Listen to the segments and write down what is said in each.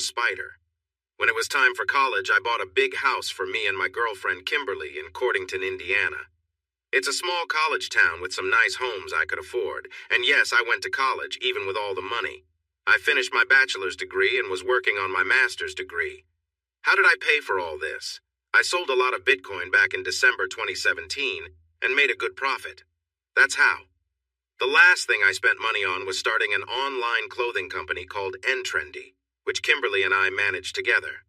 spider. When it was time for college, I bought a big house for me and my girlfriend Kimberly in Cordington, Indiana. It's a small college town with some nice homes I could afford, and yes, I went to college, even with all the money. I finished my bachelor's degree and was working on my master's degree. How did I pay for all this? I sold a lot of Bitcoin back in December 2017 and made a good profit. That's how. The last thing I spent money on was starting an online clothing company called N-Trendy, which Kimberly and I managed together.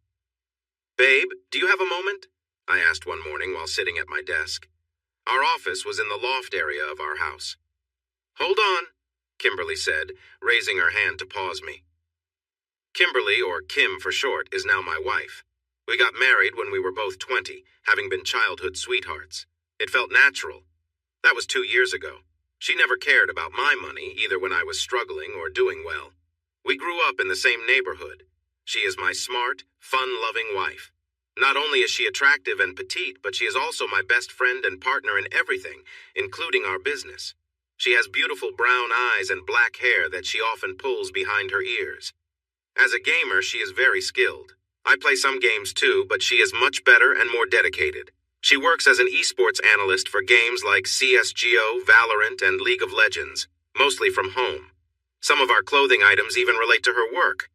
"Babe, do you have a moment?" I asked one morning while sitting at my desk. Our office was in the loft area of our house. "Hold on," Kimberly said, raising her hand to pause me. Kimberly, or Kim for short, is now my wife. We got married when we were both 20, having been childhood sweethearts. It felt natural. That was 2 years ago. She never cared about my money, either when I was struggling or doing well. We grew up in the same neighborhood. She is my smart, fun-loving wife. Not only is she attractive and petite, but she is also my best friend and partner in everything, including our business. She has beautiful brown eyes and black hair that she often pulls behind her ears. As a gamer, she is very skilled. I play some games too, but she is much better and more dedicated. She works as an esports analyst for games like CSGO, Valorant, and League of Legends, mostly from home. Some of our clothing items even relate to her work.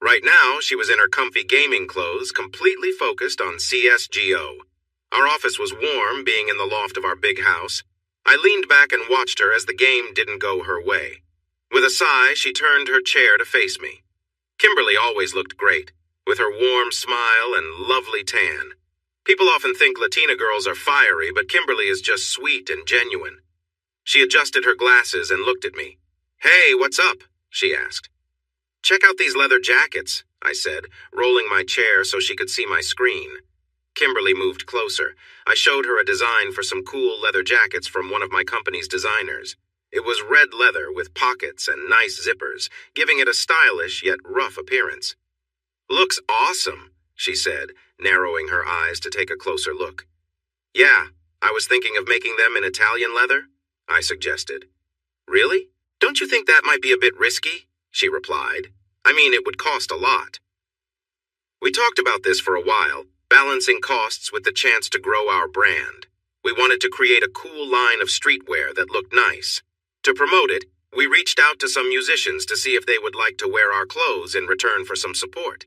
Right now, she was in her comfy gaming clothes, completely focused on CSGO. Our office was warm, being in the loft of our big house. I leaned back and watched her as the game didn't go her way. With a sigh, she turned her chair to face me. Kimberly always looked great, with her warm smile and lovely tan. People often think Latina girls are fiery, but Kimberly is just sweet and genuine. She adjusted her glasses and looked at me. "Hey, what's up?" she asked. "Check out these leather jackets," I said, rolling my chair so she could see my screen. Kimberly moved closer. I showed her a design for some cool leather jackets from one of my company's designers. It was red leather with pockets and nice zippers, giving it a stylish yet rough appearance. "Looks awesome," she said, narrowing her eyes to take a closer look. "Yeah, I was thinking of making them in Italian leather," I suggested. "Really? Don't you think that might be a bit risky?" she replied. "I mean, it would cost a lot." We talked about this for a while, balancing costs with the chance to grow our brand. We wanted to create a cool line of streetwear that looked nice. To promote it, we reached out to some musicians to see if they would like to wear our clothes in return for some support.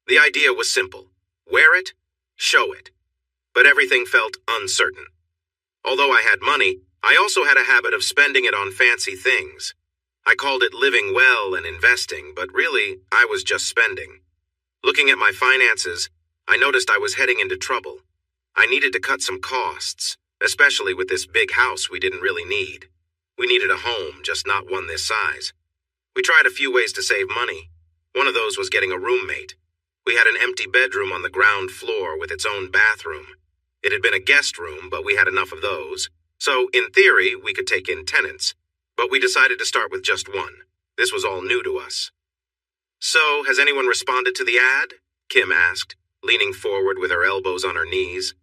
The idea was simple. Wear it, show it. But everything felt uncertain. Although I had money, I also had a habit of spending it on fancy things. I called it living well and investing, but really, I was just spending. Looking at my finances, I noticed I was heading into trouble. I needed to cut some costs, especially with this big house we didn't really need. We needed a home, just not one this size. We tried a few ways to save money. One of those was getting a roommate. We had an empty bedroom on the ground floor with its own bathroom. It had been a guest room, but we had enough of those. So, in theory, we could take in tenants. But we decided to start with just one. This was all new to us. "So, has anyone responded to the ad?" Kim asked, leaning forward with her elbows on her knees.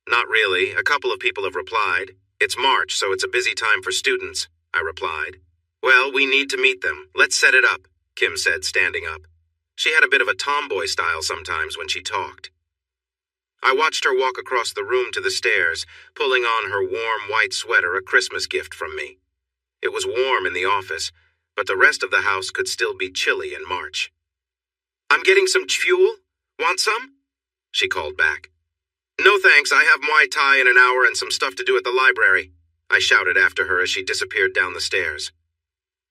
"Not really. A couple of people have replied. It's March, so it's a busy time for students," I replied. "Well, we need to meet them. Let's set it up," Kim said, standing up. She had a bit of a tomboy style sometimes when she talked. I watched her walk across the room to the stairs, pulling on her warm white sweater, a Christmas gift from me. It was warm in the office, but the rest of the house could still be chilly in March. "I'm getting some fuel. Want some?" she called back. "No thanks, I have Muay Thai in an hour and some stuff to do at the library," I shouted after her as she disappeared down the stairs.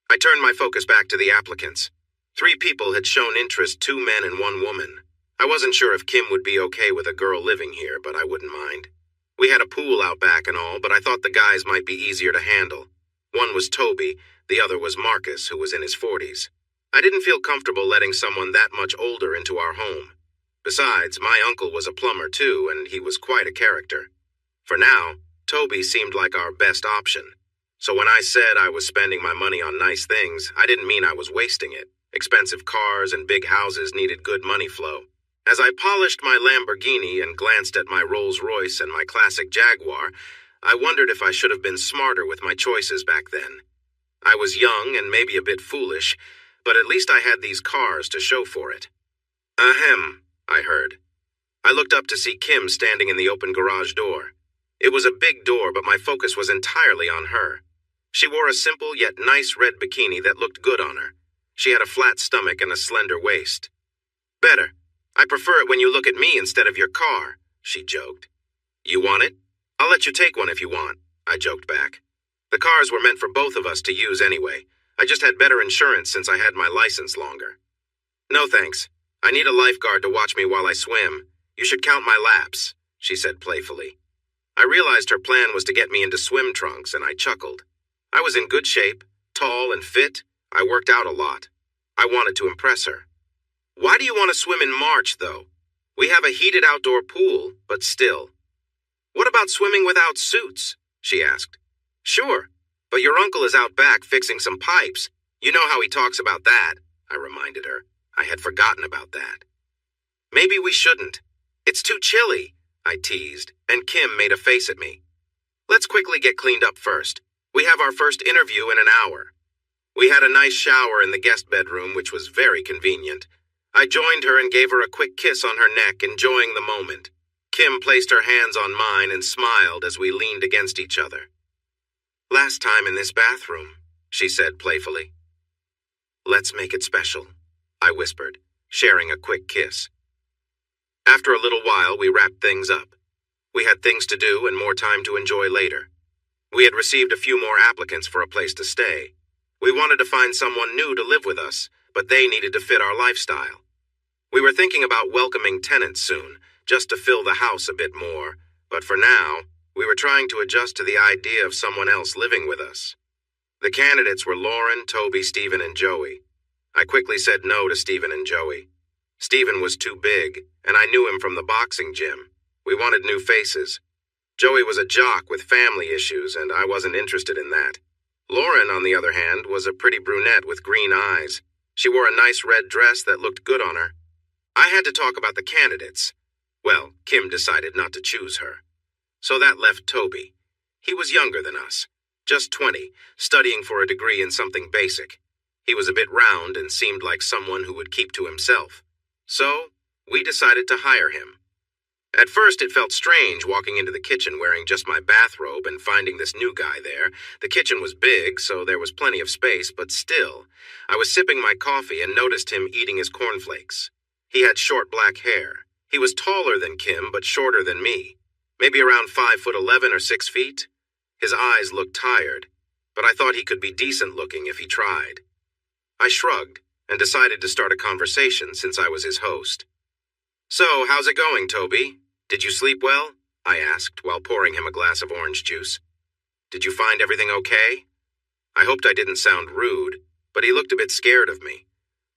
I turned my focus back to the applicants. 3 people had shown interest, 2 men and 1 woman. I wasn't sure if Kim would be okay with a girl living here, but I wouldn't mind. We had a pool out back and all, but I thought the guys might be easier to handle. One was Toby, the other was Marcus, who was in his 40s. I didn't feel comfortable letting someone that much older into our home. Besides, my uncle was a plumber too, and he was quite a character. For now, Toby seemed like our best option. So when I said I was spending my money on nice things, I didn't mean I was wasting it. Expensive cars and big houses needed good money flow. As I polished my Lamborghini and glanced at my Rolls-Royce and my classic Jaguar, I wondered if I should have been smarter with my choices back then. I was young and maybe a bit foolish, but at least I had these cars to show for it. Ahem, I heard. I looked up to see Kim standing in the open garage door. It was a big door, but my focus was entirely on her. She wore a simple yet nice red bikini that looked good on her. She had a flat stomach and a slender waist. Better. I prefer it when you look at me instead of your car, she joked. You want it? I'll let you take one if you want, I joked back. The cars were meant for both of us to use anyway. I just had better insurance since I had my license longer. No thanks. I need a lifeguard to watch me while I swim. You should count my laps, she said playfully. I realized her plan was to get me into swim trunks, and I chuckled. I was in good shape, tall and fit. I worked out a lot. I wanted to impress her. Why do you want to swim in March, though? We have a heated outdoor pool, but still. What about swimming without suits? She asked. Sure, but your uncle is out back fixing some pipes. You know how he talks about that, I reminded her. I had forgotten about that. Maybe we shouldn't. It's too chilly, I teased, and Kim made a face at me. Let's quickly get cleaned up first. We have our first interview in an hour. We had a nice shower in the guest bedroom, which was very convenient. I joined her and gave her a quick kiss on her neck, enjoying the moment. Kim placed her hands on mine and smiled as we leaned against each other. Last time in this bathroom, she said playfully. Let's make it special, I whispered, sharing a quick kiss. After a little while, we wrapped things up. We had things to do and more time to enjoy later. We had received a few more applicants for a place to stay. We wanted to find someone new to live with us, but they needed to fit our lifestyle. We were thinking about welcoming tenants soon, just to fill the house a bit more, but for now, we were trying to adjust to the idea of someone else living with us. The candidates were Lauren, Toby, Stephen, and Joey. I quickly said no to Stephen and Joey. Stephen was too big, and I knew him from the boxing gym. We wanted new faces. Joey was a jock with family issues, and I wasn't interested in that. Lauren, on the other hand, was a pretty brunette with green eyes. She wore a nice red dress that looked good on her. I had to talk about the candidates. Well, Kim decided not to choose her. So that left Toby. He was younger than us, just 20, studying for a degree in something basic. He was a bit round and seemed like someone who would keep to himself. So, we decided to hire him. At first, it felt strange walking into the kitchen wearing just my bathrobe and finding this new guy there. The kitchen was big, so there was plenty of space, but still, I was sipping my coffee and noticed him eating his cornflakes. He had short black hair. He was taller than Kim, but shorter than me. Maybe around 5'11" or 6 feet. His eyes looked tired, but I thought he could be decent looking if he tried. I shrugged and decided to start a conversation since I was his host. So, how's it going, Toby? Did you sleep well? I asked while pouring him a glass of orange juice. Did you find everything okay? I hoped I didn't sound rude, but he looked a bit scared of me.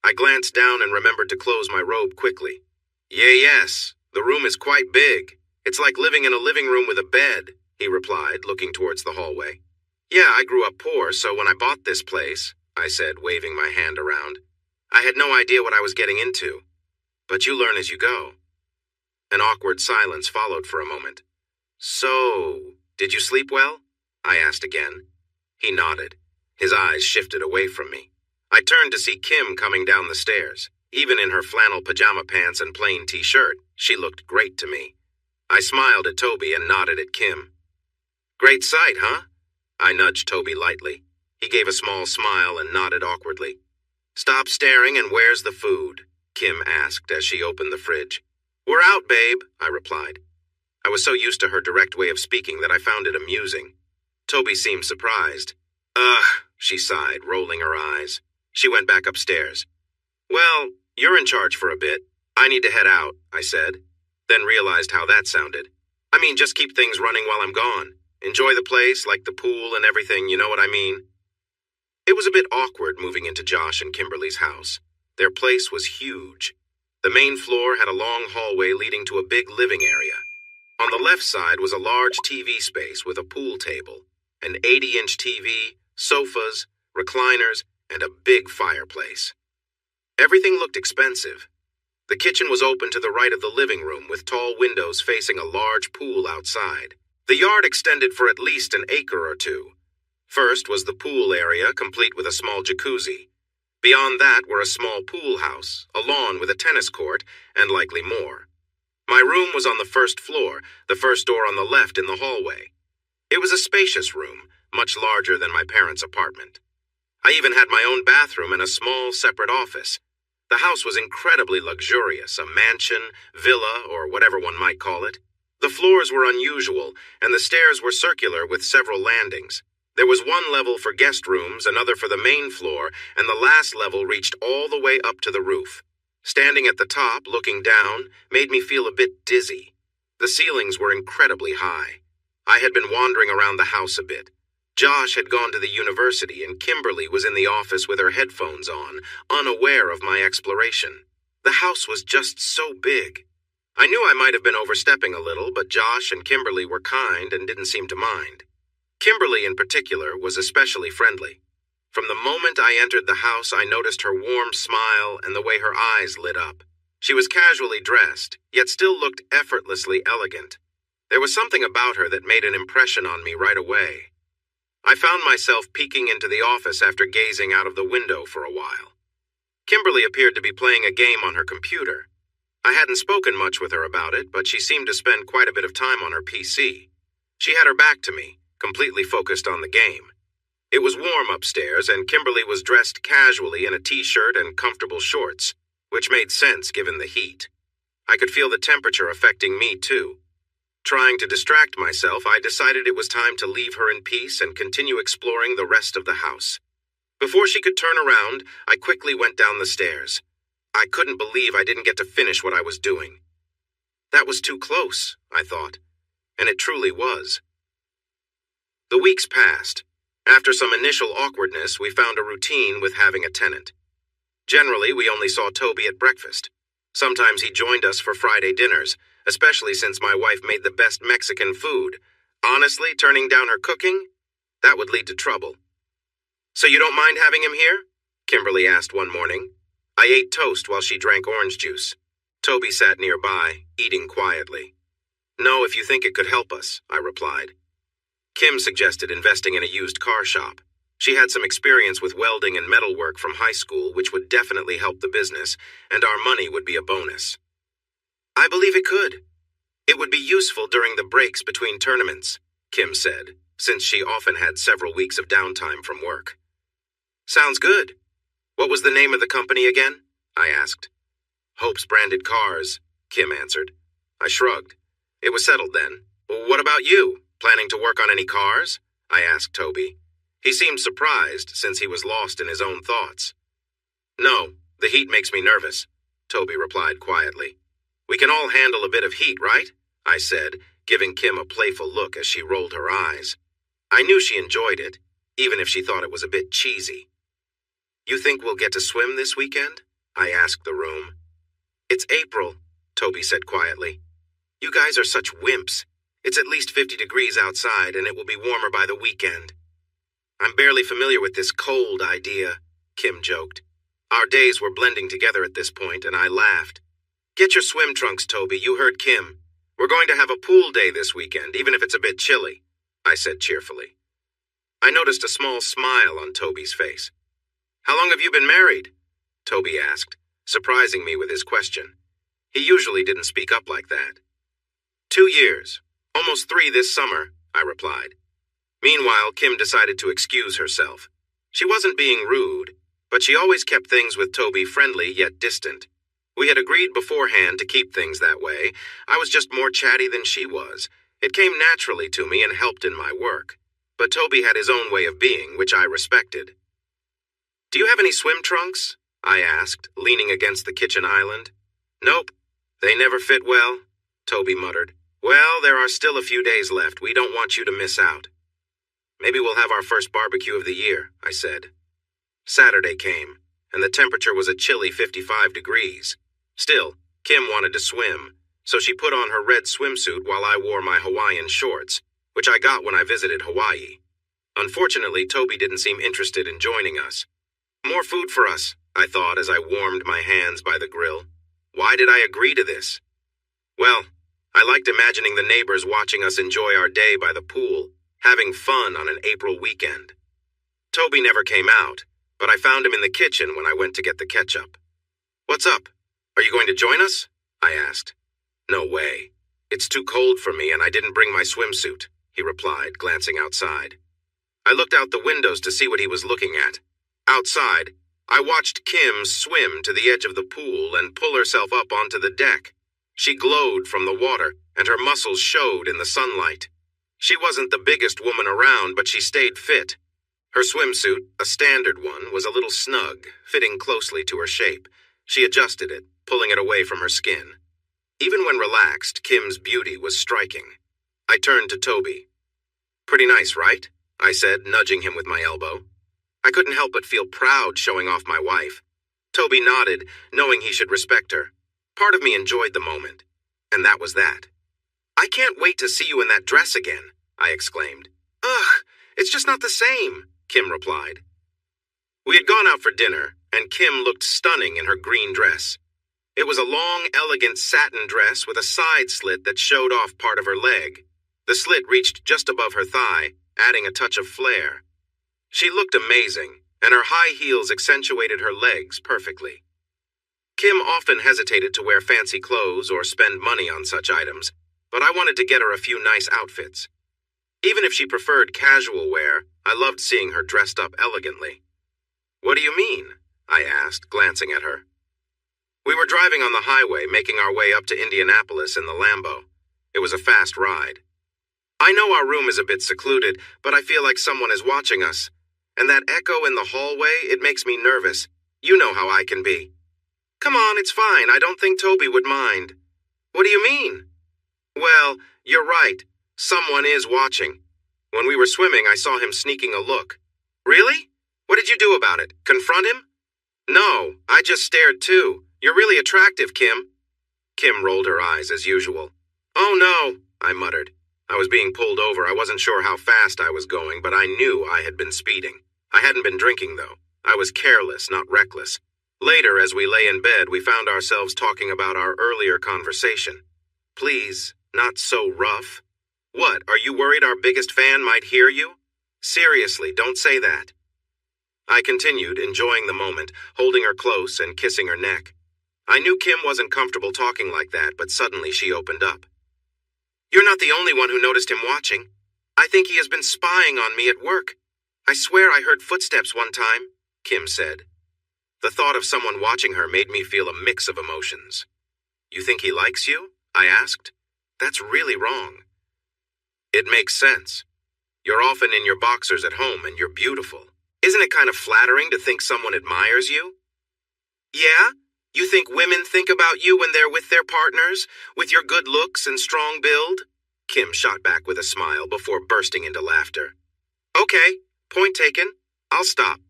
I glanced down and remembered to close my robe quickly. Yes, the room is quite big. It's like living in a living room with a bed, he replied, looking towards the hallway. Yeah, I grew up poor, so when I bought this place, I said, waving my hand around, I had no idea what I was getting into. But you learn as you go. An awkward silence followed for a moment. So, did you sleep well? I asked again. He nodded. His eyes shifted away from me. I turned to see Kim coming down the stairs. Even in her flannel pajama pants and plain t-shirt, she looked great to me. I smiled at Toby and nodded at Kim. Great sight, huh? I nudged Toby lightly. He gave a small smile and nodded awkwardly. Stop staring and where's the food? Kim asked as she opened the fridge. We're out, babe, I replied. I was so used to her direct way of speaking that I found it amusing. Toby seemed surprised. Ugh, she sighed, rolling her eyes. She went back upstairs. Well, you're in charge for a bit. I need to head out, I said, then realized how that sounded. I mean, just keep things running while I'm gone. Enjoy the place, like the pool and everything, you know what I mean? It was a bit awkward moving into Josh and Kimberly's house. Their place was huge. The main floor had a long hallway leading to a big living area. On the left side was a large TV space with a pool table, an 80-inch TV, sofas, recliners, and a big fireplace. Everything looked expensive. The kitchen was open to the right of the living room with tall windows facing a large pool outside. The yard extended for at least an acre or two. First was the pool area, complete with a small jacuzzi. Beyond that were a small pool house, a lawn with a tennis court, and likely more. My room was on the first floor, the first door on the left in the hallway. It was a spacious room, much larger than my parents' apartment. I even had my own bathroom and a small, separate office. The house was incredibly luxurious, a mansion, villa, or whatever one might call it. The floors were unusual, and the stairs were circular with several landings. There was one level for guest rooms, another for the main floor, and the last level reached all the way up to the roof. Standing at the top, looking down, made me feel a bit dizzy. The ceilings were incredibly high. I had been wandering around the house a bit. Josh had gone to the university, and Kimberly was in the office with her headphones on, unaware of my exploration. The house was just so big. I knew I might have been overstepping a little, but Josh and Kimberly were kind and didn't seem to mind. Kimberly, in particular, was especially friendly. From the moment I entered the house, I noticed her warm smile and the way her eyes lit up. She was casually dressed, yet still looked effortlessly elegant. There was something about her that made an impression on me right away. I found myself peeking into the office after gazing out of the window for a while. Kimberly appeared to be playing a game on her computer. I hadn't spoken much with her about it, but she seemed to spend quite a bit of time on her PC. She had her back to me, completely focused on the game. It was warm upstairs, and Kimberly was dressed casually in a t-shirt and comfortable shorts, which made sense given the heat. I could feel the temperature affecting me, too. Trying to distract myself, I decided it was time to leave her in peace and continue exploring the rest of the house. Before she could turn around, I quickly went down the stairs. I couldn't believe I didn't get to finish what I was doing. That was too close, I thought, and it truly was. The weeks passed. After some initial awkwardness, we found a routine with having a tenant. Generally, we only saw Toby at breakfast. Sometimes he joined us for Friday dinners, especially since my wife made the best Mexican food. Honestly, turning down her cooking? That would lead to trouble. "So you don't mind having him here?" Kimberly asked one morning. I ate toast while she drank orange juice. Toby sat nearby, eating quietly. "No, if you think it could help us," I replied. Kim suggested investing in a used car shop. She had some experience with welding and metalwork from high school, which would definitely help the business, and our money would be a bonus. "I believe it could. It would be useful during the breaks between tournaments," Kim said, since she often had several weeks of downtime from work. "Sounds good. What was the name of the company again?" I asked. "Hope's Branded Cars," Kim answered. I shrugged. It was settled then. "Well, what about you? Planning to work on any cars?" I asked Toby. He seemed surprised since he was lost in his own thoughts. "No, the heat makes me nervous," Toby replied quietly. "We can all handle a bit of heat, right?" I said, giving Kim a playful look as she rolled her eyes. I knew she enjoyed it, even if she thought it was a bit cheesy. "You think we'll get to swim this weekend?" I asked the room. "It's April," Toby said quietly. "You guys are such wimps. It's at least 50 degrees outside, and it will be warmer by the weekend." "I'm barely familiar with this cold idea," Kim joked. Our days were blending together at this point, and I laughed. "Get your swim trunks, Toby. You heard Kim. We're going to have a pool day this weekend, even if it's a bit chilly," I said cheerfully. I noticed a small smile on Toby's face. "How long have you been married?" Toby asked, surprising me with his question. He usually didn't speak up like that. 2 years. Almost 3 this summer," I replied. Meanwhile, Kim decided to excuse herself. She wasn't being rude, but she always kept things with Toby friendly yet distant. We had agreed beforehand to keep things that way. I was just more chatty than she was. It came naturally to me and helped in my work. But Toby had his own way of being, which I respected. "Do you have any swim trunks?" I asked, leaning against the kitchen island. "Nope. They never fit well," Toby muttered. "Well, there are still a few days left. We don't want you to miss out." "Maybe we'll have our first barbecue of the year," I said. Saturday came, and the temperature was a chilly 55 degrees. Still, Kim wanted to swim, so she put on her red swimsuit while I wore my Hawaiian shorts, which I got when I visited Hawaii. Unfortunately, Toby didn't seem interested in joining us. More food for us, I thought as I warmed my hands by the grill. Why did I agree to this? Well, I liked imagining the neighbors watching us enjoy our day by the pool, having fun on an April weekend. Toby never came out, but I found him in the kitchen when I went to get the ketchup. "What's up? Are you going to join us?" I asked. "No way. It's too cold for me and I didn't bring my swimsuit," he replied, glancing outside. I looked out the windows to see what he was looking at. Outside, I watched Kim swim to the edge of the pool and pull herself up onto the deck. She glowed from the water, and her muscles showed in the sunlight. She wasn't the biggest woman around, but she stayed fit. Her swimsuit, a standard one, was a little snug, fitting closely to her shape. She adjusted it, pulling it away from her skin. Even when relaxed, Kim's beauty was striking. I turned to Toby. "Pretty nice, right?" I said, nudging him with my elbow. I couldn't help but feel proud showing off my wife. Toby nodded, knowing he should respect her. Part of me enjoyed the moment, and that was that. "I can't wait to see you in that dress again," I exclaimed. "Ugh, it's just not the same," Kim replied. We had gone out for dinner, and Kim looked stunning in her green dress. It was a long, elegant satin dress with a side slit that showed off part of her leg. The slit reached just above her thigh, adding a touch of flair. She looked amazing, and her high heels accentuated her legs perfectly. Kim often hesitated to wear fancy clothes or spend money on such items, but I wanted to get her a few nice outfits. Even if she preferred casual wear, I loved seeing her dressed up elegantly. "What do you mean?" I asked, glancing at her. We were driving on the highway, making our way up to Indianapolis in the Lambo. It was a fast ride. "I know our room is a bit secluded, but I feel like someone is watching us. And that echo in the hallway, it makes me nervous. You know how I can be." "Come on, it's fine. I don't think Toby would mind." "What do you mean?" "Well, you're right. Someone is watching. When we were swimming, I saw him sneaking a look." "Really? What did you do about it? Confront him?" "No, I just stared too. You're really attractive, Kim." Kim rolled her eyes as usual. "Oh no," I muttered. I was being pulled over. I wasn't sure how fast I was going, but I knew I had been speeding. I hadn't been drinking, though. I was careless, not reckless. Later, as we lay in bed, we found ourselves talking about our earlier conversation. "Please, not so rough." "What, are you worried our biggest fan might hear you?" "Seriously, don't say that." I continued, enjoying the moment, holding her close and kissing her neck. I knew Kim wasn't comfortable talking like that, but suddenly she opened up. "You're not the only one who noticed him watching. I think he has been spying on me at work. I swear I heard footsteps one time," Kim said. The thought of someone watching her made me feel a mix of emotions. "You think he likes you?" I asked. "That's really wrong." "It makes sense. You're often in your boxers at home and you're beautiful. Isn't it kind of flattering to think someone admires you?" "Yeah? You think women think about you when they're with their partners, with your good looks and strong build?" Kim shot back with a smile before bursting into laughter. "Okay, point taken. I'll stop.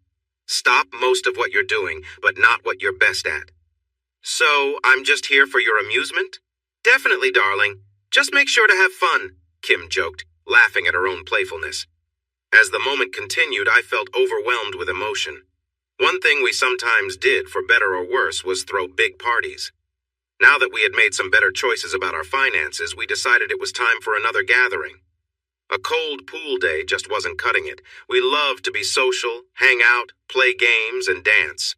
Stop most of what you're doing, but not what you're best at." "So, I'm just here for your amusement?" "Definitely, darling. Just make sure to have fun," Kim joked, laughing at her own playfulness. As the moment continued, I felt overwhelmed with emotion. One thing we sometimes did, for better or worse, was throw big parties. Now that we had made some better choices about our finances, we decided it was time for another gathering. A cold pool day just wasn't cutting it. We loved to be social, hang out, play games, and dance.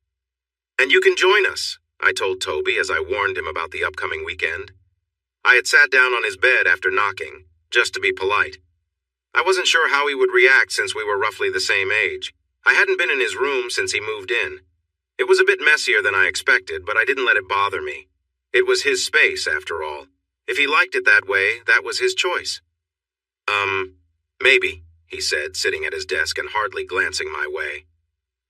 "And you can join us," I told Toby as I warned him about the upcoming weekend. I had sat down on his bed after knocking, just to be polite. I wasn't sure how he would react since we were roughly the same age. I hadn't been in his room since he moved in. It was a bit messier than I expected, but I didn't let it bother me. It was his space, after all. If he liked it that way, that was his choice. Maybe," he said, sitting at his desk and hardly glancing my way.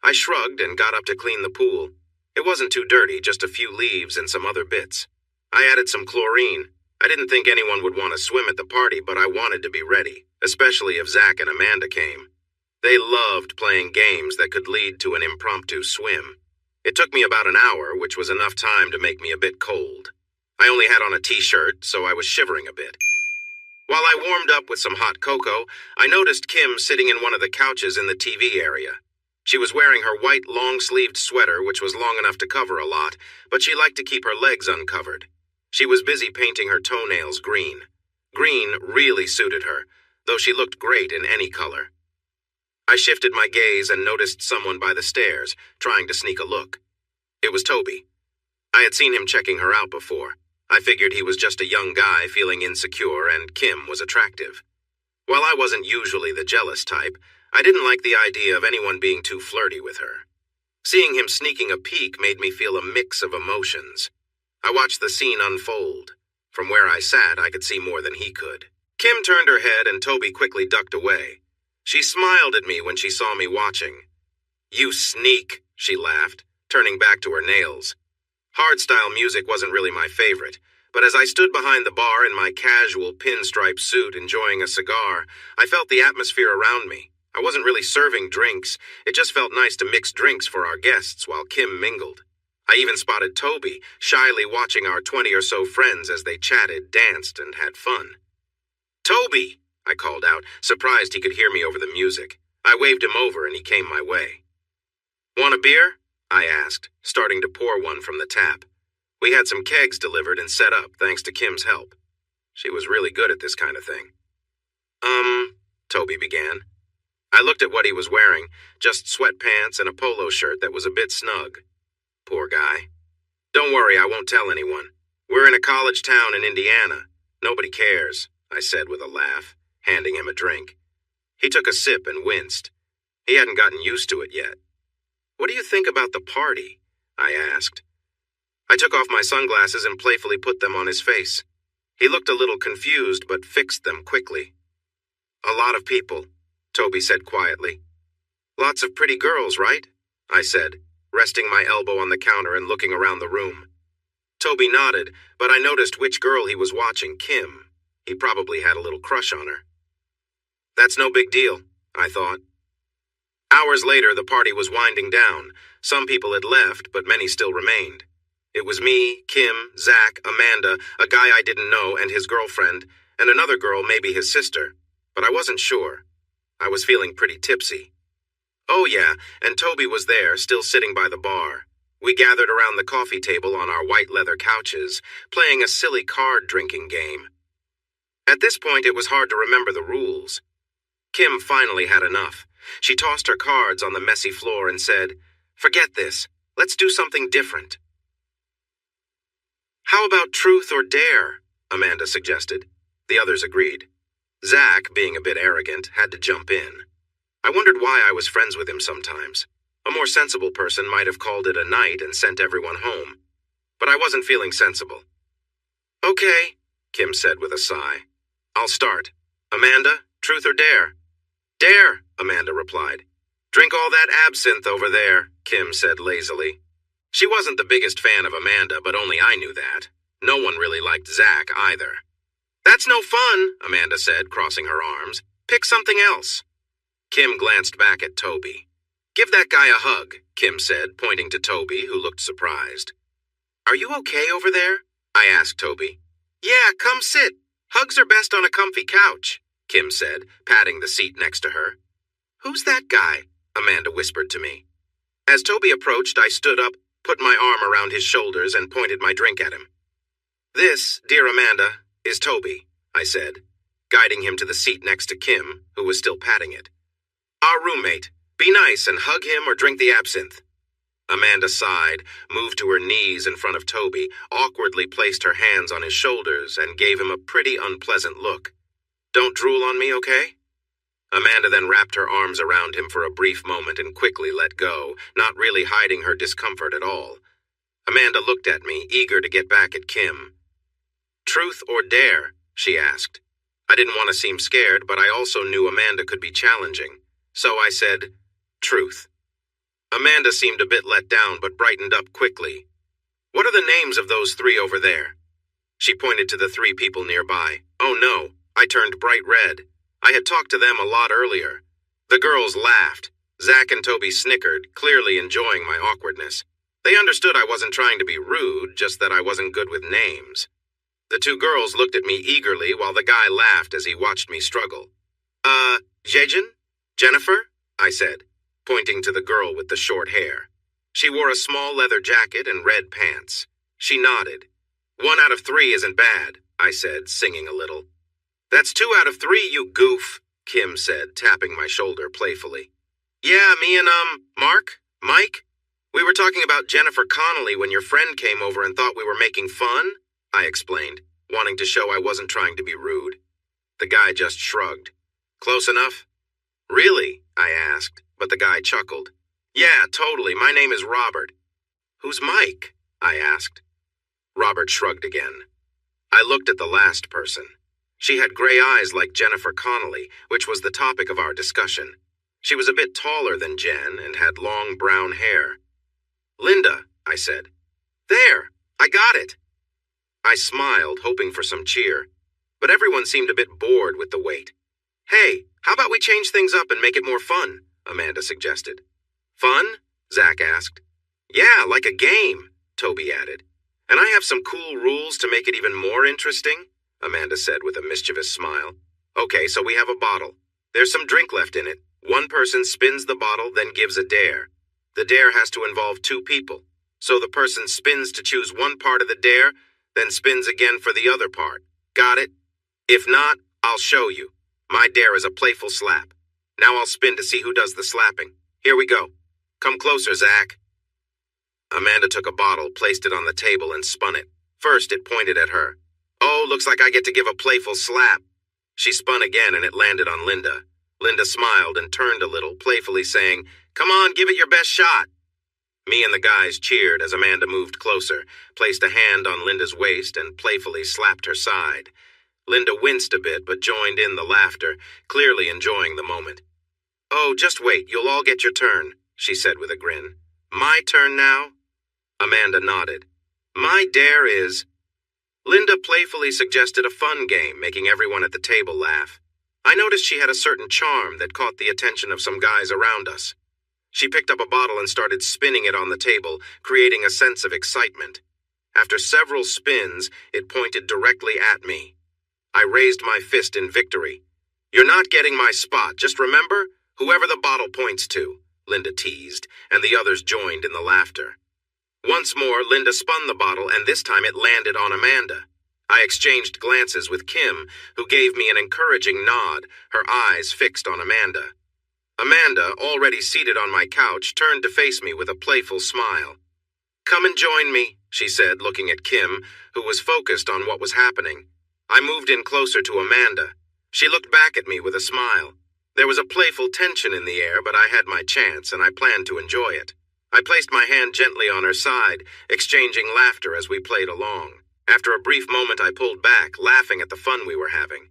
I shrugged and got up to clean the pool. It wasn't too dirty, just a few leaves and some other bits. I added some chlorine. I didn't think anyone would want to swim at the party, but I wanted to be ready, especially if Zach and Amanda came. They loved playing games that could lead to an impromptu swim. It took me about an hour, which was enough time to make me a bit cold. I only had on a t-shirt, so I was shivering a bit. While I warmed up with some hot cocoa, I noticed Kim sitting in one of the couches in the TV area. She was wearing her white long-sleeved sweater, which was long enough to cover a lot, but she liked to keep her legs uncovered. She was busy painting her toenails green. Green really suited her, though she looked great in any color. I shifted my gaze and noticed someone by the stairs, trying to sneak a look. It was Toby. I had seen him checking her out before. I figured he was just a young guy feeling insecure and Kim was attractive. While I wasn't usually the jealous type, I didn't like the idea of anyone being too flirty with her. Seeing him sneaking a peek made me feel a mix of emotions. I watched the scene unfold. From where I sat, I could see more than he could. Kim turned her head and Toby quickly ducked away. She smiled at me when she saw me watching. "You sneak," she laughed, turning back to her nails. Hardstyle music wasn't really my favorite, but as I stood behind the bar in my casual pinstripe suit enjoying a cigar, I felt the atmosphere around me. I wasn't really serving drinks. It just felt nice to mix drinks for our guests while Kim mingled. I even spotted Toby, shyly watching our 20 or so friends as they chatted, danced, and had fun. "Toby!" I called out, surprised he could hear me over the music. I waved him over and he came my way. "Want a beer?" I asked, starting to pour one from the tap. We had some kegs delivered and set up thanks to Kim's help. She was really good at this kind of thing. Toby began. I looked at what he was wearing, just sweatpants and a polo shirt that was a bit snug. Poor guy. "Don't worry, I won't tell anyone. We're in a college town in Indiana. Nobody cares," I said with a laugh, handing him a drink. He took a sip and winced. He hadn't gotten used to it yet. "What do you think about the party?" I asked. I took off my sunglasses and playfully put them on his face. He looked a little confused but fixed them quickly. "A lot of people," Toby said quietly. "Lots of pretty girls, right?" I said, resting my elbow on the counter and looking around the room. Toby nodded, but I noticed which girl he was watching, Kim. He probably had a little crush on her. That's no big deal, I thought. Hours later, the party was winding down. Some people had left, but many still remained. It was me, Kim, Zach, Amanda, a guy I didn't know, and his girlfriend, and another girl, maybe his sister. But I wasn't sure. I was feeling pretty tipsy. Oh yeah, and Toby was there, still sitting by the bar. We gathered around the coffee table on our white leather couches, playing a silly card-drinking game. At this point, it was hard to remember the rules. Kim finally had enough. She tossed her cards on the messy floor and said, "Forget this. Let's do something different." "How about truth or dare?" Amanda suggested. The others agreed. Zach, being a bit arrogant, had to jump in. I wondered why I was friends with him sometimes. A more sensible person might have called it a night and sent everyone home. But I wasn't feeling sensible. "Okay," Kim said with a sigh. "I'll start. Amanda, truth or dare?" "Dare," Amanda replied. "Drink all that absinthe over there," Kim said lazily. She wasn't the biggest fan of Amanda, but only I knew that. No one really liked Zach either. "That's no fun," Amanda said, crossing her arms. "Pick something else." Kim glanced back at Toby. "Give that guy a hug," Kim said, pointing to Toby, who looked surprised. "Are you okay over there?" I asked Toby. "Yeah, come sit. Hugs are best on a comfy couch," Kim said, patting the seat next to her. "Who's that guy?" Amanda whispered to me. As Toby approached, I stood up, put my arm around his shoulders, and pointed my drink at him. "This, dear Amanda, is Toby," I said, guiding him to the seat next to Kim, who was still patting it. "Our roommate. Be nice and hug him or drink the absinthe." Amanda sighed, moved to her knees in front of Toby, awkwardly placed her hands on his shoulders, and gave him a pretty unpleasant look. "Don't drool on me, okay?" Amanda then wrapped her arms around him for a brief moment and quickly let go, not really hiding her discomfort at all. Amanda looked at me, eager to get back at Kim. "Truth or dare?" she asked. I didn't want to seem scared, but I also knew Amanda could be challenging. So I said, "Truth." Amanda seemed a bit let down, but brightened up quickly. "What are the names of those three over there?" She pointed to the three people nearby. Oh no, I turned bright red. I had talked to them a lot earlier. The girls laughed. Zach and Toby snickered, clearly enjoying my awkwardness. They understood I wasn't trying to be rude, just that I wasn't good with names. The two girls looked at me eagerly while the guy laughed as he watched me struggle. Jejin? Jennifer?" I said, pointing to the girl with the short hair. She wore a small leather jacket and red pants. She nodded. "1 out of 3 isn't bad," I said, singing a little. "That's 2 out of 3, you goof," Kim said, tapping my shoulder playfully. Yeah, me and, Mike? We were talking about Jennifer Connelly when your friend came over and thought we were making fun, I explained, wanting to show I wasn't trying to be rude. The guy just shrugged. Close enough? Really? I asked, but the guy chuckled. Yeah, totally. My name is Robert. Who's Mike? I asked. Robert shrugged again. I looked at the last person. She had gray eyes like Jennifer Connelly, which was the topic of our discussion. She was a bit taller than Jen and had long brown hair. Linda, I said. There, I got it. I smiled, hoping for some cheer, but everyone seemed a bit bored with the wait. Hey, how about we change things up and make it more fun? Amanda suggested. Fun? Zach asked. Yeah, like a game, Toby added. And I have some cool rules to make it even more interesting, Amanda said with a mischievous smile. Okay, so we have a bottle. There's some drink left in it. One person spins the bottle, then gives a dare. The dare has to involve two people. So the person spins to choose one part of the dare, then spins again for the other part. Got it? If not, I'll show you. My dare is a playful slap. Now I'll spin to see who does the slapping. Here we go. Come closer, Zach. Amanda took a bottle, placed it on the table, and spun it. First, it pointed at her. Oh, looks like I get to give a playful slap. She spun again, and it landed on Linda. Linda smiled and turned a little, playfully saying, Come on, give it your best shot. Me and the guys cheered as Amanda moved closer, placed a hand on Linda's waist, and playfully slapped her side. Linda winced a bit, but joined in the laughter, clearly enjoying the moment. Oh, just wait, you'll all get your turn, she said with a grin. My turn now? Amanda nodded. My dare is... Linda playfully suggested a fun game, making everyone at the table laugh. I noticed she had a certain charm that caught the attention of some guys around us. She picked up a bottle and started spinning it on the table, creating a sense of excitement. After several spins, it pointed directly at me. I raised my fist in victory. You're not getting my spot, just remember, whoever the bottle points to, Linda teased, and the others joined in the laughter. Once more, Linda spun the bottle, and this time it landed on Amanda. I exchanged glances with Kim, who gave me an encouraging nod, her eyes fixed on Amanda. Amanda, already seated on my couch, turned to face me with a playful smile. Come and join me, she said, looking at Kim, who was focused on what was happening. I moved in closer to Amanda. She looked back at me with a smile. There was a playful tension in the air, but I had my chance, and I planned to enjoy it. I placed my hand gently on her side, exchanging laughter as we played along. After a brief moment, I pulled back, laughing at the fun we were having.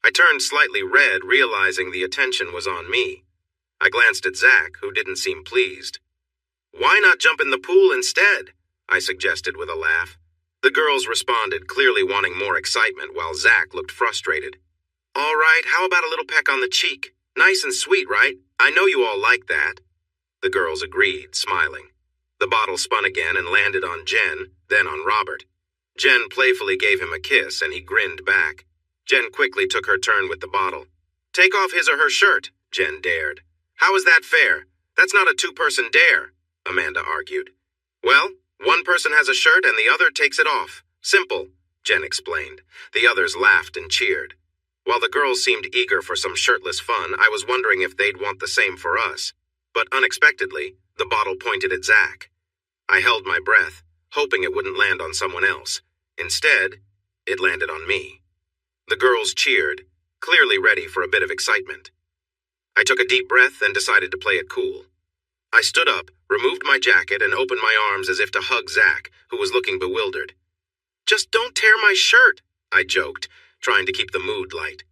I turned slightly red, realizing the attention was on me. I glanced at Zach, who didn't seem pleased. Why not jump in the pool instead? I suggested with a laugh. The girls responded, clearly wanting more excitement, while Zach looked frustrated. All right, how about a little peck on the cheek? Nice and sweet, right? I know you all like that. The girls agreed, smiling. The bottle spun again and landed on Jen, then on Robert. Jen playfully gave him a kiss, and he grinned back. Jen quickly took her turn with the bottle. Take off his or her shirt, Jen dared. How is that fair? That's not a two-person dare, Amanda argued. Well, one person has a shirt and the other takes it off. Simple, Jen explained. The others laughed and cheered. While the girls seemed eager for some shirtless fun, I was wondering if they'd want the same for us. But unexpectedly, the bottle pointed at Zach. I held my breath, hoping it wouldn't land on someone else. Instead, it landed on me. The girls cheered, clearly ready for a bit of excitement. I took a deep breath and decided to play it cool. I stood up, removed my jacket, and opened my arms as if to hug Zach, who was looking bewildered. Just don't tear my shirt, I joked, trying to keep the mood light.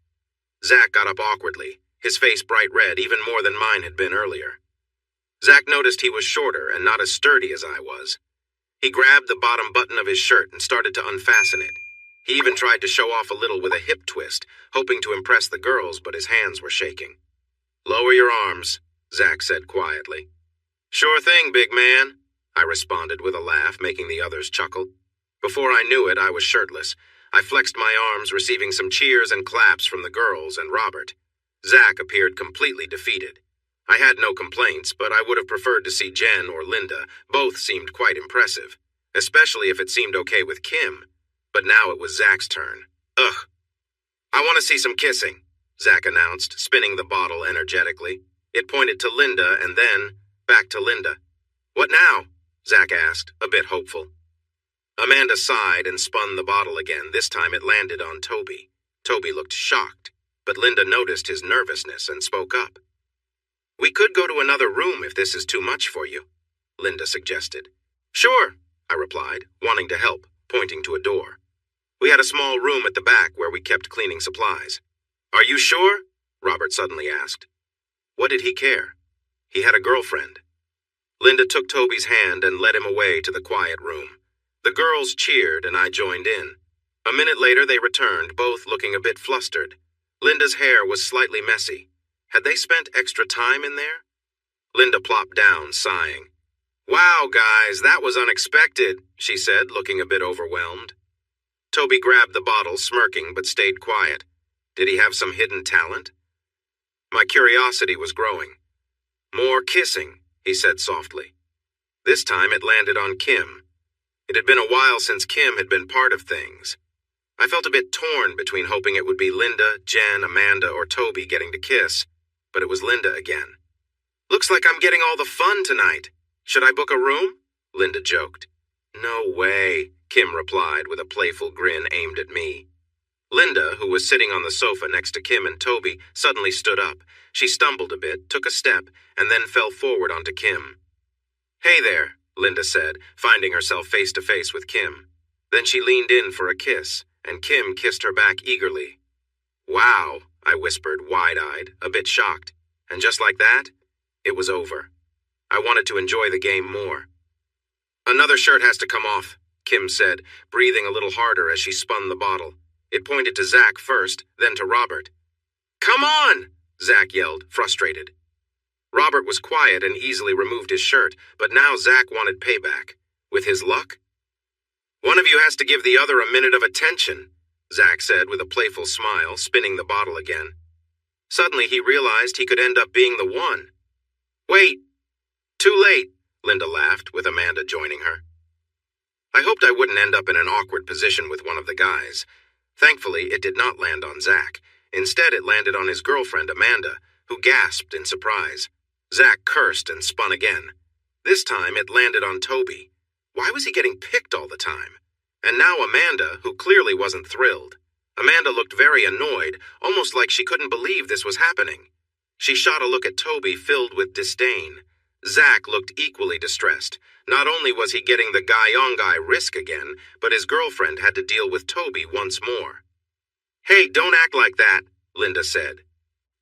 Zach got up awkwardly, his face bright red, even more than mine had been earlier. Zach noticed he was shorter and not as sturdy as I was. He grabbed the bottom button of his shirt and started to unfasten it. He even tried to show off a little with a hip twist, hoping to impress the girls, but his hands were shaking. Lower your arms, Zach said quietly. Sure thing, big man, I responded with a laugh, making the others chuckle. Before I knew it, I was shirtless. I flexed my arms, receiving some cheers and claps from the girls and Robert. Zach appeared completely defeated. I had no complaints, but I would have preferred to see Jen or Linda. Both seemed quite impressive, especially if it seemed okay with Kim. But now it was Zach's turn. Ugh. I want to see some kissing, Zach announced, spinning the bottle energetically. It pointed to Linda and then back to Linda. "What now?" Zach asked, a bit hopeful. Amanda sighed and spun the bottle again. This time it landed on Toby. Toby looked shocked, but Linda noticed his nervousness and spoke up. "We could go to another room if this is too much for you," Linda suggested. "Sure," I replied, wanting to help, pointing to a door. We had a small room at the back where we kept cleaning supplies. "Are you sure?" Robert suddenly asked. What did he care? He had a girlfriend. Linda took Toby's hand and led him away to the quiet room. The girls cheered and I joined in. A minute later they returned, both looking a bit flustered. Linda's hair was slightly messy. Had they spent extra time in there? Linda plopped down, sighing. "Wow, guys, that was unexpected," she said, looking a bit overwhelmed. Toby grabbed the bottle, smirking, but stayed quiet. Did he have some hidden talent? My curiosity was growing. "More kissing," he said softly. This time it landed on Kim. It had been a while since Kim had been part of things. I felt a bit torn between hoping it would be Linda, Jen, Amanda, or Toby getting to kiss, but it was Linda again. "Looks like I'm getting all the fun tonight. Should I book a room?" Linda joked. "No way," Kim replied with a playful grin aimed at me. Linda, who was sitting on the sofa next to Kim and Toby, suddenly stood up. She stumbled a bit, took a step, and then fell forward onto Kim. "Hey there," Linda said, finding herself face to face with Kim. Then she leaned in for a kiss, and Kim kissed her back eagerly. "Wow," I whispered, wide-eyed, a bit shocked. And just like that, it was over. I wanted to enjoy the game more. "Another shirt has to come off," Kim said, breathing a little harder as she spun the bottle. It pointed to Zach first, then to Robert. "Come on!" Zach yelled, frustrated. Robert was quiet and easily removed his shirt, but now Zach wanted payback. With his luck? "One of you has to give the other a minute of attention," Zach said with a playful smile, spinning the bottle again. Suddenly he realized he could end up being the one. "Wait! Too late," Linda laughed, with Amanda joining her. I hoped I wouldn't end up in an awkward position with one of the guys. Thankfully, it did not land on Zach. Instead, it landed on his girlfriend, Amanda, who gasped in surprise. Zach cursed and spun again. This time, it landed on Toby. Why was he getting picked all the time? And now Amanda, who clearly wasn't thrilled. Amanda looked very annoyed, almost like she couldn't believe this was happening. She shot a look at Toby filled with disdain. Zach looked equally distressed. Not only was he getting the guy-on-guy risk again, but his girlfriend had to deal with Toby once more. "Hey, don't act like that," Linda said.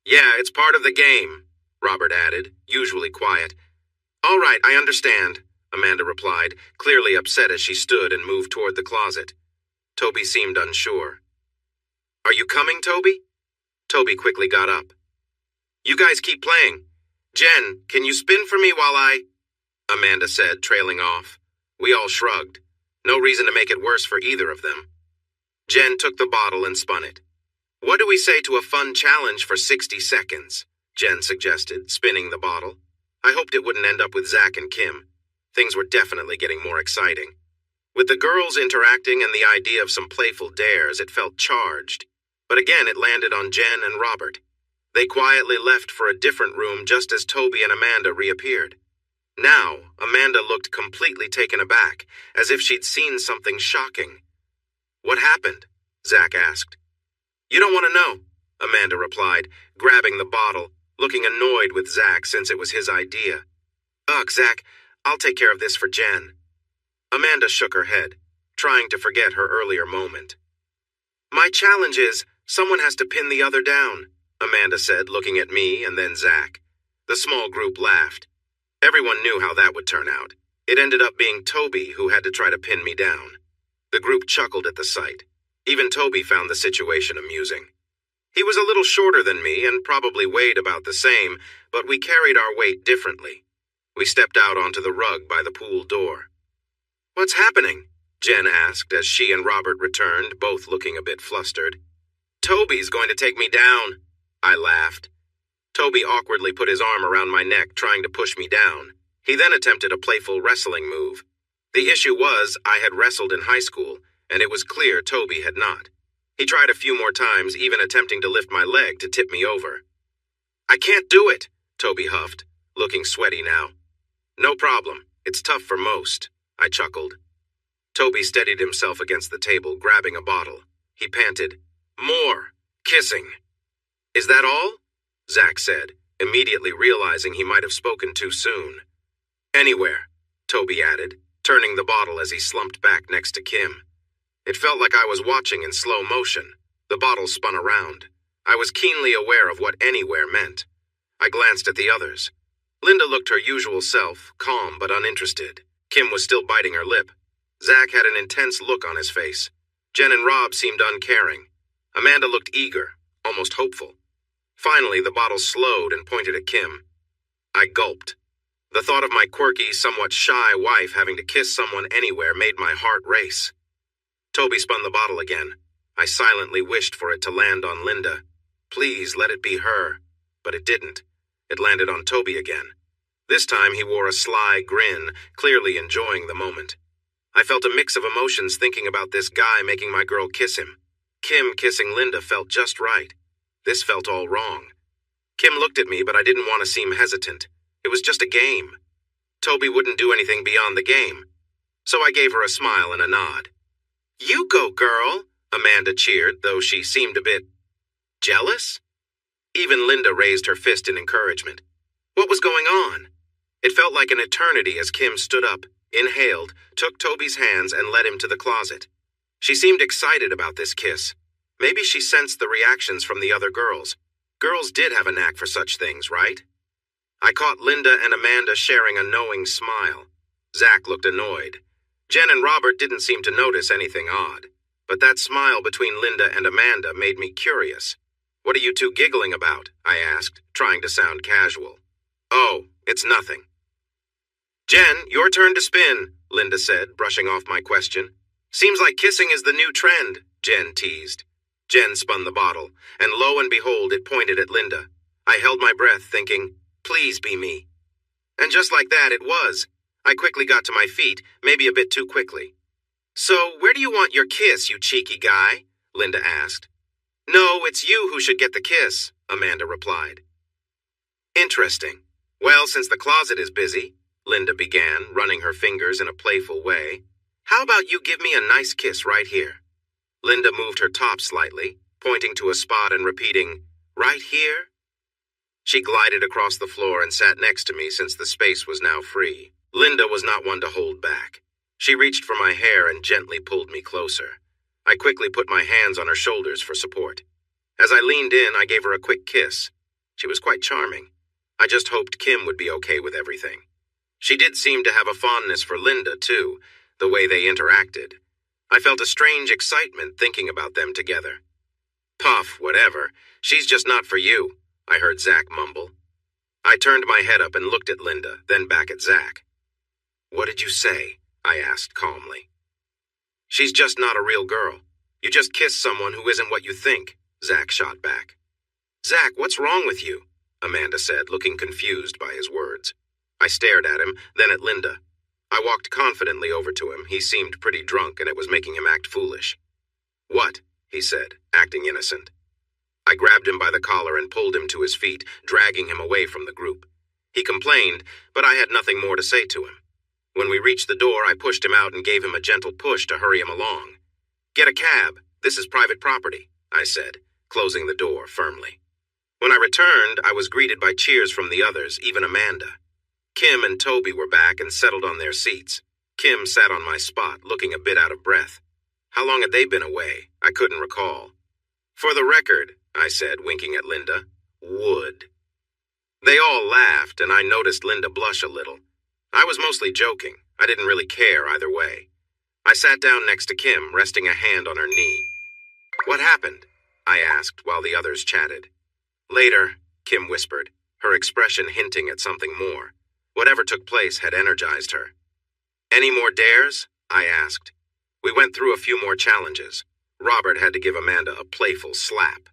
"Yeah, it's part of the game," Robert added, usually quiet. "All right, I understand," Amanda replied, clearly upset as she stood and moved toward the closet. Toby seemed unsure. "Are you coming, Toby?" Toby quickly got up. "You guys keep playing. Jen, can you spin for me while I—" Amanda said, trailing off. We all shrugged. No reason to make it worse for either of them. Jen took the bottle and spun it. "What do we say to a fun challenge for 60 seconds? Jen suggested, spinning the bottle. I hoped it wouldn't end up with Zach and Kim. Things were definitely getting more exciting. With the girls interacting and the idea of some playful dares, it felt charged. But again, it landed on Jen and Robert. They quietly left for a different room just as Toby and Amanda reappeared. Now, Amanda looked completely taken aback, as if she'd seen something shocking. "What happened?" Zach asked. "You don't want to know," Amanda replied, grabbing the bottle, looking annoyed with Zach since it was his idea. "Ugh, Zach, I'll take care of this for Jen." Amanda shook her head, trying to forget her earlier moment. "My challenge is, someone has to pin the other down," Amanda said, looking at me and then Zach. The small group laughed. Everyone knew how that would turn out. It ended up being Toby who had to try to pin me down. The group chuckled at the sight. Even Toby found the situation amusing. He was a little shorter than me and probably weighed about the same, but we carried our weight differently. We stepped out onto the rug by the pool door. "What's happening?" Jen asked as she and Robert returned, both looking a bit flustered. "Toby's going to take me down," I laughed. Toby awkwardly put his arm around my neck, trying to push me down. He then attempted a playful wrestling move. The issue was, I had wrestled in high school, and it was clear Toby had not. He tried a few more times, even attempting to lift my leg to tip me over. "I can't do it," Toby huffed, looking sweaty now. No problem. It's tough for most, I chuckled. Toby steadied himself against the table, grabbing a bottle. He panted, More! Kissing! Is that all? Zach said, immediately realizing he might have spoken too soon. Anywhere, Toby added, turning the bottle as he slumped back next to Kim. It felt like I was watching in slow motion. The bottle spun around. I was keenly aware of what anywhere meant. I glanced at the others. Linda looked her usual self, calm but uninterested. Kim was still biting her lip. Zach had an intense look on his face. Jen and Rob seemed uncaring. Amanda looked eager, almost hopeful. Finally, the bottle slowed and pointed at Kim. I gulped. The thought of my quirky, somewhat shy wife having to kiss someone anywhere made my heart race. Toby spun the bottle again. I silently wished for it to land on Linda. Please let it be her. But it didn't. It landed on Toby again. This time he wore a sly grin, clearly enjoying the moment. I felt a mix of emotions thinking about this guy making my girl kiss him. Kim kissing Linda felt just right. This felt all wrong. Kim looked at me, but I didn't want to seem hesitant. It was just a game. Toby wouldn't do anything beyond the game. So I gave her a smile and a nod. You go, girl, Amanda cheered, though she seemed a bit jealous. Even Linda raised her fist in encouragement. What was going on? It felt like an eternity as Kim stood up, inhaled, took Toby's hands, and led him to the closet. She seemed excited about this kiss. Maybe she sensed the reactions from the other girls. Girls did have a knack for such things, right? I caught Linda and Amanda sharing a knowing smile. Zach looked annoyed. Jen and Robert didn't seem to notice anything odd. But that smile between Linda and Amanda made me curious. What are you two giggling about? I asked, trying to sound casual. Oh, it's nothing. Jen, your turn to spin, Linda said, brushing off my question. Seems like kissing is the new trend, Jen teased. Jen spun the bottle, and lo and behold, it pointed at Linda. I held my breath, thinking, please be me. And just like that, it was. I quickly got to my feet, maybe a bit too quickly. So, where do you want your kiss, you cheeky guy? Linda asked. No, it's you who should get the kiss, Amanda replied. Interesting. Well, since the closet is busy, Linda began, running her fingers in a playful way, how about you give me a nice kiss right here? Linda moved her top slightly, pointing to a spot and repeating, right here? She glided across the floor and sat next to me since the space was now free. Linda was not one to hold back. She reached for my hair and gently pulled me closer. I quickly put my hands on her shoulders for support. As I leaned in, I gave her a quick kiss. She was quite charming. I just hoped Kim would be okay with everything. She did seem to have a fondness for Linda, too, the way they interacted. I felt a strange excitement thinking about them together. Puff, whatever. She's just not for you, I heard Zach mumble. I turned my head up and looked at Linda, then back at Zach. What did you say? I asked calmly. She's just not a real girl. You just kiss someone who isn't what you think, Zach shot back. Zach, what's wrong with you? Amanda said, looking confused by his words. I stared at him, then at Linda. I walked confidently over to him. He seemed pretty drunk, and it was making him act foolish. What? He said, acting innocent. I grabbed him by the collar and pulled him to his feet, dragging him away from the group. He complained, but I had nothing more to say to him. When we reached the door, I pushed him out and gave him a gentle push to hurry him along. Get a cab. This is private property, I said, closing the door firmly. When I returned, I was greeted by cheers from the others, even Amanda. Kim and Toby were back and settled on their seats. Kim sat on my spot, looking a bit out of breath. How long had they been away? I couldn't recall. For the record, I said, winking at Linda, would. They all laughed, and I noticed Linda blush a little. I was mostly joking. I didn't really care either way. I sat down next to Kim, resting a hand on her knee. What happened? I asked while the others chatted. Later, Kim whispered, her expression hinting at something more. Whatever took place had energized her. Any more dares? I asked. We went through a few more challenges. Robert had to give Amanda a playful slap.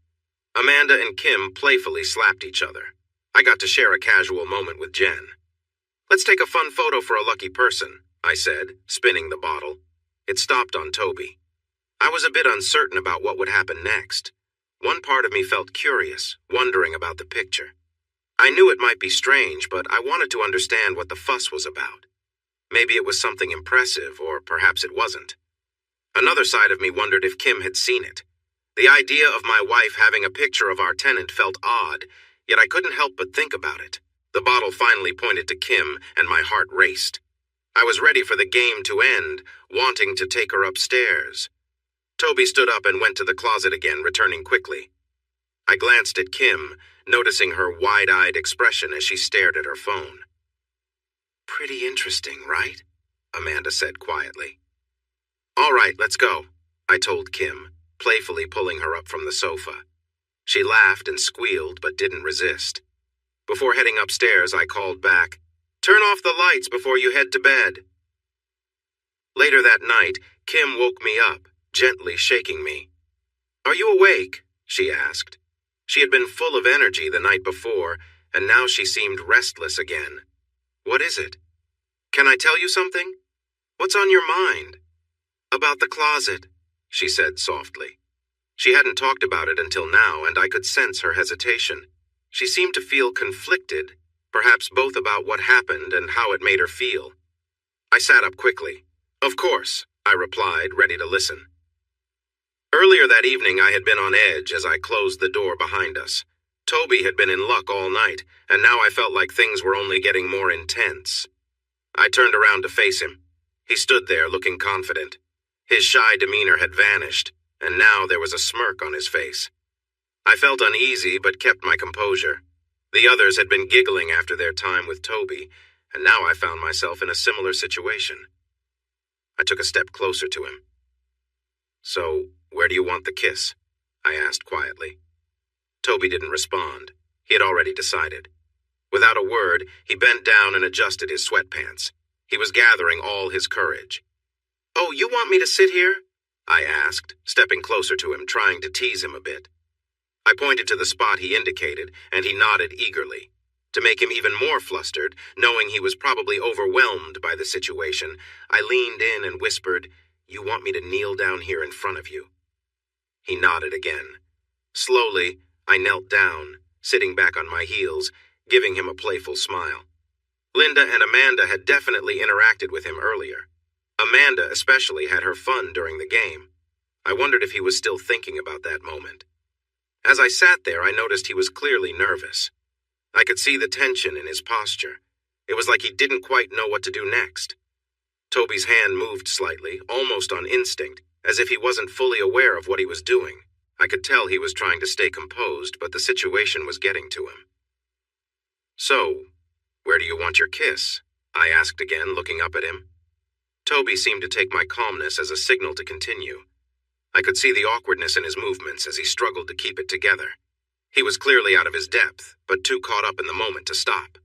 Amanda and Kim playfully slapped each other. I got to share a casual moment with Jen. Let's take a fun photo for a lucky person, I said, spinning the bottle. It stopped on Toby. I was a bit uncertain about what would happen next. One part of me felt curious, wondering about the picture. I knew it might be strange, but I wanted to understand what the fuss was about. Maybe it was something impressive, or perhaps it wasn't. Another side of me wondered if Kim had seen it. The idea of my wife having a picture of our tenant felt odd, yet I couldn't help but think about it. The bottle finally pointed to Kim, and my heart raced. I was ready for the game to end, wanting to take her upstairs. Toby stood up and went to the closet again, returning quickly. I glanced at Kim, noticing her wide-eyed expression as she stared at her phone. "Pretty interesting, right?" Amanda said quietly. "All right, let's go," I told Kim, playfully pulling her up from the sofa. She laughed and squealed, but didn't resist. Before heading upstairs, I called back, "Turn off the lights before you head to bed." Later that night, Kim woke me up, gently shaking me. "Are you awake?" she asked. She had been full of energy the night before, and now she seemed restless again. "What is it?" "Can I tell you something?" "What's on your mind?" "About the closet," she said softly. She hadn't talked about it until now, and I could sense her hesitation. She seemed to feel conflicted, perhaps both about what happened and how it made her feel. I sat up quickly. "Of course," I replied, ready to listen. Earlier that evening, I had been on edge as I closed the door behind us. Toby had been in luck all night, and now I felt like things were only getting more intense. I turned around to face him. He stood there looking confident. His shy demeanor had vanished, and now there was a smirk on his face. I felt uneasy but kept my composure. The others had been giggling after their time with Toby, and now I found myself in a similar situation. I took a step closer to him. "So, where do you want the kiss?" I asked quietly. Toby didn't respond. He had already decided. Without a word, he bent down and adjusted his sweatpants. He was gathering all his courage. "Oh, you want me to sit here?" I asked, stepping closer to him, trying to tease him a bit. I pointed to the spot he indicated, and he nodded eagerly. To make him even more flustered, knowing he was probably overwhelmed by the situation, I leaned in and whispered, "You want me to kneel down here in front of you?" He nodded again. Slowly, I knelt down, sitting back on my heels, giving him a playful smile. Linda and Amanda had definitely interacted with him earlier. Amanda especially had her fun during the game. I wondered if he was still thinking about that moment. As I sat there, I noticed he was clearly nervous. I could see the tension in his posture. It was like he didn't quite know what to do next. Toby's hand moved slightly, almost on instinct, as if he wasn't fully aware of what he was doing. I could tell he was trying to stay composed, but the situation was getting to him. "So, where do you want your kiss?" I asked again, looking up at him. Toby seemed to take my calmness as a signal to continue. I could see the awkwardness in his movements as he struggled to keep it together. He was clearly out of his depth, but too caught up in the moment to stop.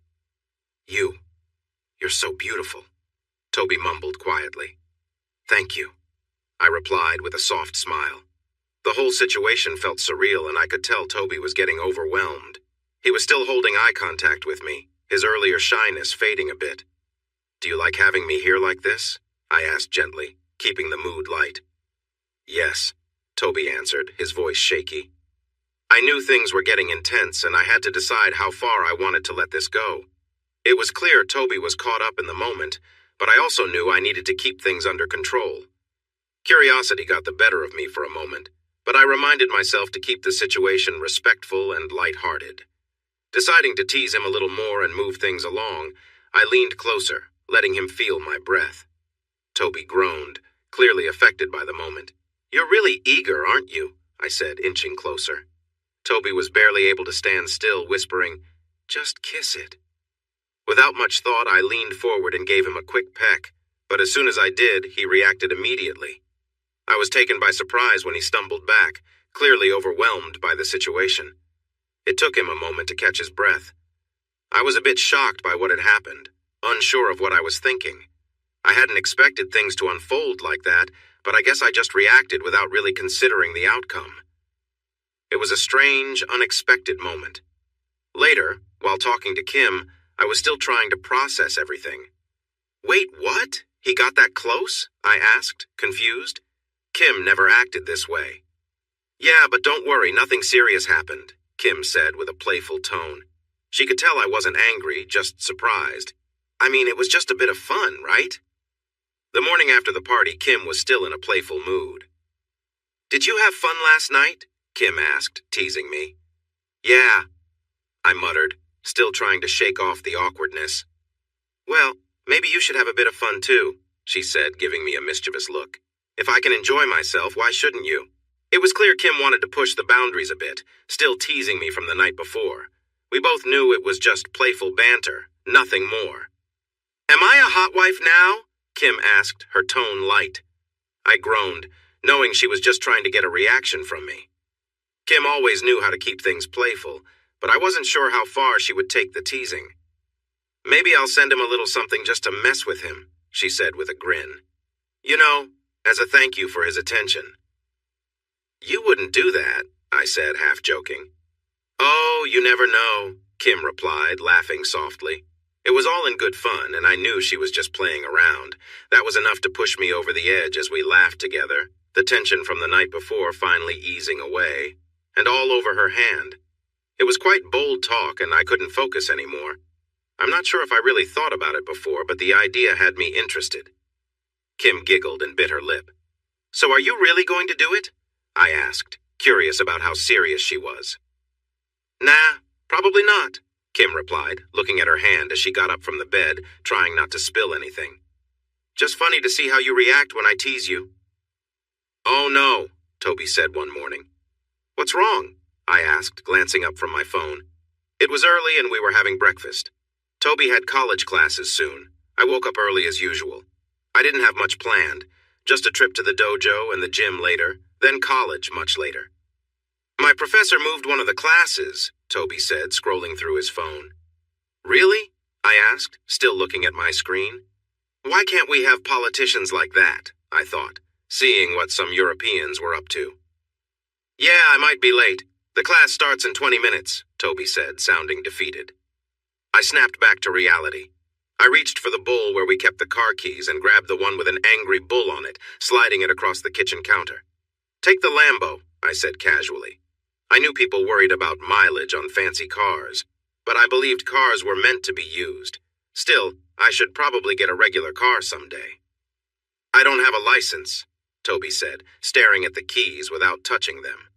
You're so beautiful," Toby mumbled quietly. "Thank you," I replied with a soft smile. The whole situation felt surreal, and I could tell Toby was getting overwhelmed. He was still holding eye contact with me, his earlier shyness fading a bit. "Do you like having me here like this?" I asked gently, keeping the mood light. "Yes," Toby answered, his voice shaky. I knew things were getting intense, and I had to decide how far I wanted to let this go. It was clear Toby was caught up in the moment, but I also knew I needed to keep things under control. Curiosity got the better of me for a moment, but I reminded myself to keep the situation respectful and light-hearted. Deciding to tease him a little more and move things along, I leaned closer, letting him feel my breath. Toby groaned, clearly affected by the moment. "You're really eager, aren't you?" I said, inching closer. Toby was barely able to stand still, whispering, "Just kiss it." Without much thought, I leaned forward and gave him a quick peck, but as soon as I did, he reacted immediately. I was taken by surprise when he stumbled back, clearly overwhelmed by the situation. It took him a moment to catch his breath. I was a bit shocked by what had happened, unsure of what I was thinking. I hadn't expected things to unfold like that, but I guess I just reacted without really considering the outcome. It was a strange, unexpected moment. Later, while talking to Kim, I was still trying to process everything. "Wait, what? He got that close?" I asked, confused. Kim never acted this way. "Yeah, but don't worry, nothing serious happened," Kim said with a playful tone. She could tell I wasn't angry, just surprised. I mean, it was just a bit of fun, right? The morning after the party, Kim was still in a playful mood. "Did you have fun last night?" Kim asked, teasing me. "Yeah," I muttered, still trying to shake off the awkwardness. "Well, maybe you should have a bit of fun too," she said, giving me a mischievous look. "If I can enjoy myself, why shouldn't you?" It was clear Kim wanted to push the boundaries a bit, still teasing me from the night before. We both knew it was just playful banter, nothing more. "Am I a hot wife now?" Kim asked, her tone light. I groaned, knowing she was just trying to get a reaction from me. Kim always knew how to keep things playful, but I wasn't sure how far she would take the teasing. "Maybe I'll send him a little something just to mess with him," she said with a grin. "You know, as a thank you for his attention." "You wouldn't do that," I said, half joking. "Oh, you never know," Kim replied, laughing softly. It was all in good fun, and I knew she was just playing around. That was enough to push me over the edge as we laughed together, the tension from the night before finally easing away, and all over her hand. It was quite bold talk, and I couldn't focus anymore. I'm not sure if I really thought about it before, but the idea had me interested. Kim giggled and bit her lip. "So are you really going to do it?" I asked, curious about how serious she was. "Nah, probably not," Kim replied, looking at her hand as she got up from the bed, trying not to spill anything. "Just funny to see how you react when I tease you." "Oh no," Toby said one morning. "What's wrong?" I asked, glancing up from my phone. It was early and we were having breakfast. Toby had college classes soon. I woke up early as usual. I didn't have much planned, just a trip to the dojo and the gym later, then college much later. "My professor moved one of the classes," Toby said, scrolling through his phone. "Really?" I asked, still looking at my screen. Why can't we have politicians like that, I thought, seeing what some Europeans were up to. "Yeah, I might be late. The class starts in 20 minutes, Toby said, sounding defeated. I snapped back to reality. I reached for the bowl where we kept the car keys and grabbed the one with an angry bull on it, sliding it across the kitchen counter. "Take the Lambo," I said casually. I knew people worried about mileage on fancy cars, but I believed cars were meant to be used. Still, I should probably get a regular car someday. "I don't have a license," Toby said, staring at the keys without touching them.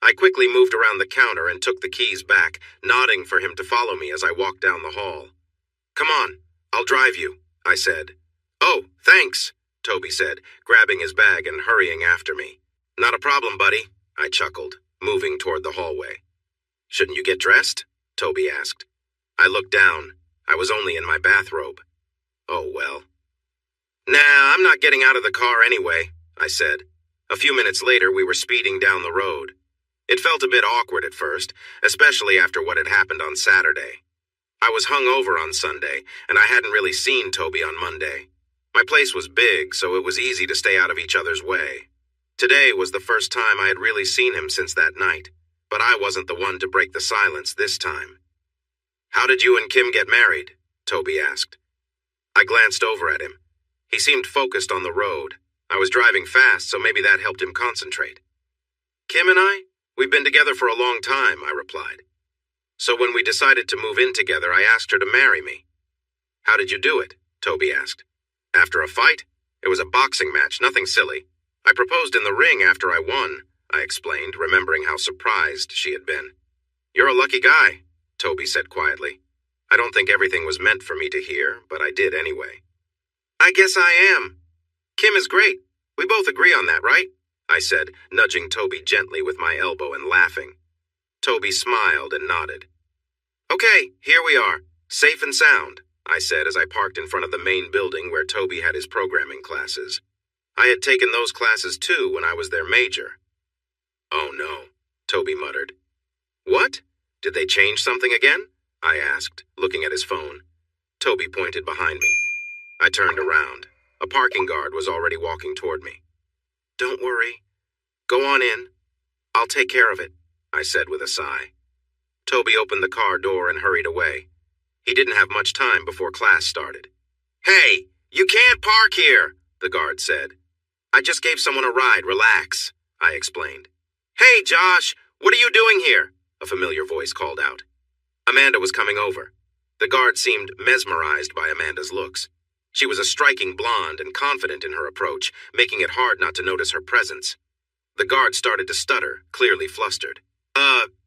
I quickly moved around the counter and took the keys back, nodding for him to follow me as I walked down the hall. "Come on, I'll drive you," I said. "Oh, thanks," Toby said, grabbing his bag and hurrying after me. "Not a problem, buddy," I chuckled, moving toward the hallway. "Shouldn't you get dressed?" Toby asked. I looked down. I was only in my bathrobe. Oh, well. "Nah, I'm not getting out of the car anyway," I said. A few minutes later, we were speeding down the road. It felt a bit awkward at first, especially after what had happened on Saturday. I was hungover on Sunday, and I hadn't really seen Toby on Monday. My place was big, so it was easy to stay out of each other's way. Today was the first time I had really seen him since that night, but I wasn't the one to break the silence this time. "How did you and Kim get married?" Toby asked. I glanced over at him. He seemed focused on the road. I was driving fast, so maybe that helped him concentrate. "Kim and I? We've been together for a long time," I replied. "So when we decided to move in together, I asked her to marry me." "How did you do it?" Toby asked. "After a fight? It was a boxing match, nothing silly. I proposed in the ring after I won," I explained, remembering how surprised she had been. "You're a lucky guy," Toby said quietly. I don't think everything was meant for me to hear, but I did anyway. "I guess I am. Kim is great. We both agree on that, right?" I said, nudging Toby gently with my elbow and laughing. Toby smiled and nodded. "Okay, here we are, safe and sound," I said as I parked in front of the main building where Toby had his programming classes. I had taken those classes too when I was their major. "Oh no," Toby muttered. "What? Did they change something again?" I asked, looking at his phone. Toby pointed behind me. I turned around. A parking guard was already walking toward me. "Don't worry. Go on in. I'll take care of it," I said with a sigh. Toby opened the car door and hurried away. He didn't have much time before class started. "Hey, you can't park here," the guard said. "I just gave someone a ride, relax," I explained. "Hey, Josh, what are you doing here?" a familiar voice called out. Amanda was coming over. The guard seemed mesmerized by Amanda's looks. She was a striking blonde and confident in her approach, making it hard not to notice her presence. The guard started to stutter, clearly flustered.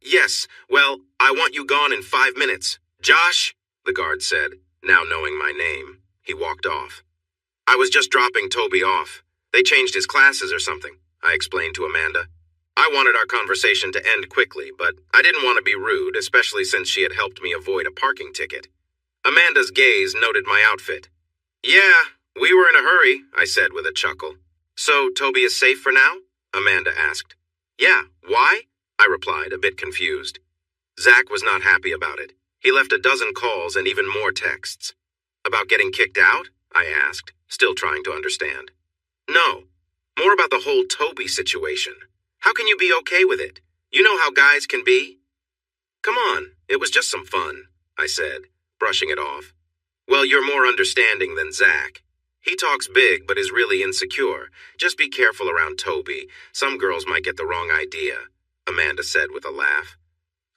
Yes, well, I want you gone in 5 minutes. Josh, the guard said, now knowing my name. He walked off. I was just dropping Toby off. They changed his classes or something, I explained to Amanda. I wanted our conversation to end quickly, but I didn't want to be rude, especially since she had helped me avoid a parking ticket. Amanda's gaze noted my outfit. Yeah, we were in a hurry, I said with a chuckle. So Toby is safe for now? Amanda asked. Yeah, why? I replied, a bit confused. Zach was not happy about it. He left a dozen calls and even more texts. About getting kicked out? I asked, still trying to understand. No, more about the whole Toby situation. How can you be okay with it? You know how guys can be? Come on, it was just some fun, I said, brushing it off. Well, you're more understanding than Zach. He talks big but is really insecure. Just be careful around Toby. Some girls might get the wrong idea, Amanda said with a laugh.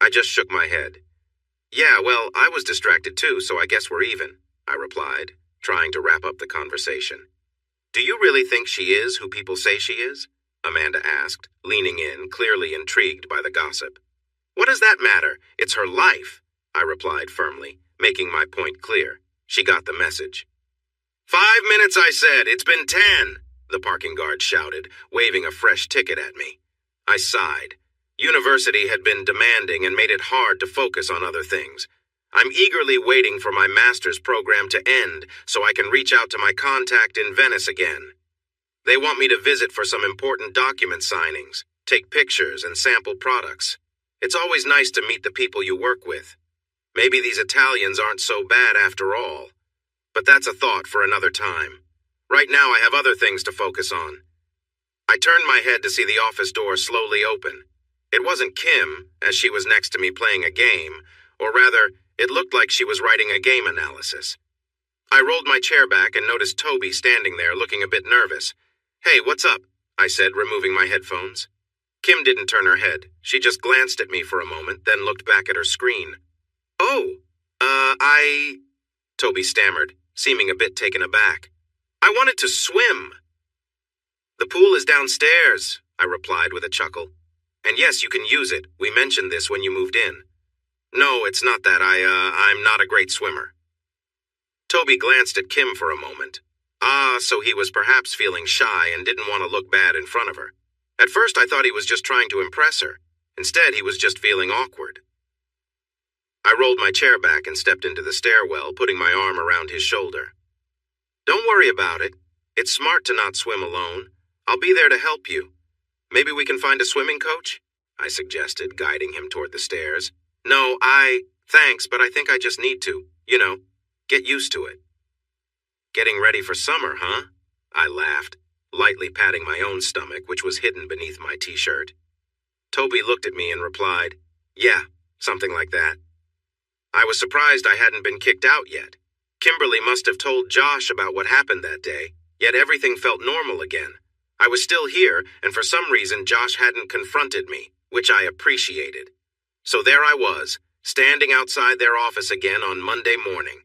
I just shook my head. Yeah, well, I was distracted too, so I guess we're even, I replied, trying to wrap up the conversation. Do you really think she is who people say she is? Amanda asked, leaning in, clearly intrigued by the gossip. What does that matter? It's her life, I replied firmly, making my point clear. She got the message. 5 minutes, I said. It's been 10, the parking guard shouted, waving a fresh ticket at me. I sighed. University had been demanding and made it hard to focus on other things. I'm eagerly waiting for my master's program to end so I can reach out to my contact in Venice again. They want me to visit for some important document signings, take pictures, and sample products. It's always nice to meet the people you work with. Maybe these Italians aren't so bad after all. But that's a thought for another time. Right now I have other things to focus on. I turned my head to see the office door slowly open. It wasn't Kim, as she was next to me playing a game, or rather, it looked like she was writing a game analysis. I rolled my chair back and noticed Toby standing there looking a bit nervous. Hey, what's up? I said, removing my headphones. Kim didn't turn her head. She just glanced at me for a moment, then looked back at her screen. Oh, Toby stammered, seeming a bit taken aback. I wanted to swim. The pool is downstairs, I replied with a chuckle. And yes, you can use it. We mentioned this when you moved in. No, it's not that. I'm not a great swimmer. Toby glanced at Kim for a moment. So he was perhaps feeling shy and didn't want to look bad in front of her. At first I thought he was just trying to impress her. Instead, he was just feeling awkward. I rolled my chair back and stepped into the stairwell, putting my arm around his shoulder. Don't worry about it. It's smart to not swim alone. I'll be there to help you. Maybe we can find a swimming coach? I suggested, guiding him toward the stairs. No, thanks, but I think I just need to, get used to it. Getting ready for summer, huh? I laughed, lightly patting my own stomach, which was hidden beneath my t-shirt. Toby looked at me and replied, yeah, something like that. I was surprised I hadn't been kicked out yet. Kimberly must have told Josh about what happened that day, yet everything felt normal again. I was still here, and for some reason Josh hadn't confronted me, which I appreciated. So there I was, standing outside their office again on Monday morning.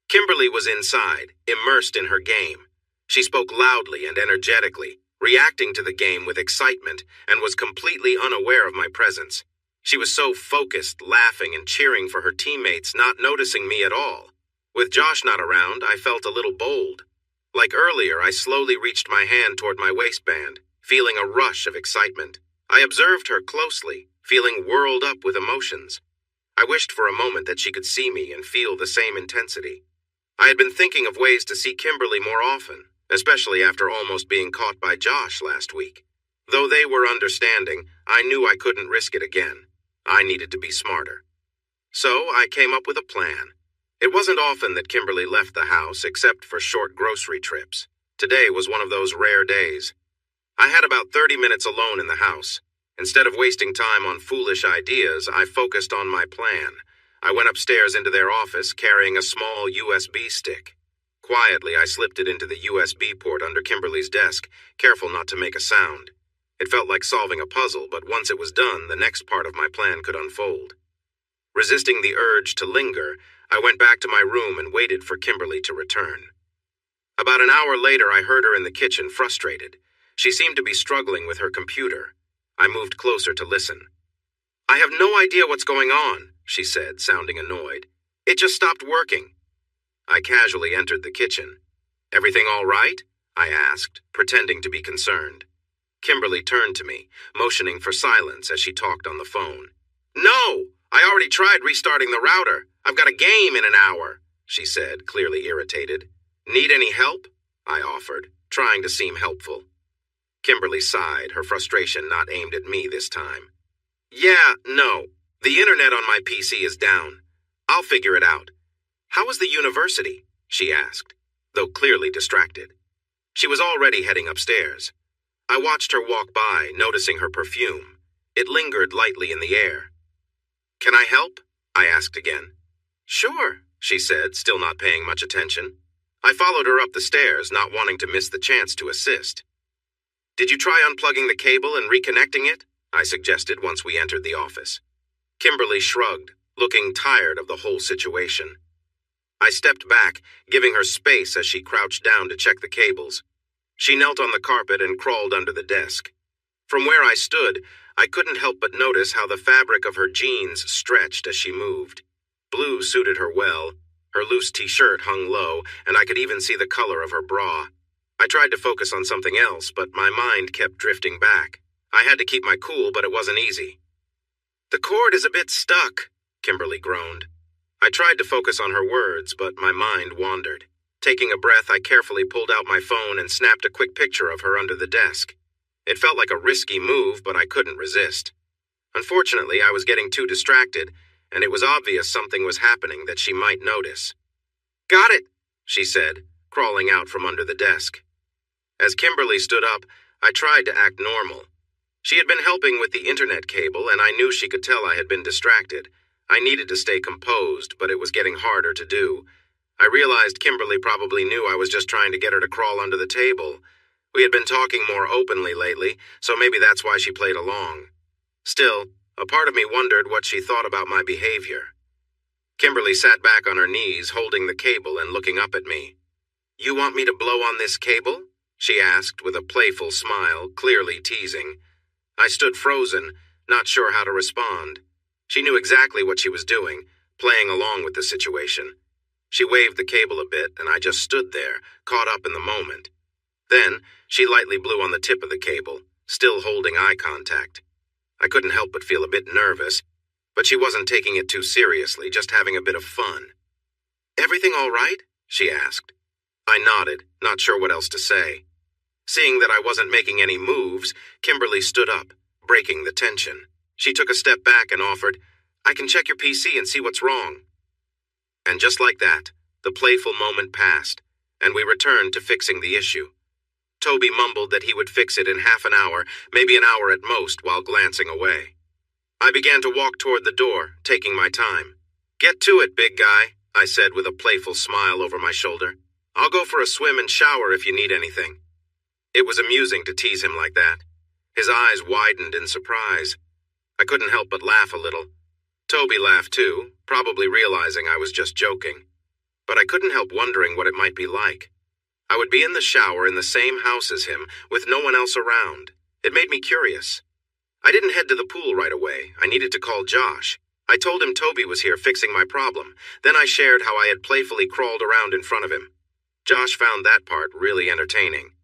Kimberly was inside, immersed in her game. She spoke loudly and energetically, reacting to the game with excitement, and was completely unaware of my presence. She was so focused, laughing and cheering for her teammates, not noticing me at all. With Josh not around, I felt a little bold. Like earlier, I slowly reached my hand toward my waistband, feeling a rush of excitement. I observed her closely, feeling whirled up with emotions. I wished for a moment that she could see me and feel the same intensity. I had been thinking of ways to see Kimberly more often, especially after almost being caught by Josh last week. Though they were understanding, I knew I couldn't risk it again. I needed to be smarter. So I came up with a plan. It wasn't often that Kimberly left the house except for short grocery trips. Today was one of those rare days. I had about 30 minutes alone in the house. Instead of wasting time on foolish ideas, I focused on my plan. I went upstairs into their office carrying a small USB stick. Quietly, I slipped it into the USB port under Kimberly's desk, careful not to make a sound. It felt like solving a puzzle, but once it was done, the next part of my plan could unfold. Resisting the urge to linger, I went back to my room and waited for Kimberly to return. About an hour later, I heard her in the kitchen, frustrated. She seemed to be struggling with her computer. I moved closer to listen. "I have no idea what's going on," she said, sounding annoyed. "It just stopped working." I casually entered the kitchen. "Everything all right?" I asked, pretending to be concerned. Kimberly turned to me, motioning for silence as she talked on the phone. "No! I already tried restarting the router. I've got a game in an hour," she said, clearly irritated. "Need any help?" I offered, trying to seem helpful. Kimberly sighed, her frustration not aimed at me this time. "Yeah, no. The internet on my PC is down. I'll figure it out. How was the university?" she asked, though clearly distracted. She was already heading upstairs. I watched her walk by, noticing her perfume. It lingered lightly in the air. "Can I help?" I asked again. "Sure," she said, still not paying much attention. I followed her up the stairs, not wanting to miss the chance to assist. "Did you try unplugging the cable and reconnecting it?" I suggested once we entered the office. Kimberly shrugged, looking tired of the whole situation. I stepped back, giving her space as she crouched down to check the cables. She knelt on the carpet and crawled under the desk. From where I stood, I couldn't help but notice how the fabric of her jeans stretched as she moved. Blue suited her well. Her loose t-shirt hung low, and I could even see the color of her bra. I tried to focus on something else, but my mind kept drifting back. I had to keep my cool, but it wasn't easy. "The cord is a bit stuck," Kimberly groaned. I tried to focus on her words, but my mind wandered. Taking a breath, I carefully pulled out my phone and snapped a quick picture of her under the desk. It felt like a risky move, but I couldn't resist. Unfortunately, I was getting too distracted, and it was obvious something was happening that she might notice. "Got it," she said, crawling out from under the desk. As Kimberly stood up, I tried to act normal. She had been helping with the internet cable, and I knew she could tell I had been distracted. I needed to stay composed, but it was getting harder to do. I realized Kimberly probably knew I was just trying to get her to crawl under the table. We had been talking more openly lately, so maybe that's why she played along. Still, a part of me wondered what she thought about my behavior. Kimberly sat back on her knees, holding the cable and looking up at me. "You want me to blow on this cable?" she asked with a playful smile, clearly teasing. I stood frozen, not sure how to respond. She knew exactly what she was doing, playing along with the situation. She waved the cable a bit, and I just stood there, caught up in the moment. Then, she lightly blew on the tip of the cable, still holding eye contact. I couldn't help but feel a bit nervous, but she wasn't taking it too seriously, just having a bit of fun. "Everything all right?" she asked. I nodded, not sure what else to say. Seeing that I wasn't making any moves, Kimberly stood up, breaking the tension. She took a step back and offered, "I can check your PC and see what's wrong." And just like that, the playful moment passed, and we returned to fixing the issue. Toby mumbled that he would fix it in half an hour, maybe an hour at most, while glancing away. I began to walk toward the door, taking my time. "Get to it, big guy," I said with a playful smile over my shoulder. "I'll go for a swim and shower if you need anything." It was amusing to tease him like that. His eyes widened in surprise. I couldn't help but laugh a little. Toby laughed too, probably realizing I was just joking. But I couldn't help wondering what it might be like. I would be in the shower in the same house as him, with no one else around. It made me curious. I didn't head to the pool right away. I needed to call Josh. I told him Toby was here fixing my problem. Then I shared how I had playfully crawled around in front of him. Josh found that part really entertaining.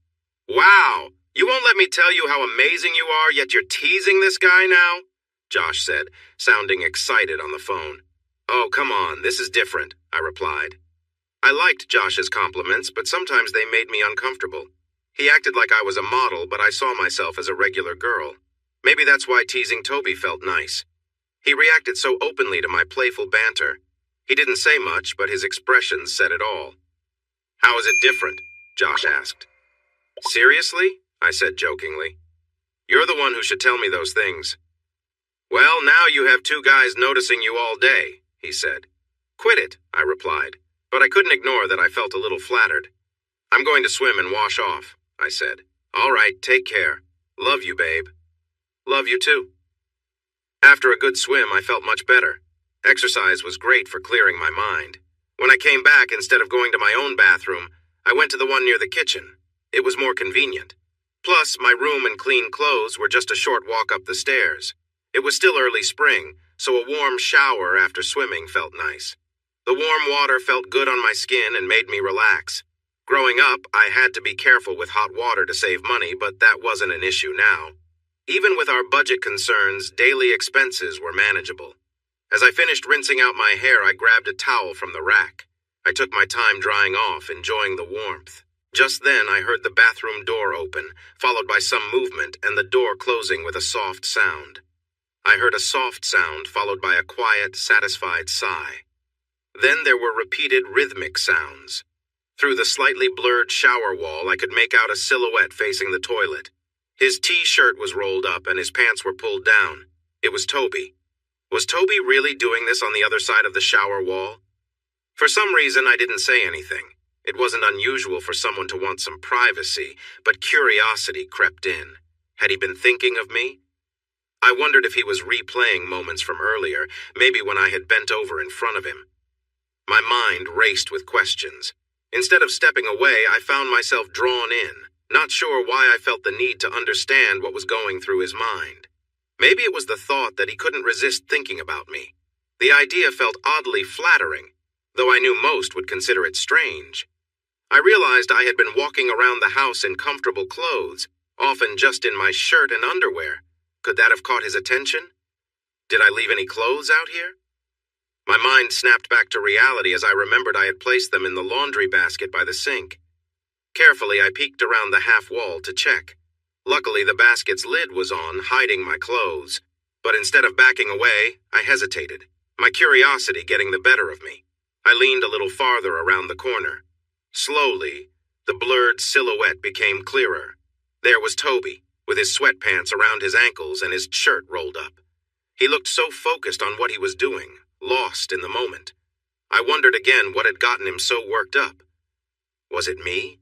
"Wow! You won't let me tell you how amazing you are, yet you're teasing this guy now?" Josh said, sounding excited on the phone. "Oh, come on, this is different," I replied. I liked Josh's compliments, but sometimes they made me uncomfortable. He acted like I was a model, but I saw myself as a regular girl. Maybe that's why teasing Toby felt nice. He reacted so openly to my playful banter. He didn't say much, but his expressions said it all. "How is it different?" Josh asked. "Seriously?" I said jokingly. "You're the one who should tell me those things." "Well, now you have two guys noticing you all day," he said. "Quit it," I replied, but I couldn't ignore that I felt a little flattered. "I'm going to swim and wash off," I said. "All right, take care. Love you, babe." "Love you too." After a good swim, I felt much better. Exercise was great for clearing my mind. When I came back, instead of going to my own bathroom, I went to the one near the kitchen. It was more convenient. Plus, my room and clean clothes were just a short walk up the stairs. It was still early spring, so a warm shower after swimming felt nice. The warm water felt good on my skin and made me relax. Growing up, I had to be careful with hot water to save money, but that wasn't an issue now. Even with our budget concerns, daily expenses were manageable. As I finished rinsing out my hair, I grabbed a towel from the rack. I took my time drying off, enjoying the warmth. Just then, I heard the bathroom door open, followed by some movement and the door closing with a soft sound. I heard a soft sound followed by a quiet, satisfied sigh. Then there were repeated rhythmic sounds. Through the slightly blurred shower wall, I could make out a silhouette facing the toilet. His t-shirt was rolled up and his pants were pulled down. It was Toby. Was Toby really doing this on the other side of the shower wall? For some reason, I didn't say anything. It wasn't unusual for someone to want some privacy, but curiosity crept in. Had he been thinking of me? I wondered if he was replaying moments from earlier, maybe when I had bent over in front of him. My mind raced with questions. Instead of stepping away, I found myself drawn in, not sure why I felt the need to understand what was going through his mind. Maybe it was the thought that he couldn't resist thinking about me. The idea felt oddly flattering, though I knew most would consider it strange. I realized I had been walking around the house in comfortable clothes, often just in my shirt and underwear. Could that have caught his attention? Did I leave any clothes out here? My mind snapped back to reality as I remembered I had placed them in the laundry basket by the sink. Carefully, I peeked around the half wall to check. Luckily, the basket's lid was on, hiding my clothes. But instead of backing away, I hesitated, my curiosity getting the better of me. I leaned a little farther around the corner. Slowly, the blurred silhouette became clearer. There was Toby, with his sweatpants around his ankles and his shirt rolled up. He looked so focused on what he was doing, lost in the moment. I wondered again what had gotten him so worked up. Was it me?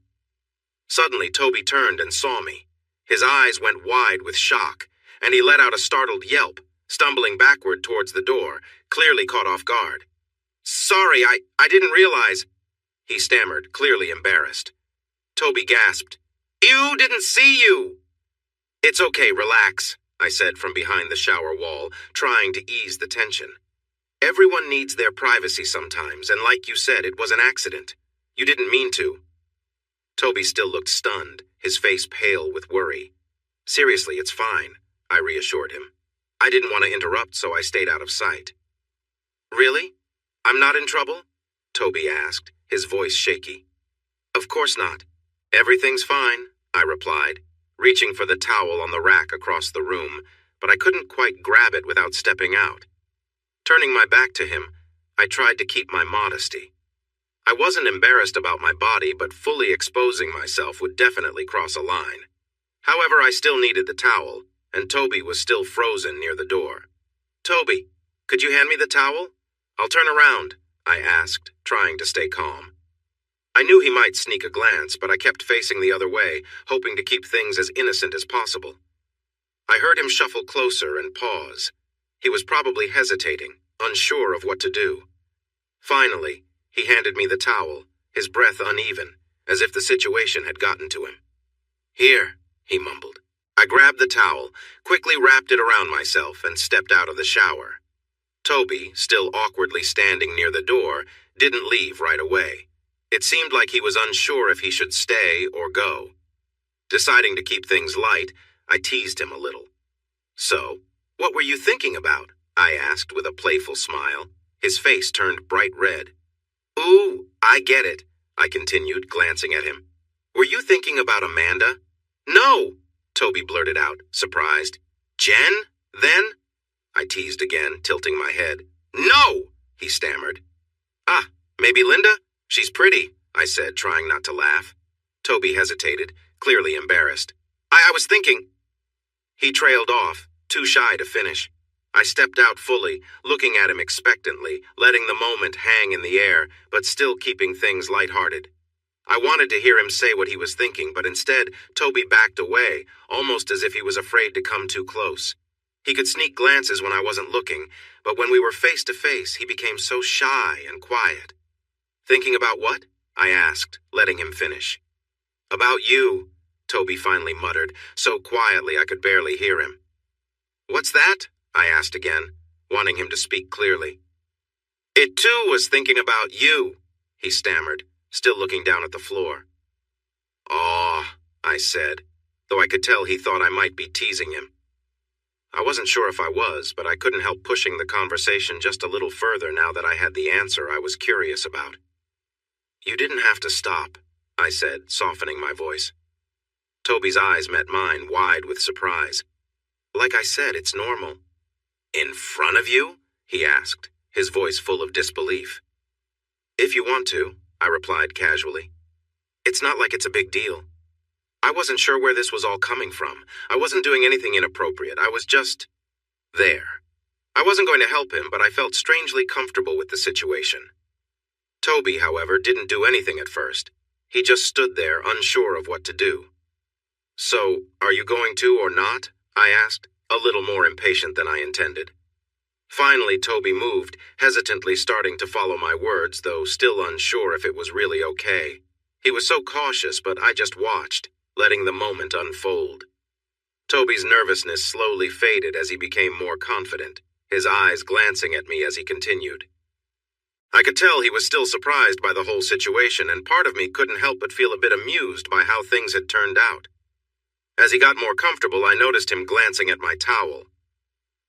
Suddenly, Toby turned and saw me. His eyes went wide with shock, and he let out a startled yelp, stumbling backward towards the door, clearly caught off guard. "Sorry, I didn't realize," he stammered, clearly embarrassed. Toby gasped, "Ew, didn't see you!" "It's okay, relax," I said from behind the shower wall, trying to ease the tension. "Everyone needs their privacy sometimes, and like you said, it was an accident. You didn't mean to." Toby still looked stunned, his face pale with worry. "Seriously, it's fine," I reassured him. I didn't want to interrupt, so I stayed out of sight. "Really? I'm not in trouble?" Toby asked, his voice shaky. "Of course not. Everything's fine," I replied, reaching for the towel on the rack across the room, but I couldn't quite grab it without stepping out. Turning my back to him, I tried to keep my modesty. I wasn't embarrassed about my body, but fully exposing myself would definitely cross a line. However, I still needed the towel, and Toby was still frozen near the door. "Toby, could you hand me the towel? I'll turn around," I asked, trying to stay calm. I knew he might sneak a glance, but I kept facing the other way, hoping to keep things as innocent as possible. I heard him shuffle closer and pause. He was probably hesitating, unsure of what to do. Finally, he handed me the towel, his breath uneven, as if the situation had gotten to him. "Here," he mumbled. I grabbed the towel, quickly wrapped it around myself, and stepped out of the shower. Toby, still awkwardly standing near the door, didn't leave right away. It seemed like he was unsure if he should stay or go. Deciding to keep things light, I teased him a little. "So, what were you thinking about?" I asked with a playful smile. His face turned bright red. "Ooh, I get it," I continued, glancing at him. "Were you thinking about Amanda?" "No," Toby blurted out, surprised. "Jen, then?" I teased again, tilting my head. "No," he stammered. "Ah, maybe Linda? She's pretty," I said, trying not to laugh. Toby hesitated, clearly embarrassed. I was thinking." He trailed off, too shy to finish. I stepped out fully, looking at him expectantly, letting the moment hang in the air, but still keeping things lighthearted. I wanted to hear him say what he was thinking, but instead, Toby backed away, almost as if he was afraid to come too close. He could sneak glances when I wasn't looking, but when we were face to face, he became so shy and quiet. Thinking about what? I asked, letting him finish. About you, Toby finally muttered, so quietly I could barely hear him. What's that? I asked again, wanting him to speak clearly. It too was thinking about you, he stammered, still looking down at the floor. Aw, I said, though I could tell he thought I might be teasing him. I wasn't sure if I was, but I couldn't help pushing the conversation just a little further now that I had the answer I was curious about. You didn't have to stop, I said, softening my voice. Toby's eyes met mine, wide with surprise. Like I said, it's normal. In front of you? He asked, his voice full of disbelief. If you want to, I replied casually. It's not like it's a big deal. I wasn't sure where this was all coming from. I wasn't doing anything inappropriate. I was just there. I wasn't going to help him, but I felt strangely comfortable with the situation. Toby, however, didn't do anything at first. He just stood there, unsure of what to do. So, are you going to or not? I asked, a little more impatient than I intended. Finally, Toby moved, hesitantly starting to follow my words, though still unsure if it was really okay. He was so cautious, but I just watched, letting the moment unfold. Toby's nervousness slowly faded as he became more confident, his eyes glancing at me as he continued. I could tell he was still surprised by the whole situation, and part of me couldn't help but feel a bit amused by how things had turned out. As he got more comfortable, I noticed him glancing at my towel.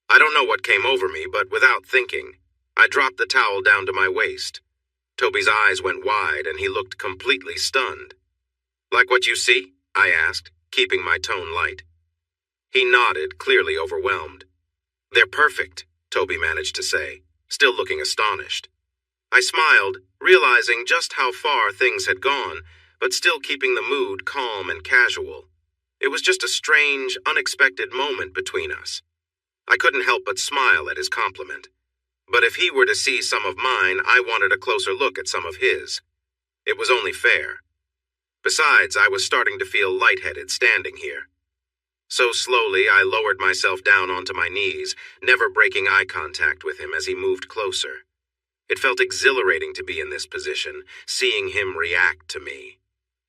I don't know what came over me, but without thinking, I dropped the towel down to my waist. Toby's eyes went wide, and he looked completely stunned. Like what you see? I asked, keeping my tone light. He nodded, clearly overwhelmed. They're perfect, Toby managed to say, still looking astonished. I smiled, realizing just how far things had gone, but still keeping the mood calm and casual. It was just a strange, unexpected moment between us. I couldn't help but smile at his compliment. But if he were to see some of mine, I wanted a closer look at some of his. It was only fair. Besides, I was starting to feel lightheaded standing here. So slowly, I lowered myself down onto my knees, never breaking eye contact with him as he moved closer. It felt exhilarating to be in this position, seeing him react to me.